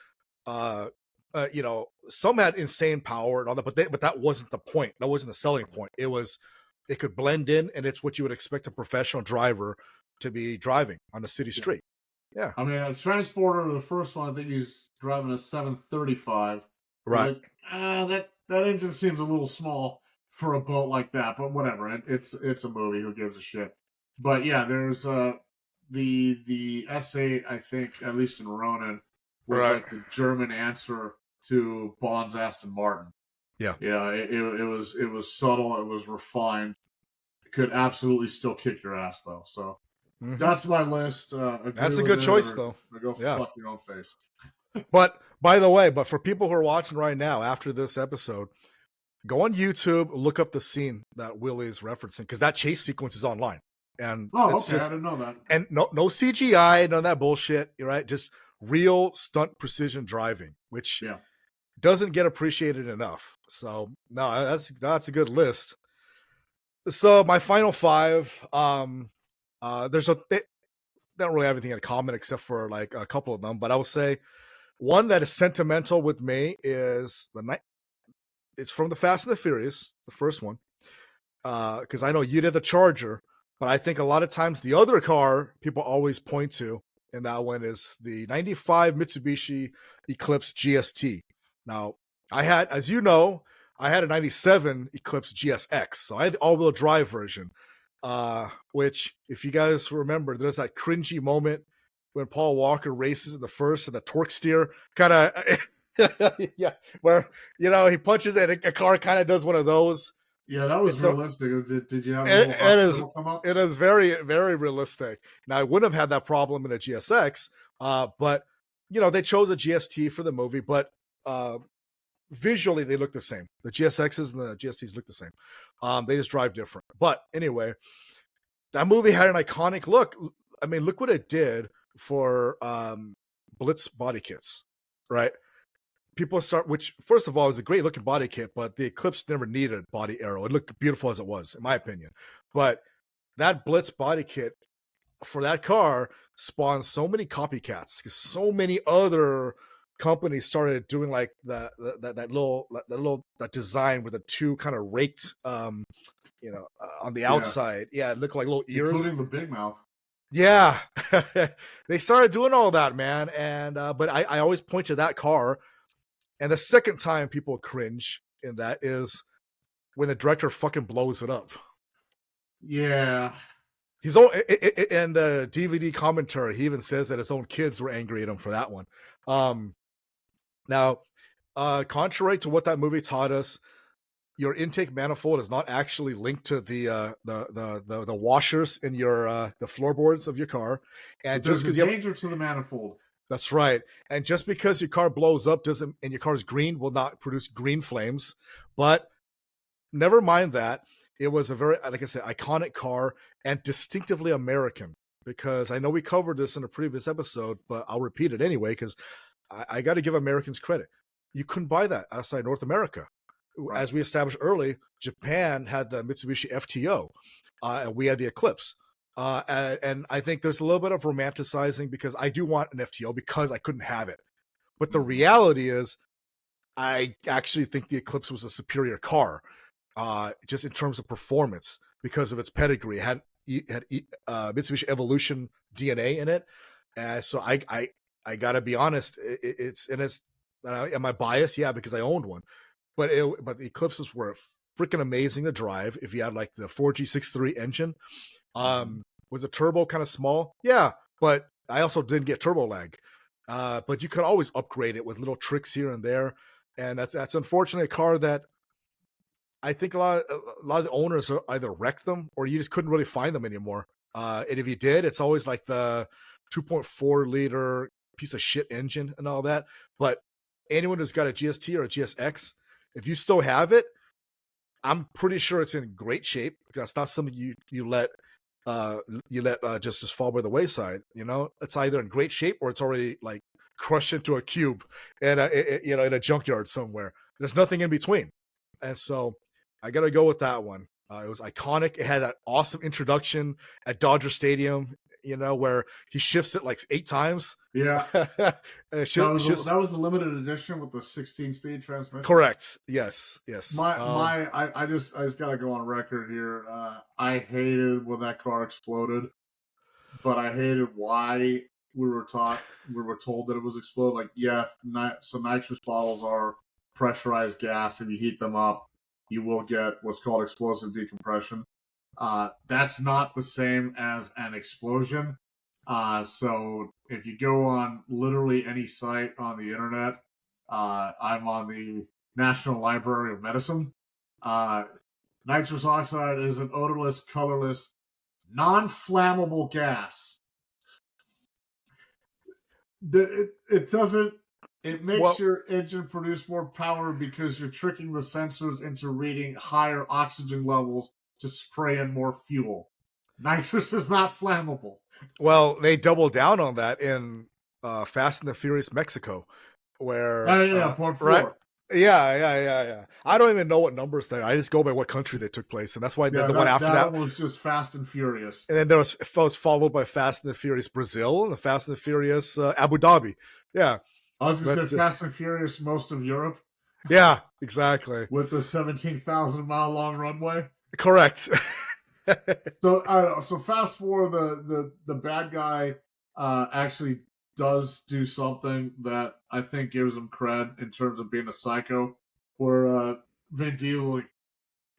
You know, some had insane power and all that, but that wasn't the point. That wasn't the selling point. It could blend in, and it's what you would expect a professional driver to be driving on a city street. Yeah. I mean, a Transporter, the first one, I think he's driving a 735. Right. Like, that engine seems a little small for a boat like that, but whatever. It's a movie. Who gives a shit? But yeah, there's the S8. I think, at least in Ronin, was like the German answer to Bond's Aston Martin. Yeah. Yeah. It was subtle. It was refined. It could absolutely still kick your ass though. So that's my list. That's a good choice though. Go fuck your own face. But by the way, for people who are watching right now after this episode, go on YouTube, look up the scene that Willie is referencing, because that chase sequence is online. And I didn't know that. And no CGI, none of that bullshit. Right, just real stunt precision driving, which doesn't get appreciated enough. So no, that's a good list. So my final five, they don't really have anything in common except for like a couple of them, but I would say one that is sentimental with me is it's from the Fast and the Furious, the first one, because I know you did the Charger, but I think a lot of times the other car people always point to in that one is the 95 Mitsubishi Eclipse GST. Now, as you know, I had a 97 Eclipse GSX, so I had the all-wheel drive version, which, if you guys remember, there's that cringy moment when Paul Walker races in the first and the torque steer kind of, where, you know, he punches it and a car kind of does one of those. Yeah, that was realistic. Did you have it is very, very realistic. Now, I wouldn't have had that problem in a GSX, but, you know, they chose a GST for the movie, but visually they look the same. The GSXs and the GSTs look the same. They just drive different. But anyway, that movie had an iconic look. I mean, look what it did for Blitz body kits, right? Which first of all is a great looking body kit, but the Eclipse never needed body aero. It looked beautiful as it was, in my opinion. But that Blitz body kit for that car spawned so many copycats, because so many other companies started doing like that design with the two kind of raked, on the outside. Yeah, it looked like little ears, including the big mouth. Yeah, they started doing all that, man. And but I always point to that car. And the second time people cringe in that is when the director fucking blows it up. Yeah. In the DVD commentary, he even says that his own kids were angry at him for that one. Now, contrary to what that movie taught us, your intake manifold is not actually linked to the washers in your the floorboards of your car, and just because danger to the manifold. That's right. And just because your car blows up and your car is green will not produce green flames. But never mind that. It was a very, like I said, iconic car and distinctively American, because I know we covered this in a previous episode, but I'll repeat it anyway, because I got to give Americans credit. You couldn't buy that outside North America. Right. As we established early, Japan had the Mitsubishi FTO, and we had the Eclipse. And I think there's a little bit of romanticizing, because I do want an FTO because I couldn't have it. But the reality is, I actually think the Eclipse was a superior car, just in terms of performance, because of its pedigree. It had Mitsubishi Evolution DNA in it. So I got to be honest, am I biased? Yeah, because I owned one. But the Eclipses were freaking amazing to drive if you had like the 4G63 engine. Was the turbo kind of small? Yeah, but I also didn't get turbo lag. But you could always upgrade it with little tricks here and there. And that's unfortunately a car that I think a lot of the owners either wrecked them or you just couldn't really find them anymore. And if you did, it's always like the 2.4 liter piece of shit engine and all that. But anyone who's got a GST or a GSX, if you still have it, I'm pretty sure it's in great shape. That's not something you let just fall by the wayside. It's either in great shape or it's already like crushed into a cube in a junkyard somewhere. There's nothing in between, and so I gotta go with that one. It was iconic. It had that awesome introduction at Dodger Stadium. Where he shifts it like 8 times. Yeah. That was a limited edition with the 16-speed transmission. Correct. Yes. I just gotta go on record here. I hated when that car exploded, but I hated why we were told that it was exploded. Like, so nitrous bottles are pressurized gas. If you heat them up, you will get what's called explosive decompression. That's not the same as an explosion. So if you go on literally any site on the internet, I'm on the National Library of Medicine. Nitrous oxide is an odorless, colorless, non-flammable gas. It makes your engine produce more power because you're tricking the sensors into reading higher oxygen levels to spray in more fuel. Nitrous is not flammable. Well, they double down on that in Fast and the Furious Mexico, where part 4. Right? Yeah. I don't even know what numbers there. I just go by what country they took place, and that's why the one after that was just Fast and Furious. And then there was followed by Fast and the Furious Brazil and the Fast and the Furious Abu Dhabi. Yeah, I was going to say Fast and Furious most of Europe. Yeah, exactly. With the 17,000 mile long runway. Correct. So fast forward, the bad guy actually does do something that I think gives him cred in terms of being a psycho, where Vin Diesel, like,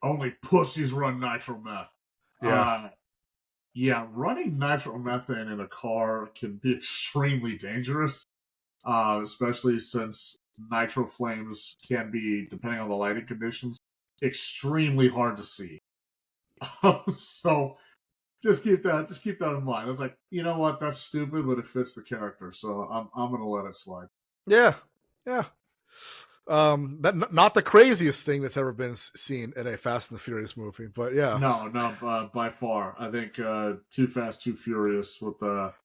only pussies run nitro meth. Running nitromethane in a car can be extremely dangerous, especially since nitro flames can be, depending on the lighting conditions, extremely hard to see. So just keep that in mind. I was like, you know what, that's stupid, but it fits the character, so I'm gonna let it slide. Yeah. Not the craziest thing that's ever been seen in a Fast and the Furious movie, but yeah. No, by far. I think Too Fast, Too Furious with the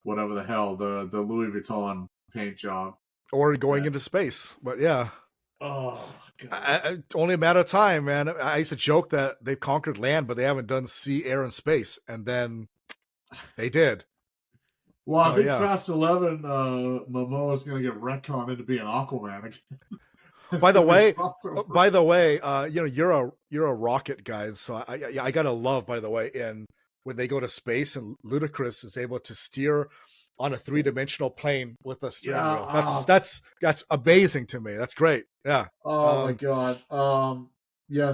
whatever the hell, the Louis Vuitton paint job, or going into space, but yeah. Oh, God. Only a matter of time, man. I used to joke that they've conquered land, but they haven't done sea, air, and space, and then they did. Well, I think Fast 11, Momoa is going to get retconned into being Aquaman again. By the way, you're a rocket guy, so I gotta love, by the way, when they go to space and Ludacris is able to steer on a 3-dimensional plane with a steering wheel. That's amazing to me. That's great. Yeah. Oh my God.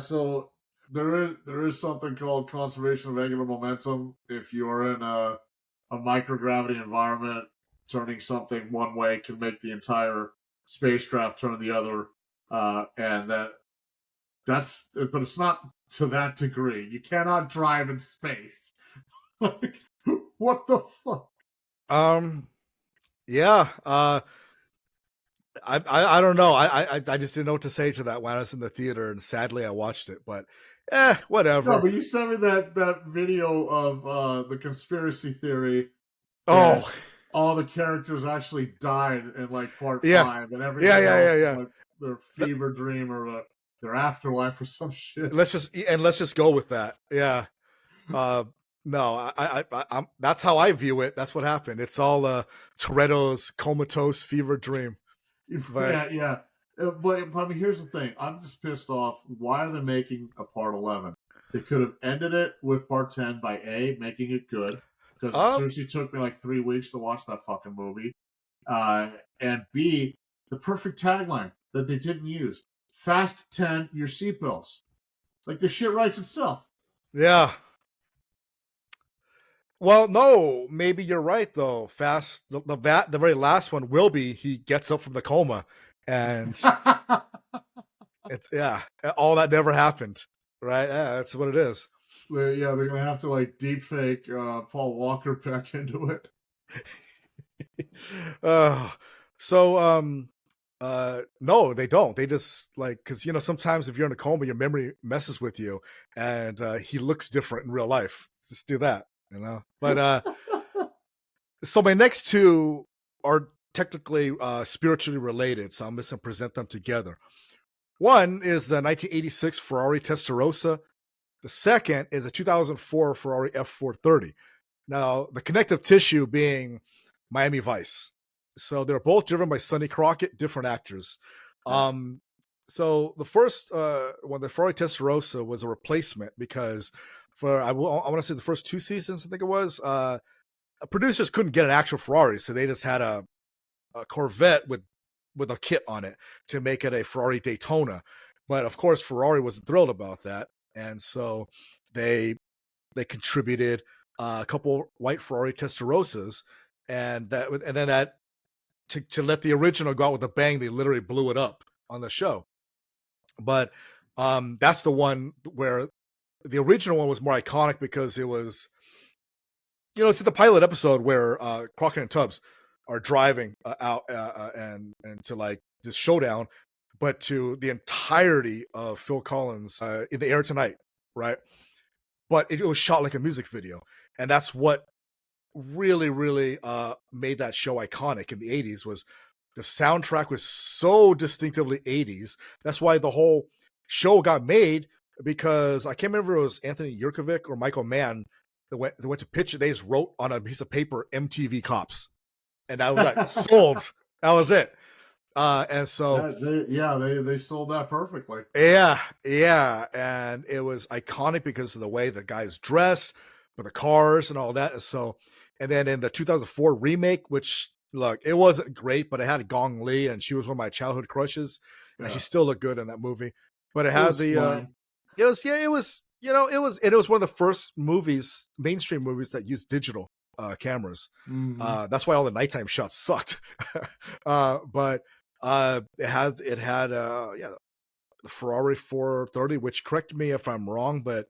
So there is something called conservation of angular momentum. If you're in a microgravity environment, turning something one way can make the entire spacecraft turn the other. But it's not to that degree. You cannot drive in space. Like, what the fuck? Yeah. I don't know. I just didn't know what to say to that when I was in the theater, and sadly I watched it, but whatever. No, but you sent me that video of the conspiracy theory. Oh, all the characters actually died in like part 5, and everything. Yeah. Like their fever dream or their afterlife or some shit. Let's just go with that. Yeah. No, I'm that's how I view it. That's what happened. It's all Toretto's comatose fever dream. But, yeah. But I mean, here's the thing. I'm just pissed off. Why are they making a part 11? They could have ended it with part 10 by A, making it good, because it seriously took me like 3 weeks to watch that fucking movie. And B, the perfect tagline that they didn't use: Fast 10, your seatbelts. Like, the shit writes itself. Yeah. Well, no, maybe you're right though. Fast, the very last one will be he gets up from the coma, and it's all that never happened, right? Yeah, that's what it is. They're gonna have to like deep fake Paul Walker back into it. No, they don't. They just like because sometimes if you're in a coma, your memory messes with you, and he looks different in real life. Just do that, But so my next two are technically spiritually related, so I'm just gonna present them together. One is the 1986 Ferrari Testarossa. The second is a 2004 Ferrari F430. Now, the connective tissue being Miami Vice. So they're both driven by Sonny Crockett, different actors. Yeah. So the first one, the Ferrari Testarossa, was a replacement because I want to say the first 2 seasons, I think it was, producers couldn't get an actual Ferrari, so they just had a Corvette with a kit on it to make it a Ferrari Daytona. But of course, Ferrari wasn't thrilled about that, and so they contributed a couple white Ferrari Testarossas, and then that to let the original go out with a bang, they literally blew it up on the show. But that's the one where the original one was more iconic because it was, it's the pilot episode where Crockett and Tubbs are driving out and to like this showdown, but to the entirety of Phil Collins in the air tonight, right? But it was shot like a music video, and that's what really, really made that show iconic in the 80s. Was the soundtrack was so distinctively 80s. That's why the whole show got made, because I can't remember if it was Anthony Yerkovic or Michael Mann that went to pitch it. They just wrote on a piece of paper MTV Cops, and that was like sold. That was it. And so they sold that perfectly. Yeah, and it was iconic because of the way the guys dressed, with the cars and all that. And then in the 2004 remake, which, look, it wasn't great, but it had Gong Li, and she was one of my childhood crushes, and she still looked good in that movie. But it had it was one of the first movies, mainstream movies, that used digital cameras. Mm-hmm. That's why all the nighttime shots sucked. But it had the Ferrari 430, which, correct me if I'm wrong, but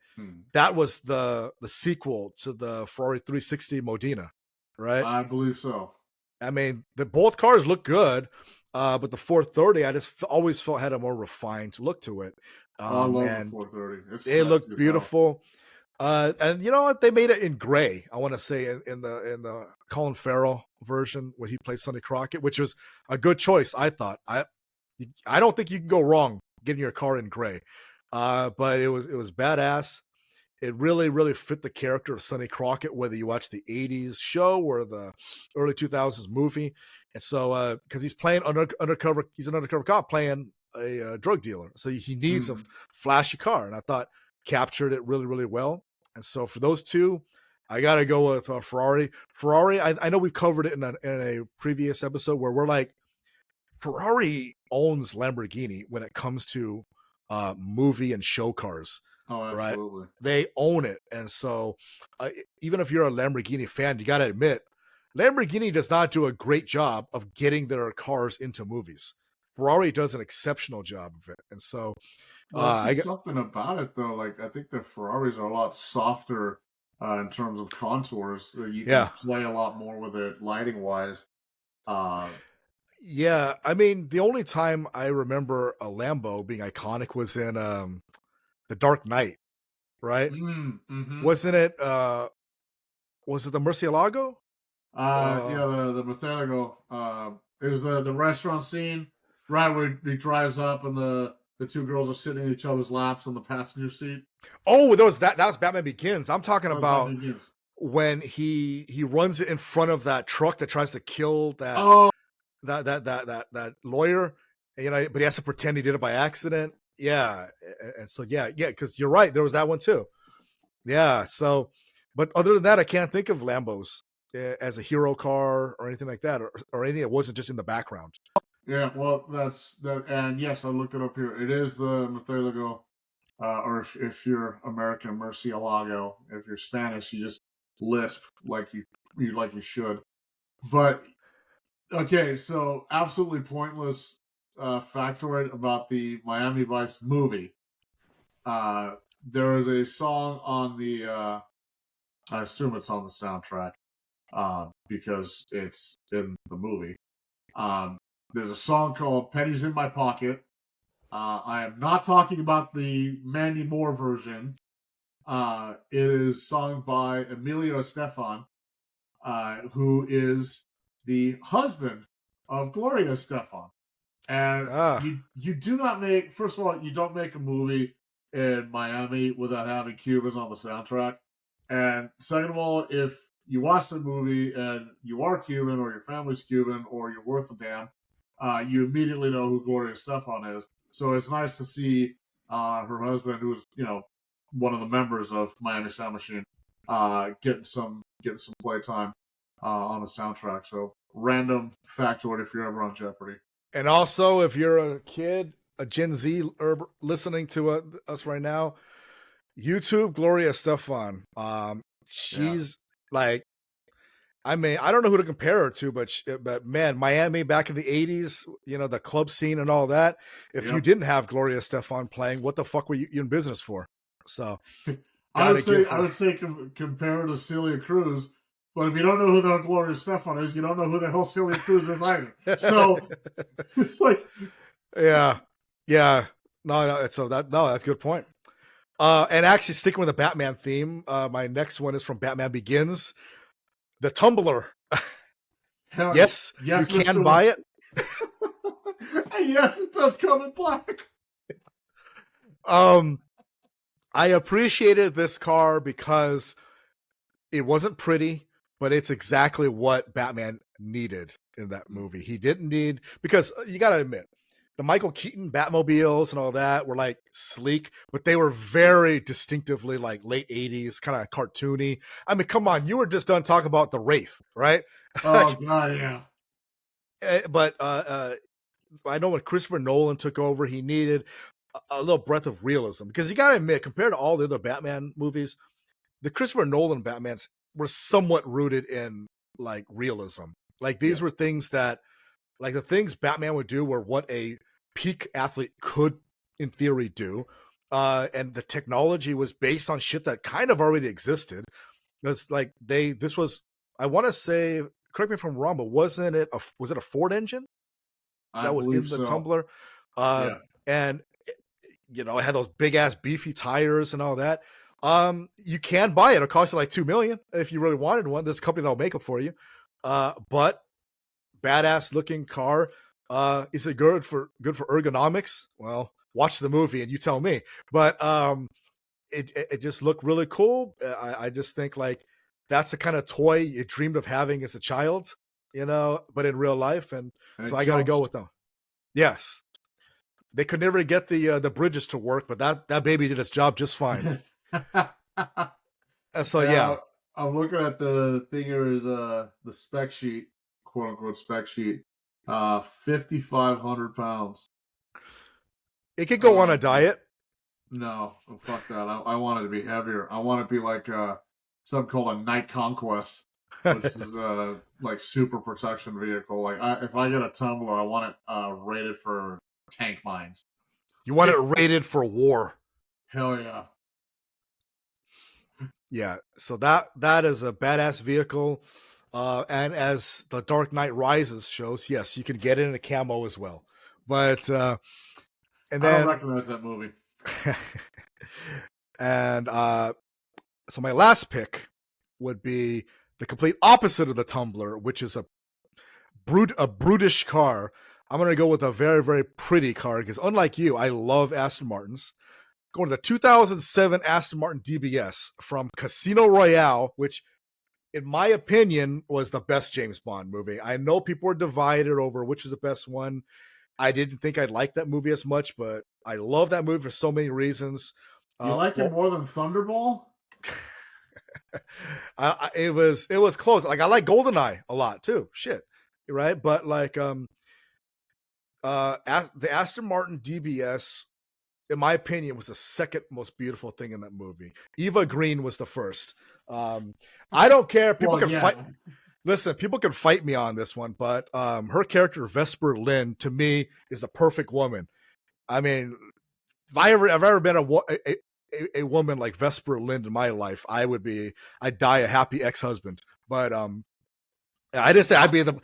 that was the sequel to the Ferrari 360 Modena, right? I believe so. I mean, both cars look good, but the 430 I just always felt had a more refined look to it. I love the 430. It looked beautiful. And you know what? They made it in gray. I want to say in the Colin Farrell version when he played Sonny Crockett, which was a good choice. I thought I don't think you can go wrong getting your car in gray. But it was badass. It really, really fit the character of Sonny Crockett, whether you watch the 80s show or the early 2000s movie. And so, because he's playing undercover, he's an undercover cop playing a drug dealer. So he needs a flashy car. And I thought captured it really, really well. And so for those two, I got to go with Ferrari. Ferrari, I know we've covered it in a previous episode where we're like, Ferrari owns Lamborghini when it comes to movie and show cars. Oh, absolutely. Right? They own it. And so even if you're a Lamborghini fan, you got to admit, Lamborghini does not do a great job of getting their cars into movies. Ferrari does an exceptional job of it. And so something about it, though. Like, I think the Ferraris are a lot softer in terms of contours. You can play a lot more with it lighting-wise. Yeah, I mean, the only time I remember a Lambo being iconic was in The Dark Knight, right? Mm-hmm. Wasn't it? Was it the Murcielago? The Murcielago. It was the restaurant scene, right, where he drives up and the two girls are sitting in each other's laps on the passenger seat. Oh, that was Batman Begins. I'm talking about when he runs it in front of that truck that tries to kill that that lawyer, but he has to pretend he did it by accident. Yeah. And so, because you're right. There was that one too. Yeah. So, but other than that, I can't think of Lambos as a hero car or anything like that, or anything that wasn't just in the background. Yeah. Well, that's that. And yes, I looked it up here. It is the Murcielago, or if you're American, Murcielago. If you're Spanish, you just lisp like you should. But okay, so absolutely pointless factoid about the Miami Vice movie. There is a song on the, I assume it's on the soundtrack, because it's in the movie. There's a song called "Pennies in My Pocket." I am not talking about the Mandy Moore version. It is sung by Emilio Estefan, who is the husband of Gloria Estefan. And you do not make, first of all, you don't make a movie in Miami without having Cubans on the soundtrack. And second of all, if you watch the movie and you are Cuban or your family's Cuban or you're worth a damn, you immediately know who Gloria Estefan is. So it's nice to see her husband, who's one of the members of Miami Sound Machine, getting some playtime on the soundtrack. So random factoid if you're ever on Jeopardy. And also, if you're a kid, a Gen Z listening to us right now, YouTube Gloria Estefan. She's like, I mean, I don't know who to compare her to, but man, Miami back in the 80s, the club scene and all that. If you didn't have Gloria Estefan playing, what the fuck were you in business for? So I would say compare her to Celia Cruz. But if you don't know who the hell Gloria Estefan is, you don't know who the hell Celia Cruz is either. So it's like, yeah. No. So that's a good point. And actually, sticking with the Batman theme, my next one is from Batman Begins, the Tumbler. Yes, you can buy it. And yes, it does come in black. I appreciated this car because it wasn't pretty, but it's exactly what Batman needed in that movie. He didn't need, because you got to admit, the Michael Keaton Batmobiles and all that were like sleek, but they were very distinctively like late 80s, kind of cartoony. I mean, come on, you were just done talking about the Wraith, right? Oh, God, yeah. But I know when Christopher Nolan took over, he needed a little breath of realism, because you got to admit, compared to all the other Batman movies, the Christopher Nolan Batmans were somewhat rooted in like realism. Like these were things that, like the things Batman would do were what a peak athlete could in theory do. And the technology was based on shit that kind of already existed. It's like this was, I want to say, correct me if I'm wrong, but was it a Ford engine that was in the Tumbler? And it had those big ass beefy tires and all that. You can buy it. It'll cost you like $2 million if you really wanted one. There's a company that'll make it for you. But badass looking car. Is it good for ergonomics? Well, watch the movie and you tell me. But it just looked really cool. I just think like that's the kind of toy you dreamed of having as a child, but in real life. And so I got to go with them. Yes. They could never get the bridges to work, but that baby did its job just fine. So yeah. I'm looking at the thing here is the spec sheet, quote unquote spec sheet. 5,500 pounds. It could go on a diet. No, fuck that. I want it to be heavier. I want it to be like something called a Night Conquest, which is like super protection vehicle. Like if I get a Tumbler, I want it rated for tank mines. You want it rated for war. Hell yeah. Yeah, so that is a badass vehicle. And as The Dark Knight Rises shows, yes, you can get it in a camo as well. But and then I don't recognize that movie. And so my last pick would be the complete opposite of the Tumbler, which is a brutish car. I'm going to go with a very, very pretty car because unlike you, I love Aston Martins. Going to the 2007 Aston Martin DBS from Casino Royale, which in my opinion was the best James Bond movie. I know people are divided over which is the best one. I didn't think I'd like that movie as much, but I love that movie for so many reasons. You like it more than Thunderball? It was close. Like I like GoldenEye a lot too. Shit, right? But like the Aston Martin DBS, in my opinion, was the second most beautiful thing in that movie. Eva Green was the first. I don't care. People can fight. Listen, people can fight me on this one, but her character Vesper Lynd to me is the perfect woman. I mean, if I've ever been a woman like Vesper Lynd in my life, I'd die a happy ex-husband. But I didn't say I'd be the.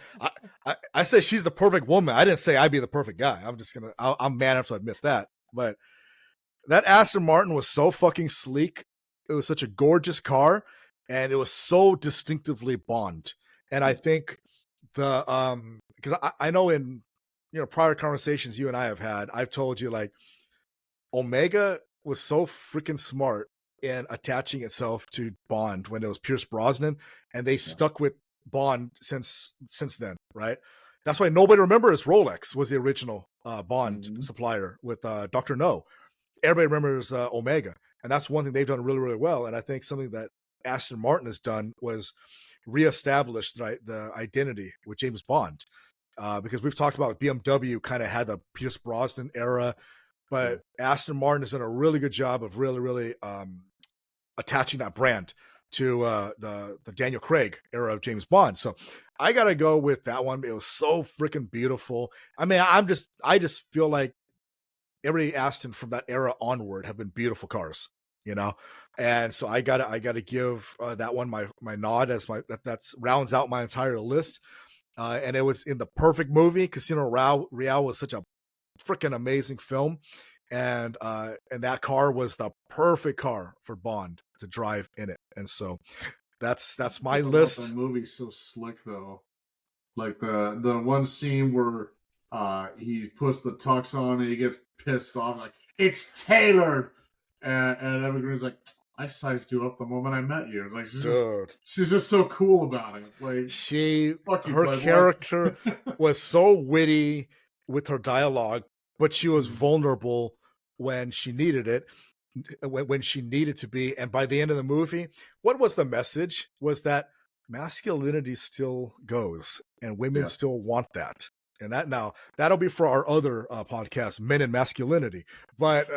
I said she's the perfect woman. I didn't say I'd be the perfect guy. I'm man enough to admit that. But that Aston Martin was so fucking sleek. It was such a gorgeous car, and it was so distinctively Bond. And I think because I know in prior conversations you and I have had, I've told you like Omega was so freaking smart in attaching itself to Bond when it was Pierce Brosnan, and they stuck with Bond since then, right? That's why nobody remembers Rolex was the original Bond supplier with Dr. No. Everybody remembers Omega, and that's one thing they've done really, really well. And I think something that Aston Martin has done was reestablish the identity with James Bond, because we've talked about BMW kind of had the Pierce Brosnan era, but Aston Martin has done a really good job of really, really attaching that brand to the Daniel Craig era of James Bond. So I gotta go with that one. It was so freaking beautiful. I mean, I just feel like every Aston from that era onward have been beautiful cars, and so I gotta give that one my nod as that's rounds out my entire list. And it was in the perfect movie. Casino Royale was such a freaking amazing film, and that car was the perfect car for Bond to drive in it. And so that's my list. The movie's so slick though, like the one scene where he puts the tux on and he gets pissed off, like it's tailored, and Evergreen's like, I sized you up the moment I met you. Like she's just so cool about it. Like her character was so witty with her dialogue, but she was vulnerable when she needed it, when she needed to be. And by the end of the movie, what was the message? Was that masculinity still goes, and women still want that. And that'll be for our other podcast, Men and Masculinity. But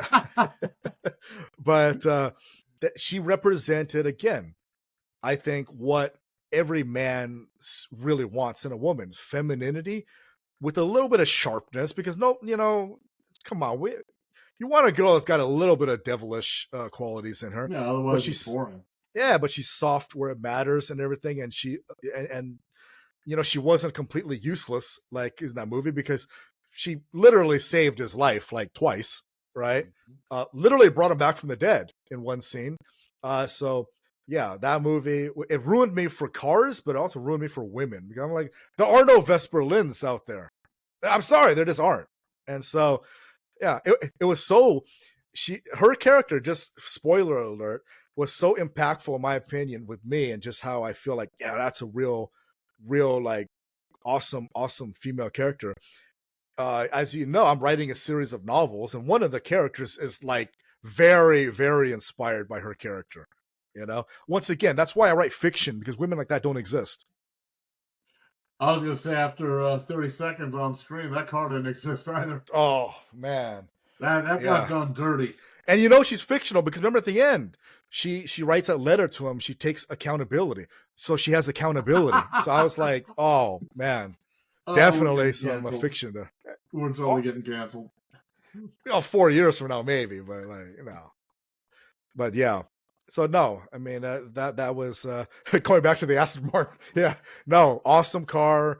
she represented, again, I think, what every man really wants in a woman: femininity with a little bit of sharpness. Because come on, you want a girl that's got a little bit of devilish qualities in her. Yeah, otherwise she's boring. Yeah, but she's soft where it matters and everything, and she wasn't completely useless like in that movie, because she literally saved his life like twice, right? Literally brought him back from the dead in one scene. So yeah, that movie, it ruined me for cars, but it also ruined me for women, because I'm like, there are no Vesper Lyns out there. I'm sorry, there just aren't. And so yeah, it was so, her character, just spoiler alert, was so impactful in my opinion with me, and just how I feel like, yeah, that's a real like awesome female character. As you know, I'm writing a series of novels, and one of the characters is like very, very inspired by her character. Once again, that's why I write fiction, because women like that don't exist. I was gonna say, after 30 seconds on screen, that car didn't exist either. Oh man, that got done dirty. And she's fictional, because remember at the end, she writes a letter to him. She takes accountability, so she has accountability. So I was like, oh man, definitely some fiction there. We're totally getting canceled. 4 years from now, maybe, but But yeah, so no, I mean that was going back to the Aston Martin. Yeah, no, awesome car.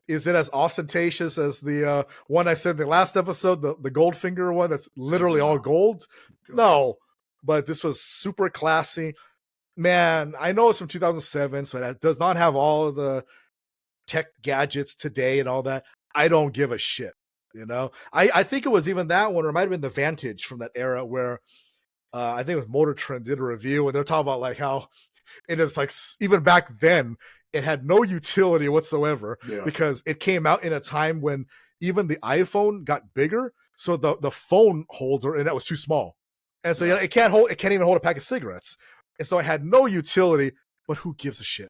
Is it as ostentatious as the one I said in the last episode, the Goldfinger one that's literally all gold? No, but this was super classy. Man, I know it's from 2007, so it does not have all of the tech gadgets today and all that. I don't give a shit, I think it was even that one, or it might have been the Vantage from that era, where I think it was Motor Trend did a review, and they're talking about like how it is like, even back then, it had no utility whatsoever, because it came out in a time when even the iPhone got bigger, so the phone holder and that was too small, and so it can't even hold a pack of cigarettes, and so it had no utility. But who gives a shit?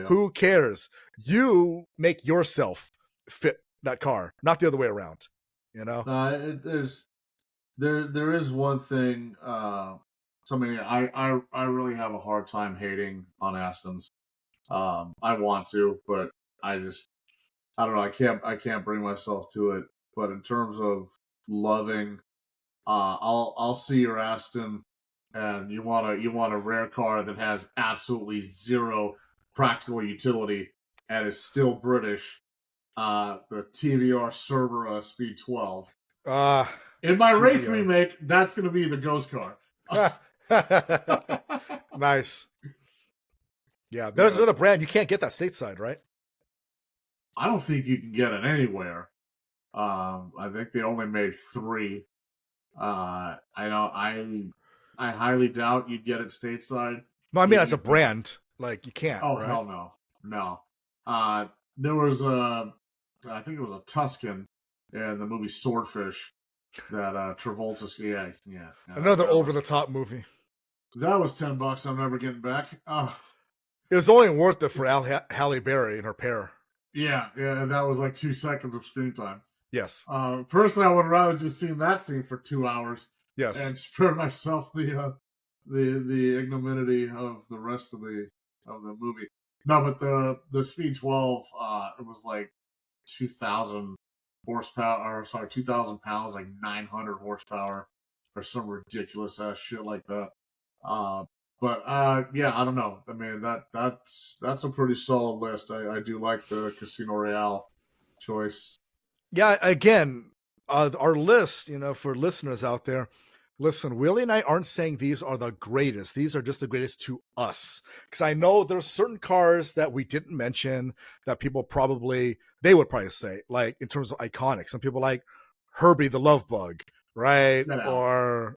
Who cares? You make yourself fit that car, not the other way around. There is one thing. I really have a hard time hating on Astons. I want to, but I don't know. I can't bring myself to it. But in terms of loving, I'll see your Aston, and you want a rare car that has absolutely zero practical utility and is still British. The TVR Cervera Speed 12. In my Wraith TVR. remake, that's going to be the ghost car. Nice. Yeah, there's another brand. You can't get that stateside, right? I don't think you can get it anywhere. I think they only made 3. I highly doubt you'd get it stateside. No, I mean as a brand, like you can't. Oh, right? hell no. There was I think it was a Tuscan in the movie Swordfish that Travolta's. Yeah. Another over the top movie. That was $10. I'm never getting back. It was only worth it for Halle Berry and her pair. Yeah, that was like 2 seconds of screen time. Yes. Personally, I would rather just seen that scene for 2 hours. Yes. And spare myself the ignominy of the rest of the movie. No, but the Speed 12, it was like 2,000 horsepower, or sorry, 2,000 pounds, like 900 horsepower, or some ridiculous ass shit like that. But yeah, I don't know. I mean, that's a pretty solid list. I do like the Casino Royale choice. Yeah, again, our list, for listeners out there, listen, Willie and I aren't saying these are the greatest. These are just the greatest to us. Because I know there's certain cars that we didn't mention that people they would probably say, like in terms of iconic. Some people like Herbie the Love Bug, right? Or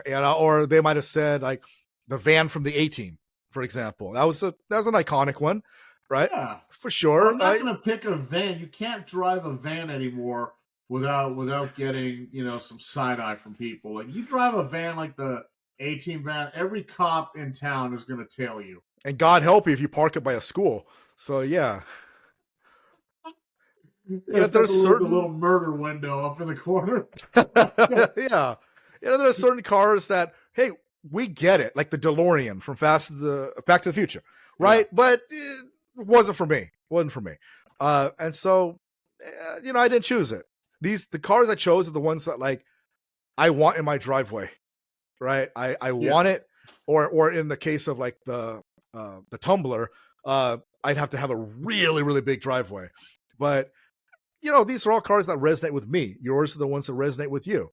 or they might have said like the van from the A-Team, for example. That was an iconic one, right? Yeah, for sure. I'm not going to pick a van. You can't drive a van anymore without getting some side eye from people. Like you drive a van like the A-Team van, every cop in town is going to tail you. And God help you if you park it by a school. So yeah. Yeah, there's certain little murder window up in the corner. Yeah, there's certain cars that hey, we get it, like the DeLorean from Back to the Future, right? Yeah. But it wasn't for me. And so I didn't choose it. The cars I chose are the ones that like I want in my driveway, right? I want it, or in the case of like the Tumbler, I'd have to have a really, really big driveway. But these are all cars that resonate with me. Yours are the ones that resonate with you,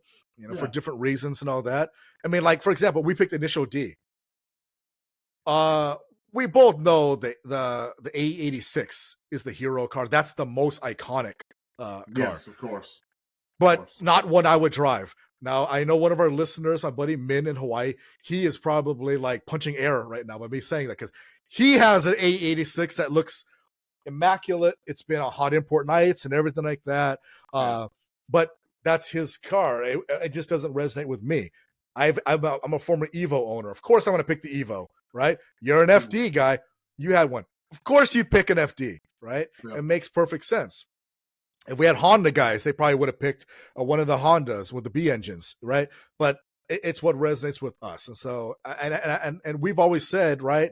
for different reasons and all that. I mean, like, for example, we picked Initial D. We both know the A86 is the hero car. That's the most iconic car. Yes, of course. But not one I would drive. Now, I know one of our listeners, my buddy Min in Hawaii, he is probably like punching air right now by me saying that because he has an A86 that looks immaculate. It's been on hot import nights and everything like that. But that's his car. It just doesn't resonate with me. I'm a former Evo owner. Of course, I'm going to pick the Evo, right? You're an FD guy. You had one. Of course, you'd pick an FD, right? Yeah. It makes perfect sense. If we had Honda guys, they probably would have picked one of the Hondas with the B engines, right? But it's what resonates with us. And so, and we've always said, right,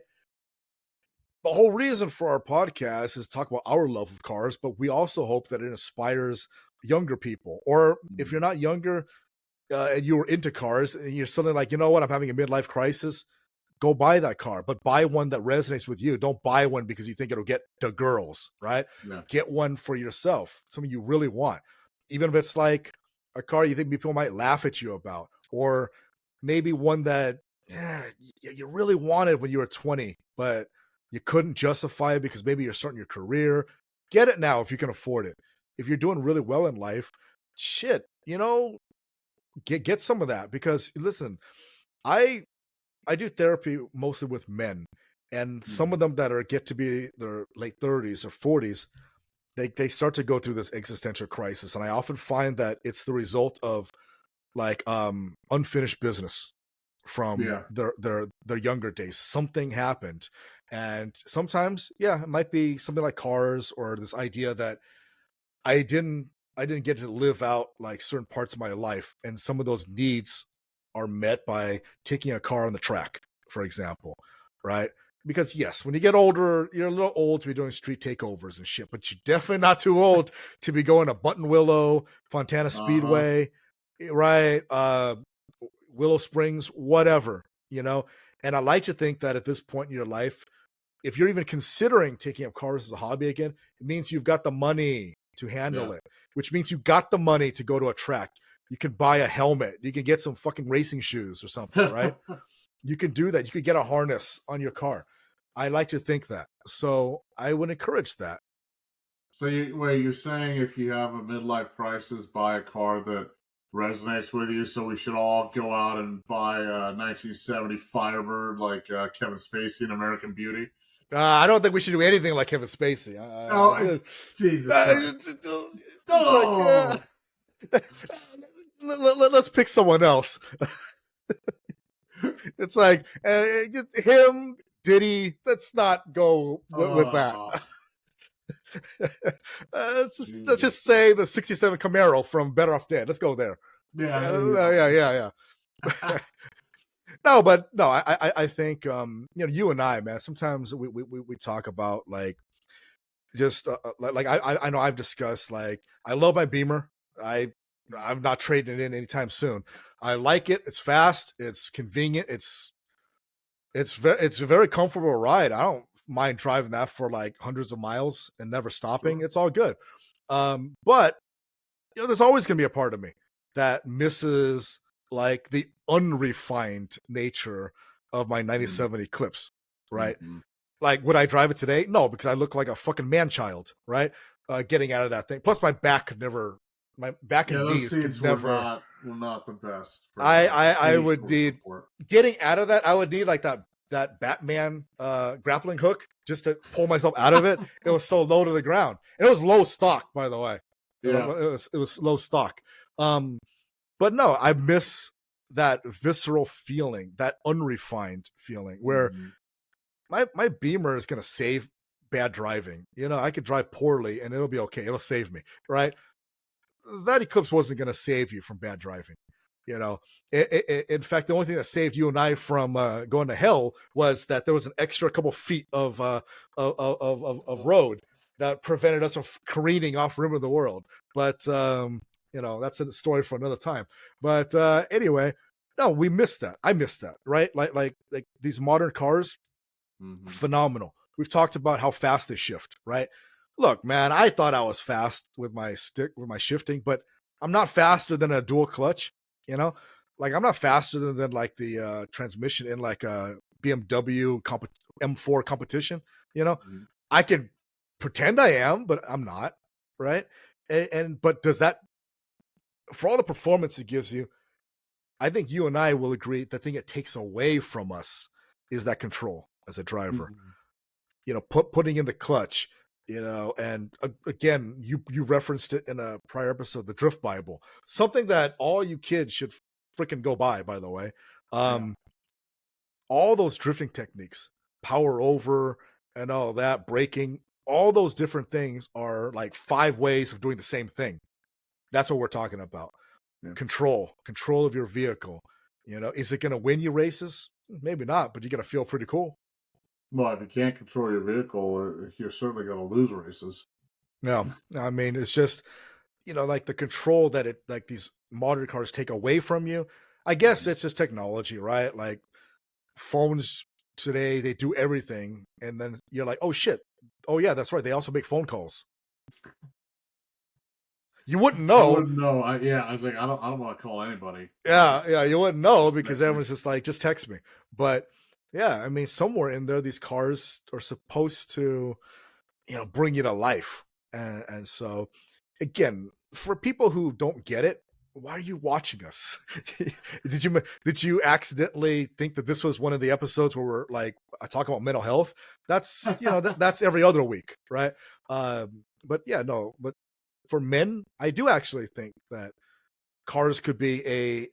the whole reason for our podcast is to talk about our love of cars, but we also hope that it inspires younger people. Or if you're not younger and you were into cars and you're suddenly like, you know what, I'm having a midlife crisis, go buy that car, but buy one that resonates with you. Don't buy one because you think it'll get the girls, right? Yeah. Get one for yourself, something you really want. Even if it's like a car you think people might laugh at you about, or maybe one that you really wanted when you were 20, but you couldn't justify it because maybe you're starting your career. Get it now if you can afford it. If you're doing really well in life, shit, get some of that. Because listen, I do therapy mostly with men, and some of them that get to be their late 30s or 40s, they start to go through this existential crisis. And I often find that it's the result of like unfinished business from their younger days. Something happened. And sometimes, it might be something like cars or this idea that I didn't get to live out like certain parts of my life. And some of those needs are met by taking a car on the track, for example, right? Because yes, when you get older, you're a little old to be doing street takeovers and shit, but you're definitely not too old to be going to Button Willow, Fontana Speedway, right? Willow Springs, whatever, And I like to think that at this point in your life, if you're even considering taking up cars as a hobby again, it means you've got the money to handle Yeah. it, which means you got the money to go to a track. You can buy a helmet. You can get some fucking racing shoes or something, right? You can do that. You could get a harness on your car. I like to think that. So I would encourage that. So you're saying if you have a midlife crisis, buy a car that resonates with you. So we should all go out and buy a 1970 Firebird like Kevin Spacey in American Beauty. I don't think we should do anything like Kevin Spacey. Jesus! Let's pick someone else. It's like him, Diddy. Let's not go with that. Let's just say the '67 Camaro from Better Off Dead. Let's go there. Yeah. No, but no, I think you and I, man. Sometimes we talk about like just like I know I've discussed like I love my Beamer. I'm not trading it in anytime soon. I like it. It's fast. It's convenient. It's a very comfortable ride. I don't mind driving that for like hundreds of miles and never stopping. Sure. It's all good. But there's always going to be a part of me that misses like the unrefined nature of my 97 Eclipse, right? Mm-hmm. Like, would I drive it today? No, because I look like a fucking man-child, right? Getting out of that thing. Plus, my back and knees could never. Were not the best. I would need getting out of that. I would need like that Batman grappling hook just to pull myself out of it. It was so low to the ground. And it was low stock, by the way. Yeah. It was low stock. But no, I miss that visceral feeling, that unrefined feeling where my Beamer is going to save bad driving. I could drive poorly and it'll be okay. It'll save me, right? That Eclipse wasn't going to save you from bad driving. In fact, the only thing that saved you and I from going to hell was that there was an extra couple feet of road that prevented us from careening off rim of the world. But that's a story for another time. But anyway, no, we missed that. I missed that, right? Like these modern cars, phenomenal. We've talked about how fast they shift, right? Look, man, I thought I was fast with my shifting, but I'm not faster than a dual clutch. Like I'm not faster than like the transmission in like a BMW M4 competition. I can pretend I am, but I'm not, right? But does that, for all the performance it gives you, I think you and I will agree the thing it takes away from us is that control as a driver. Putting in the clutch. And again, you referenced it in a prior episode, the Drift Bible, something that all you kids should freaking go by the way. All those drifting techniques, power over and all that, braking, all those different things are like 5 ways of doing the same thing. That's what we're talking about. Control of your vehicle. Is it going to win you races? Maybe not, but you're going to feel pretty cool. Well, if you can't control your vehicle, you're certainly going to lose races. No, I mean, it's just, like the control that like these modern cars take away from you. I guess it's just technology, right? Like phones today, they do everything. And then you're like, oh shit. Oh yeah, that's right. They also make phone calls. You wouldn't know. I wouldn't know. I was like, I don't want to call anybody. Yeah, you wouldn't know because everyone's just like, just text me. But yeah, I mean, somewhere in there, these cars are supposed to, bring you to life. And so, again, for people who don't get it, why are you watching us? Did you accidentally think that this was one of the episodes where we're like, I talk about mental health? That's, that's every other week, right? But yeah, no, but for men, I do actually think that cars could be a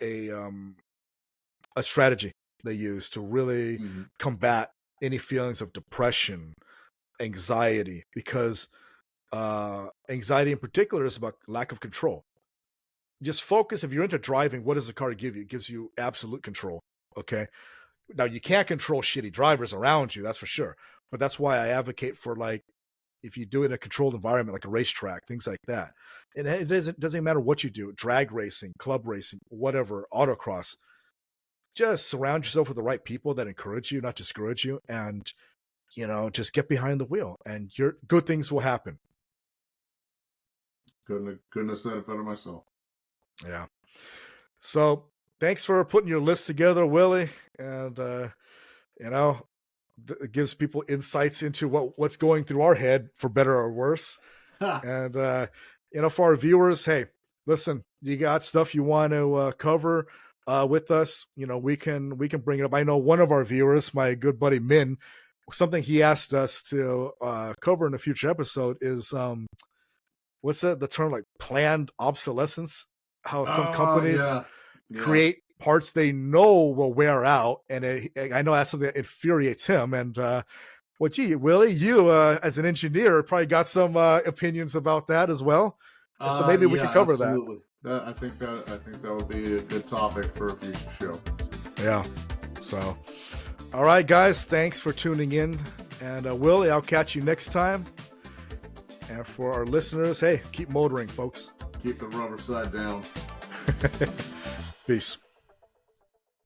strategy they use to really combat any feelings of depression, anxiety, because anxiety in particular is about lack of control. Just focus. If you're into driving, what does the car give you? It gives you absolute control. Okay. Now you can't control shitty drivers around you, that's for sure. But that's why I advocate for, like, if you do it in a controlled environment, like a racetrack, things like that. And it doesn't matter what you do, drag racing, club racing, whatever, autocross. Just surround yourself with the right people that encourage you, not discourage you. And just get behind the wheel and good things will happen. Couldn't have said it better myself. Yeah. So thanks for putting your list together, Willie. And, it gives people insights into what's going through our head, for better or worse. And, for our viewers, hey, listen, you got stuff you want to cover with us, we can bring it up. I know one of our viewers, my good buddy Min, something he asked us to cover in a future episode is what's the term, like planned obsolescence? How some companies create parts they know will wear out, and I know that's something that infuriates him. And Willie, you as an engineer probably got some opinions about that as well. So maybe we could cover absolutely. I think that would be a good topic for a future show. Yeah. So, all right, guys, thanks for tuning in. And Willie, I'll catch you next time. And for our listeners, hey, keep motoring, folks. Keep the rubber side down. Peace.